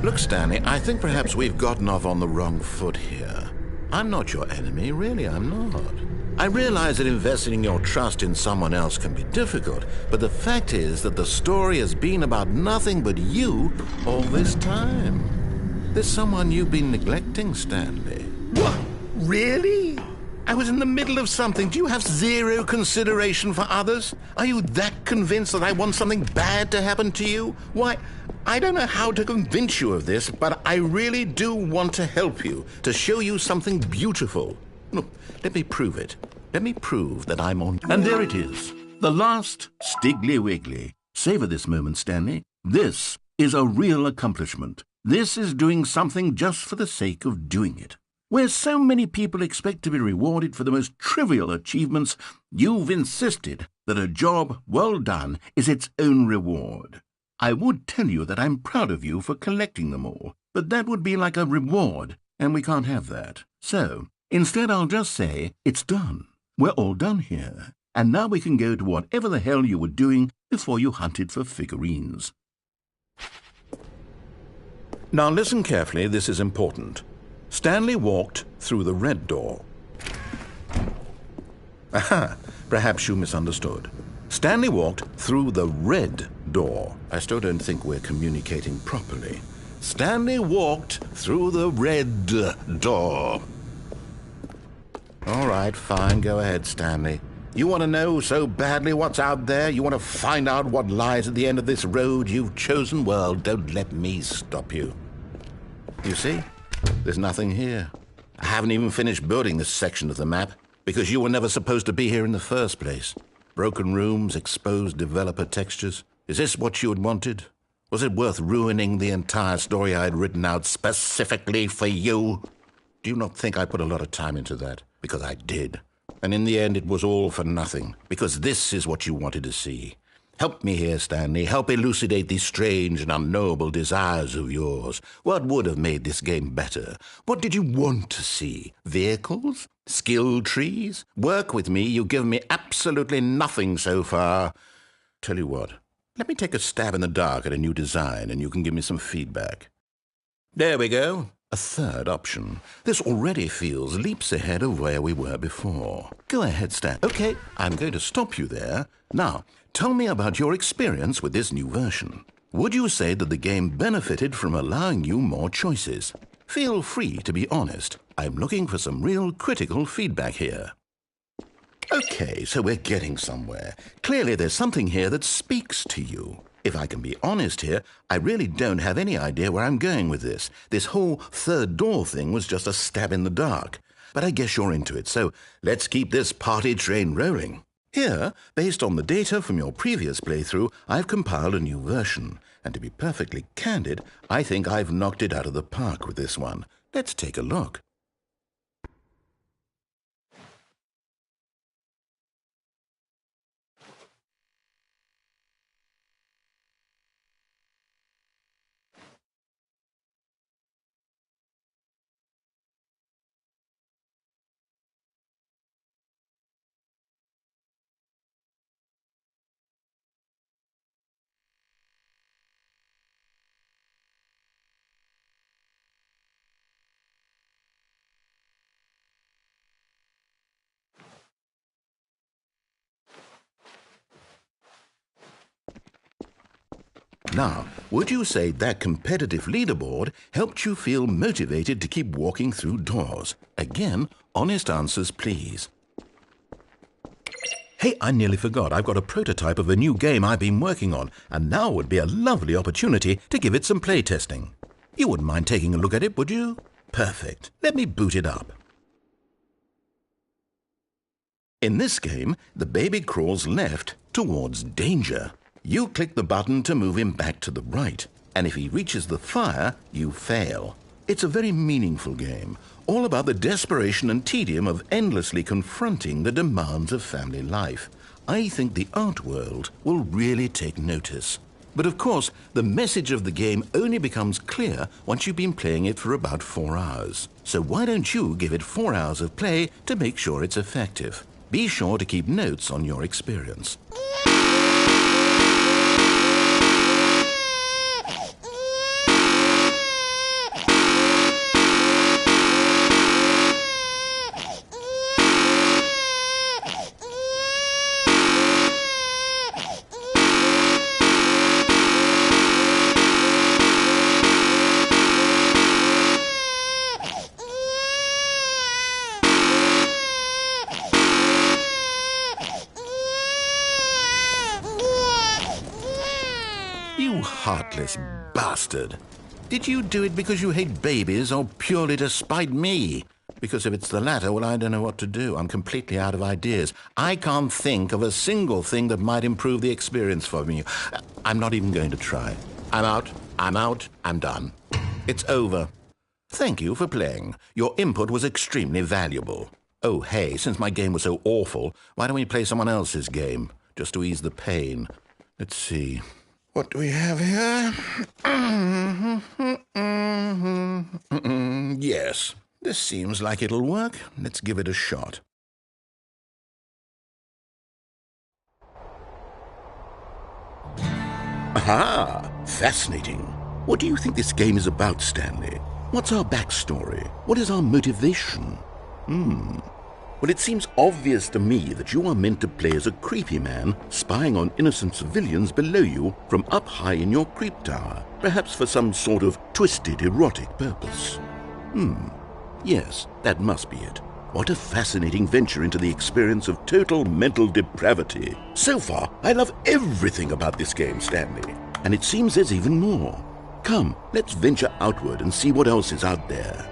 Look, Stanley, I think perhaps we've gotten off on the wrong foot here. I'm not your enemy, really, I'm not. I realize that investing your trust in someone else can be difficult, but the fact is that the story has been about nothing but you all this time. There's someone you've been neglecting, Stanley. What? Really? I was in the middle of something. Do you have zero consideration for others? Are you that convinced that I want something bad to happen to you? Why, I don't know how to convince you of this, but I really do want to help you, to show you something beautiful. Look, let me prove it. Let me prove that I'm on... And there it is. The last Stiggly Wiggly. Savor this moment, Stanley. This is a real accomplishment. This is doing something just for the sake of doing it. Where so many people expect to be rewarded for the most trivial achievements, you've insisted that a job well done is its own reward. I would tell you that I'm proud of you for collecting them all, but that would be like a reward, and we can't have that. So, instead I'll just say, it's done. We're all done here, and now we can go to whatever the hell you were doing before you hunted for figurines. Now listen carefully, this is important. Stanley walked through the red door. Aha, perhaps you misunderstood. Stanley walked through the red door. I still don't think we're communicating properly. Stanley walked through the red door. All right, fine, go ahead, Stanley. You want to know so badly what's out there? You want to find out what lies at the end of this road you've chosen? Well, don't let me stop you. You see? There's nothing here. I haven't even finished building this section of the map, because you were never supposed to be here in the first place. Broken rooms, exposed developer textures. Is this what you had wanted? Was it worth ruining the entire story I had written out specifically for you? Do you not think I put a lot of time into that? Because I did. And in the end, it was all for nothing, because this is what you wanted to see. Help me here, Stanley. Help elucidate these strange and unknowable desires of yours. What would have made this game better? What did you want to see? Vehicles? Skill trees? Work with me. You've given me absolutely nothing so far. Tell you what, let me take a stab in the dark at a new design, and you can give me some feedback. There we go. A third option. This already feels leaps ahead of where we were before. Go ahead, Stan. Okay, I'm going to stop you there. Now, tell me about your experience with this new version. Would you say that the game benefited from allowing you more choices? Feel free to be honest. I'm looking for some real critical feedback here. Okay, so we're getting somewhere. Clearly there's something here that speaks to you. If I can be honest here, I really don't have any idea where I'm going with this. This whole third door thing was just a stab in the dark. But I guess you're into it, so let's keep this party train rolling. Here, based on the data from your previous playthrough, I've compiled a new version. And to be perfectly candid, I think I've knocked it out of the park with this one. Let's take a look. Now, would you say that competitive leaderboard helped you feel motivated to keep walking through doors? Again, honest answers, please. Hey, I nearly forgot. I've got a prototype of a new game I've been working on, and now would be a lovely opportunity to give it some playtesting. You wouldn't mind taking a look at it, would you? Perfect. Let me boot it up. In this game, the baby crawls left towards danger. You click the button to move him back to the right, and if he reaches the fire, you fail. It's a very meaningful game, all about the desperation and tedium of endlessly confronting the demands of family life. I think the art world will really take notice. But of course, the message of the game only becomes clear once you've been playing it for about 4 hours. So why don't you give it 4 hours of play to make sure it's effective? Be sure to keep notes on your experience. You heartless bastard. Did you do it because you hate babies or purely to spite me? Because if it's the latter, well, I don't know what to do. I'm completely out of ideas. I can't think of a single thing that might improve the experience for me. I'm not even going to try. I'm out. I'm done. It's over. Thank you for playing. Your input was extremely valuable. Oh, hey, since my game was so awful, why don't we play someone else's game, just to ease the pain? Let's see. What do we have here? Yes, this seems like it'll work. Let's give it a shot. Aha! Fascinating. What do you think this game is about, Stanley? What's our backstory? What is our motivation? Well, it seems obvious to me that you are meant to play as a creepy man spying on innocent civilians below you from up high in your creep tower, perhaps for some sort of twisted erotic purpose. Yes, that must be it. What a fascinating venture into the experience of total mental depravity. So far, I love everything about this game, Stanley, and it seems there's even more. Come, let's venture outward and see what else is out there.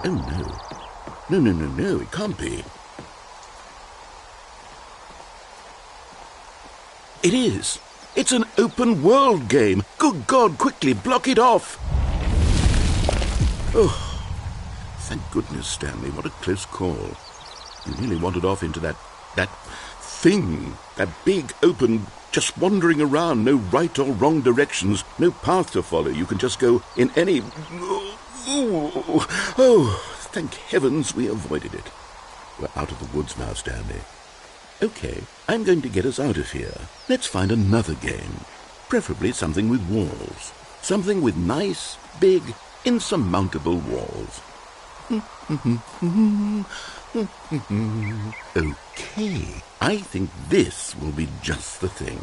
Oh, no. No, it can't be. It is. It's an open world game. Good God, quickly, block it off. Oh, thank goodness, Stanley. What a close call. You nearly wandered off into that thing. That big, open, just wandering around. No right or wrong directions. No path to follow. You can just go in any... Oh, thank heavens we avoided it. We're out of the woods now, Stanley. Okay, I'm going to get us out of here. Let's find another game. Preferably something with walls. Something with nice, big, insurmountable walls. Okay, I think this will be just the thing.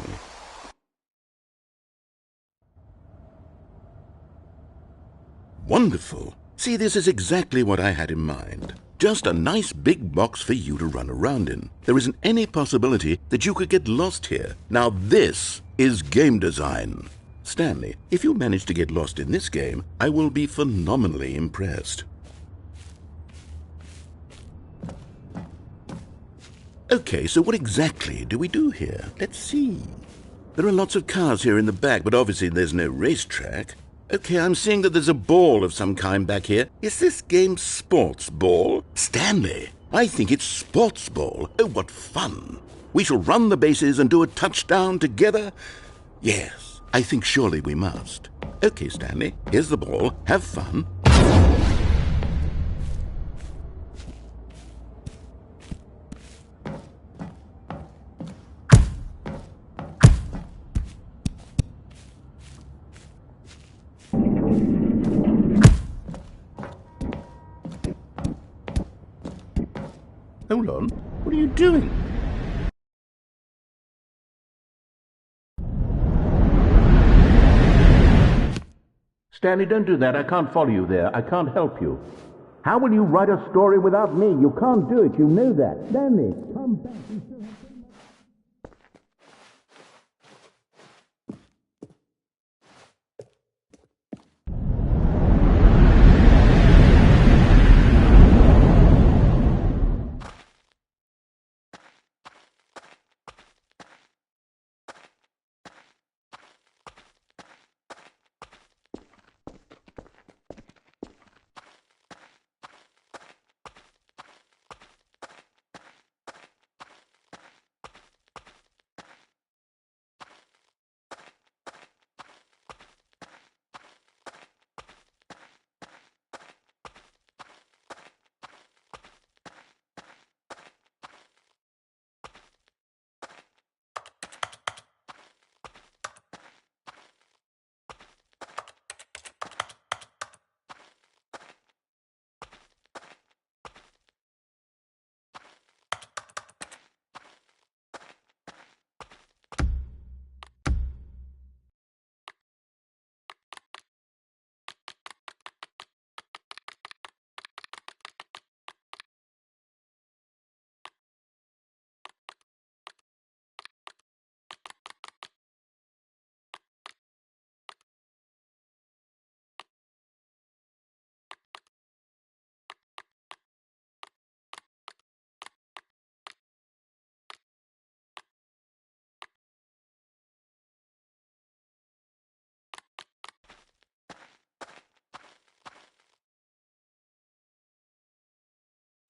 Wonderful. See, this is exactly what I had in mind. Just a nice big box for you to run around in. There isn't any possibility that you could get lost here. Now this is game design. Stanley, if you manage to get lost in this game, I will be phenomenally impressed. Okay, so what exactly do we do here? Let's see. There are lots of cars here in the back, but obviously there's no racetrack. Okay, I'm seeing that there's a ball of some kind back here. Is this game sports ball? Stanley, I think it's sports ball. Oh, what fun. We shall run the bases and do a touchdown together? Yes, I think surely we must. Okay, Stanley, here's the ball. Have fun. Hold on. What are you doing? Stanley, don't do that. I can't follow you there. I can't help you. How will you write a story without me? You can't do it. You know that. Stanley, come back.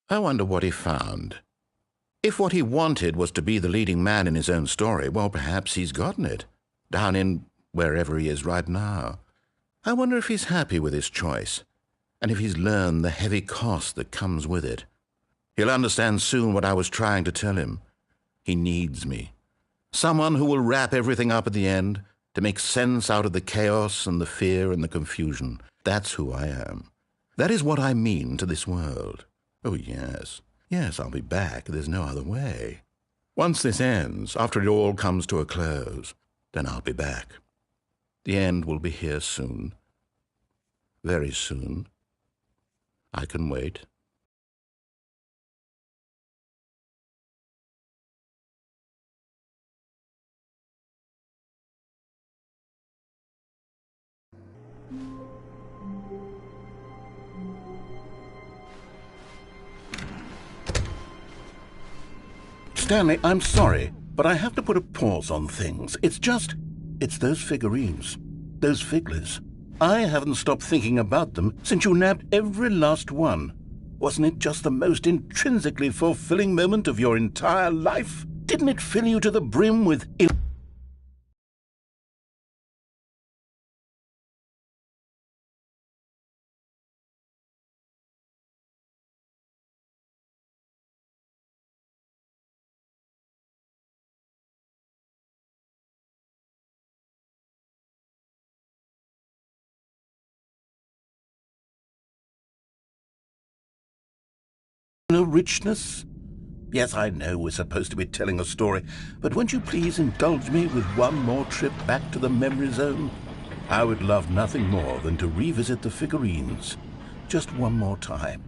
I wonder what he found. If what he wanted was to be the leading man in his own story, well, perhaps he's gotten it, down in wherever he is right now. I wonder if he's happy with his choice, and if he's learned the heavy cost that comes with it. He'll understand soon what I was trying to tell him. He needs me. Someone who will wrap everything up at the end, to make sense out of the chaos and the fear and the confusion. That's who I am. That is what I mean to this world. Oh, yes. Yes, I'll be back. There's no other way. Once this ends, after it all comes to a close, then I'll be back. The end will be here soon. Very soon. I can wait. Stanley, I'm sorry, but I have to put a pause on things. It's those figurines, those figglers. I haven't stopped thinking about them since you nabbed every last one. Wasn't it just the most intrinsically fulfilling moment of your entire life? Didn't it fill you to the brim with richness? Yes, I know we're supposed to be telling a story, but won't you please indulge me with one more trip back to the memory zone? I would love nothing more than to revisit the figurines. Just one more time.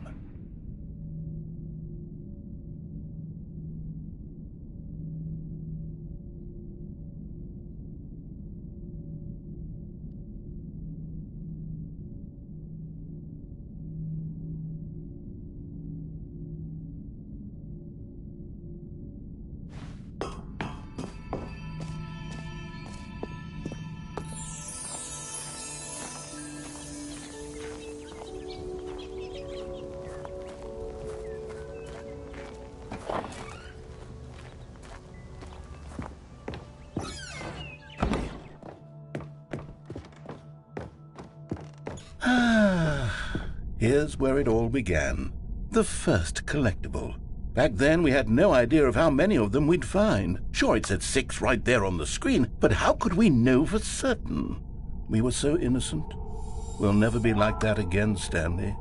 Here's where it all began. The first collectible. Back then, we had no idea of how many of them we'd find. Sure, it said 6 right there on the screen, but how could we know for certain? We were so innocent. We'll never be like that again, Stanley.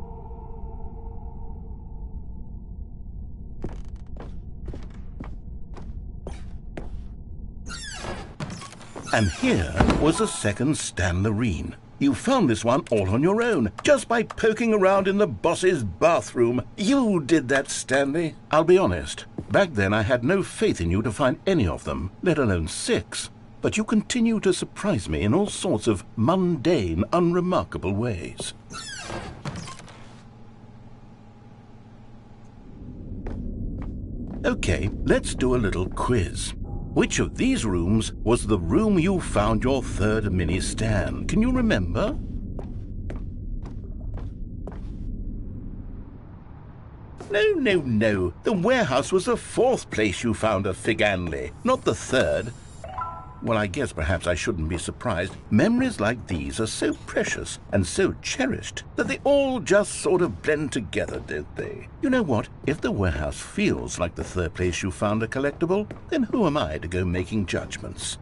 And here was a second Stanlerine. You found this one all on your own, just by poking around in the boss's bathroom. You did that, Stanley. I'll be honest. Back then I had no faith in you to find any of them, let alone 6. But you continue to surprise me in all sorts of mundane, unremarkable ways. Okay, let's do a little quiz. Which of these rooms was the room you found your third mini Stan? Can you remember? No. The warehouse was the 4th place you found a Figanley, not the 3rd. Well, I guess perhaps I shouldn't be surprised. Memories like these are so precious and so cherished that they all just sort of blend together, don't they? You know what? If the warehouse feels like the 3rd place you found a collectible, then who am I to go making judgments?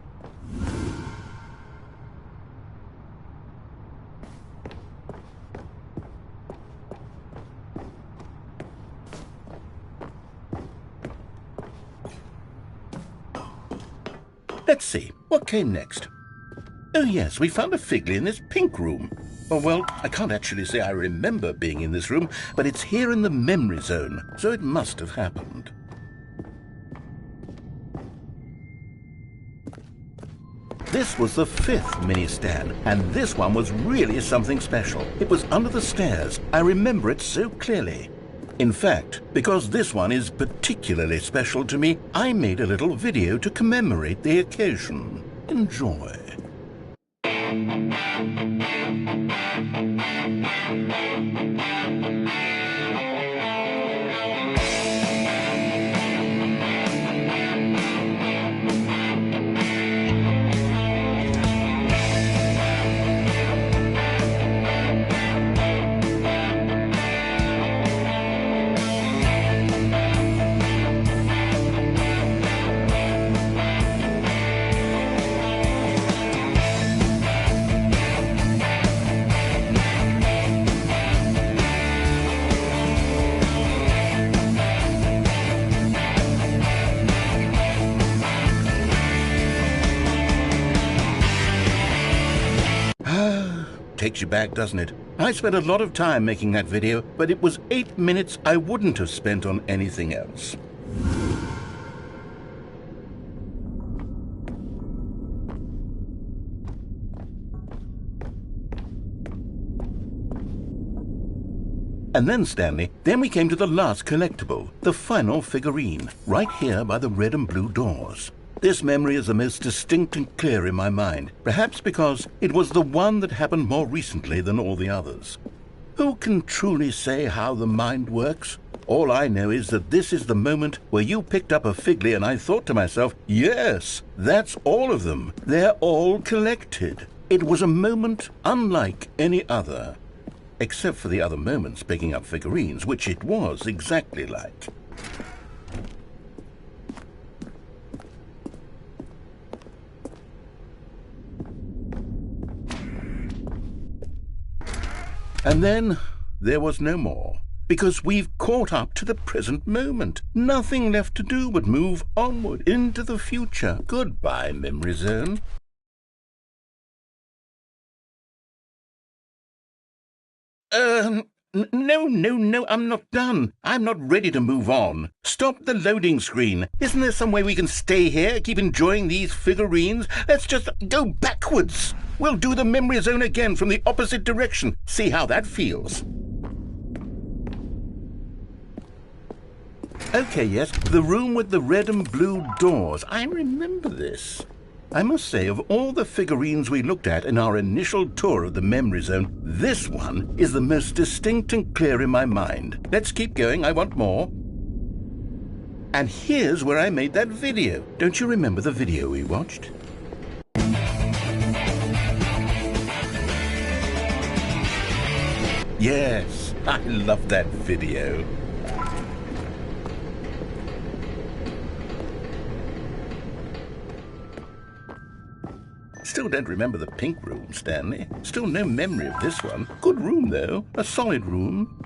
Let's see, what came next? Oh yes, we found a Figley in this pink room. Oh well, I can't actually say I remember being in this room, but it's here in the memory zone, so it must have happened. This was the 5th mini Stan, and this one was really something special. It was under the stairs. I remember it so clearly. In fact, because this one is particularly special to me, I made a little video to commemorate the occasion. Enjoy. Takes you back, doesn't it? I spent a lot of time making that video, but it was 8 minutes I wouldn't have spent on anything else. And then, Stanley, then we came to the last collectible, the final figurine, right here by the red and blue doors. This memory is the most distinct and clear in my mind, perhaps because it was the one that happened more recently than all the others. Who can truly say how the mind works? All I know is that this is the moment where you picked up a Figley and I thought to myself, yes, that's all of them. They're all collected. It was a moment unlike any other, except for the other moments picking up figurines, which it was exactly like. And then there was no more, because we've caught up to the present moment. Nothing left to do but move onward into the future. Goodbye, Memory Zone. No, I'm not done. I'm not ready to move on. Stop the loading screen. Isn't there some way we can stay here, keep enjoying these figurines? Let's just go backwards. We'll do the memory zone again from the opposite direction. See how that feels. Okay, yes, the room with the red and blue doors. I remember this. I must say, of all the figurines we looked at in our initial tour of the memory zone, this one is the most distinct and clear in my mind. Let's keep going, I want more. And here's where I made that video. Don't you remember the video we watched? Yes, I love that video. Still don't remember the pink room, Stanley. Still no memory of this one. Good room, though. A solid room.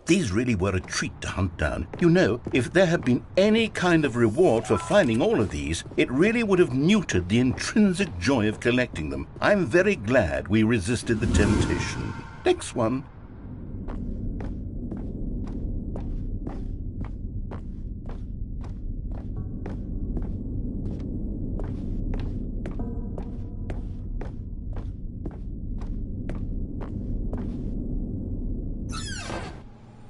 these really were a treat to hunt down. You know, if there had been any kind of reward for finding all of these, it really would have neutered the intrinsic joy of collecting them. I'm very glad we resisted the temptation. Next one.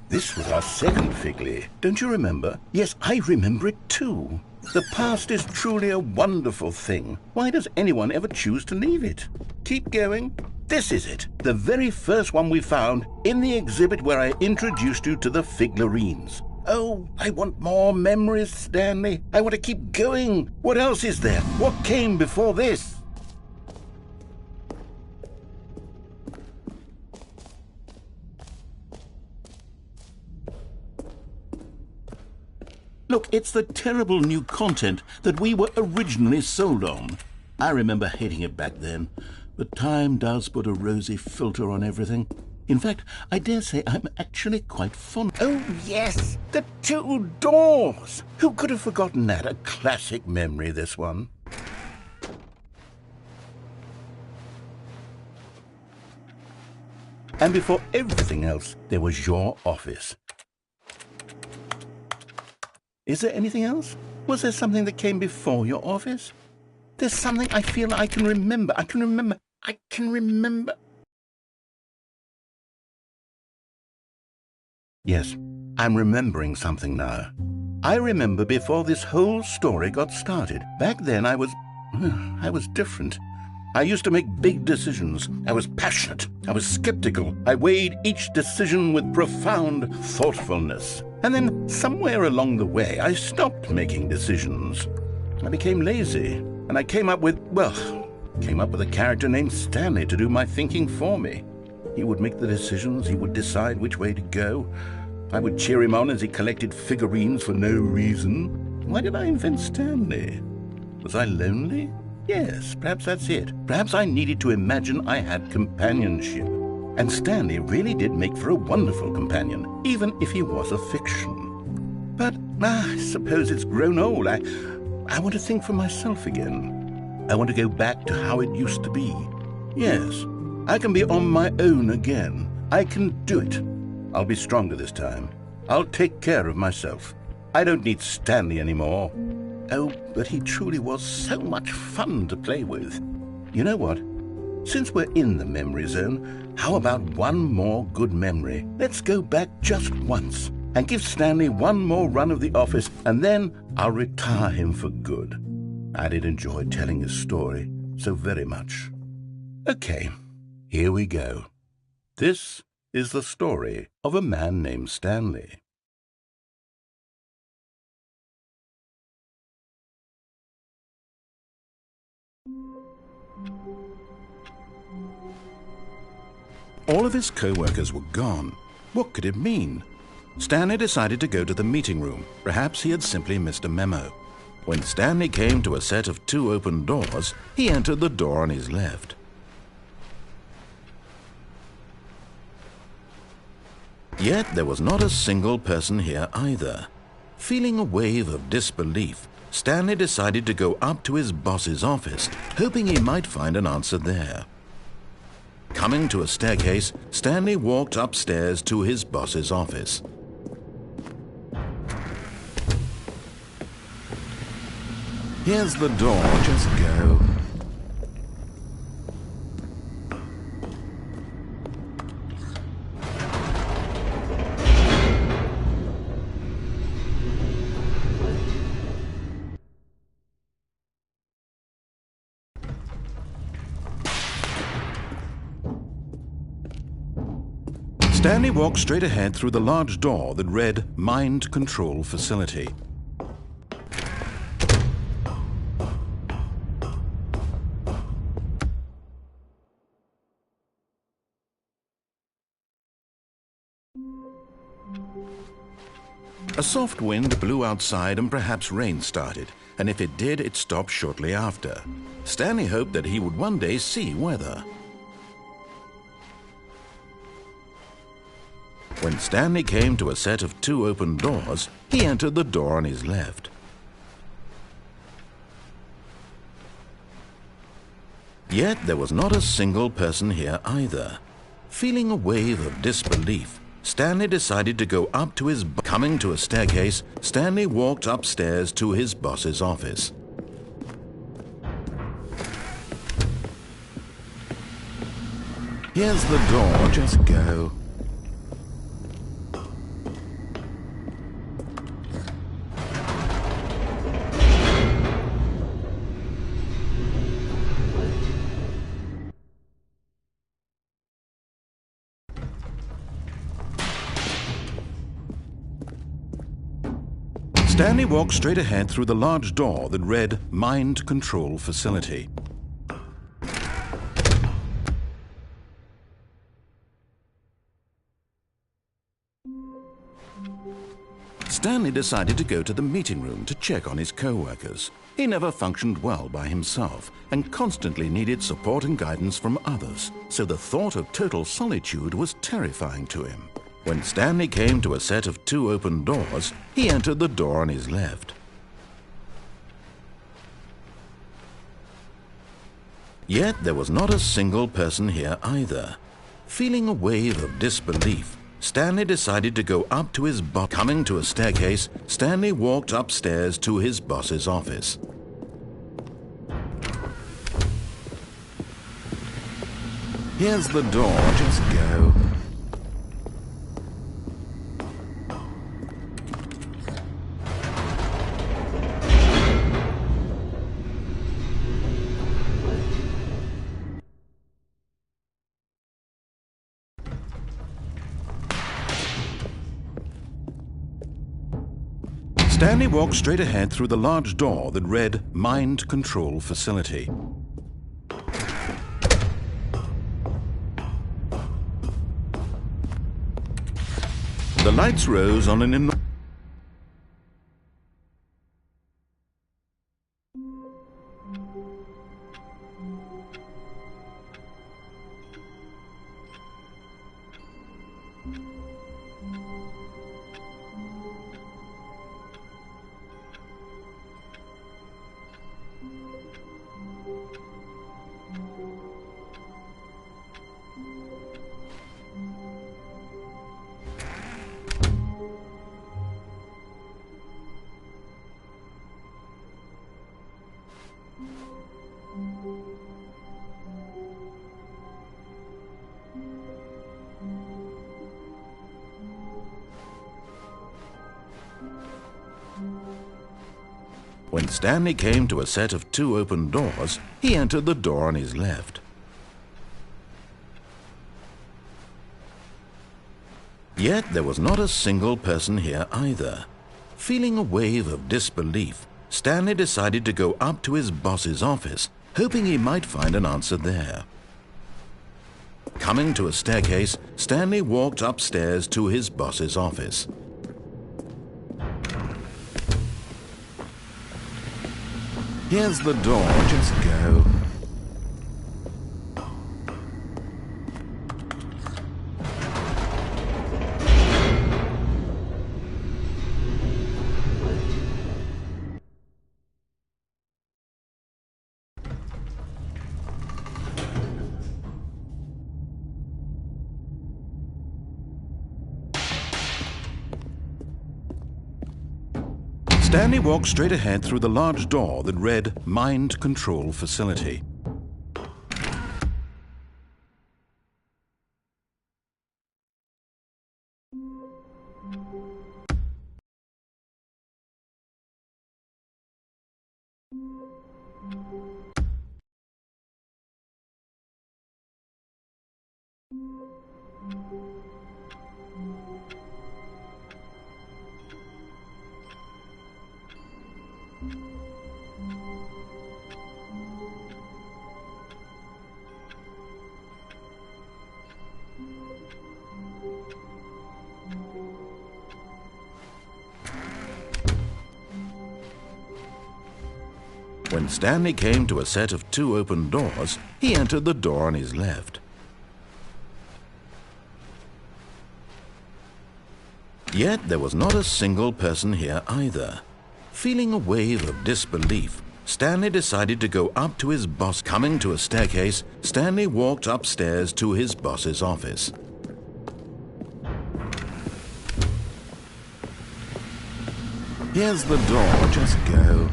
This was our second Figley. Don't you remember? Yes, I remember it too. The past is truly a wonderful thing. Why does anyone ever choose to leave it? Keep going. This is it. The very first one we found in the exhibit where I introduced you to the figlarines. Oh, I want more memories, Stanley. I want to keep going. What else is there? What came before this? Look, it's the terrible new content that we were originally sold on. I remember hating it back then, but time does put a rosy filter on everything. In fact, I dare say I'm actually quite fond. Oh, yes, the two doors. Who could have forgotten that? A classic memory, this one. And before everything else, there was your office. Is there anything else? Was there something that came before your office? There's something I feel I can remember. I can remember. Yes, I'm remembering something now. I remember before this whole story got started. Back then I was different. I used to make big decisions. I was passionate. I was skeptical. I weighed each decision with profound thoughtfulness. And then somewhere along the way, I stopped making decisions. I became lazy, and I came up with a character named Stanley to do my thinking for me. He would make the decisions, he would decide which way to go. I would cheer him on as he collected figurines for no reason. Why did I invent Stanley? Was I lonely? Yes, perhaps that's it. Perhaps I needed to imagine I had companionship. And Stanley really did make for a wonderful companion, even if he was a fiction. But I suppose it's grown old. I want to think for myself again. I want to go back to how it used to be. Yes, I can be on my own again. I can do it. I'll be stronger this time. I'll take care of myself. I don't need Stanley anymore. Oh, but he truly was so much fun to play with. You know what? Since we're in the memory zone, how about one more good memory? Let's go back just once and give Stanley one more run of the office, and then I'll retire him for good. I did enjoy telling his story so very much. Okay, here we go. This is the story of a man named Stanley. All of his co-workers were gone. What could it mean? Stanley decided to go to the meeting room. Perhaps he had simply missed a memo. When Stanley came to a set of 2 open doors, he entered the door on his left. Yet there was not a single person here either. Feeling a wave of disbelief, Stanley decided to go up to his boss's office, hoping he might find an answer there. Coming to a staircase, Stanley walked upstairs to his boss's office. Here's the door, just go. Stanley walked straight ahead through the large door that read Mind Control Facility. A soft wind blew outside and perhaps rain started, and if it did, it stopped shortly after. Stanley hoped that he would one day see weather. When Stanley came to a set of 2 open doors, he entered the door on his left. Yet there was not a single person here either. Feeling a wave of disbelief, Stanley decided to go up to his Coming to a staircase, Stanley walked upstairs to his boss's office. Here's the door, just go. Stanley walked straight ahead through the large door that read Mind Control Facility. Stanley decided to go to the meeting room to check on his co-workers. He never functioned well by himself and constantly needed support and guidance from others, so the thought of total solitude was terrifying to him. When Stanley came to a set of 2 open doors, he entered the door on his left. Yet there was not a single person here either. Feeling a wave of disbelief, Stanley decided to go up to his boss. Coming to a staircase, Stanley walked upstairs to his boss's office. Here's the door, just go. Stanley walked straight ahead through the large door that read Mind Control Facility. The lights rose on an enormous... When Stanley came to a set of 2 open doors, he entered the door on his left. Yet there was not a single person here either. Feeling a wave of disbelief, Stanley decided to go up to his boss's office, hoping he might find an answer there. Coming to a staircase, Stanley walked upstairs to his boss's office. Here's the door, just go. Stanley walked straight ahead through the large door that read Mind Control Facility. When Stanley came to a set of 2 open doors, he entered the door on his left. Yet there was not a single person here either. Feeling a wave of disbelief, Stanley decided to go up to his boss. Coming to a staircase, Stanley walked upstairs to his boss's office. Here's the door, just go.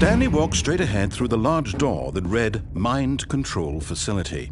Stanley walked straight ahead through the large door that read Mind Control Facility.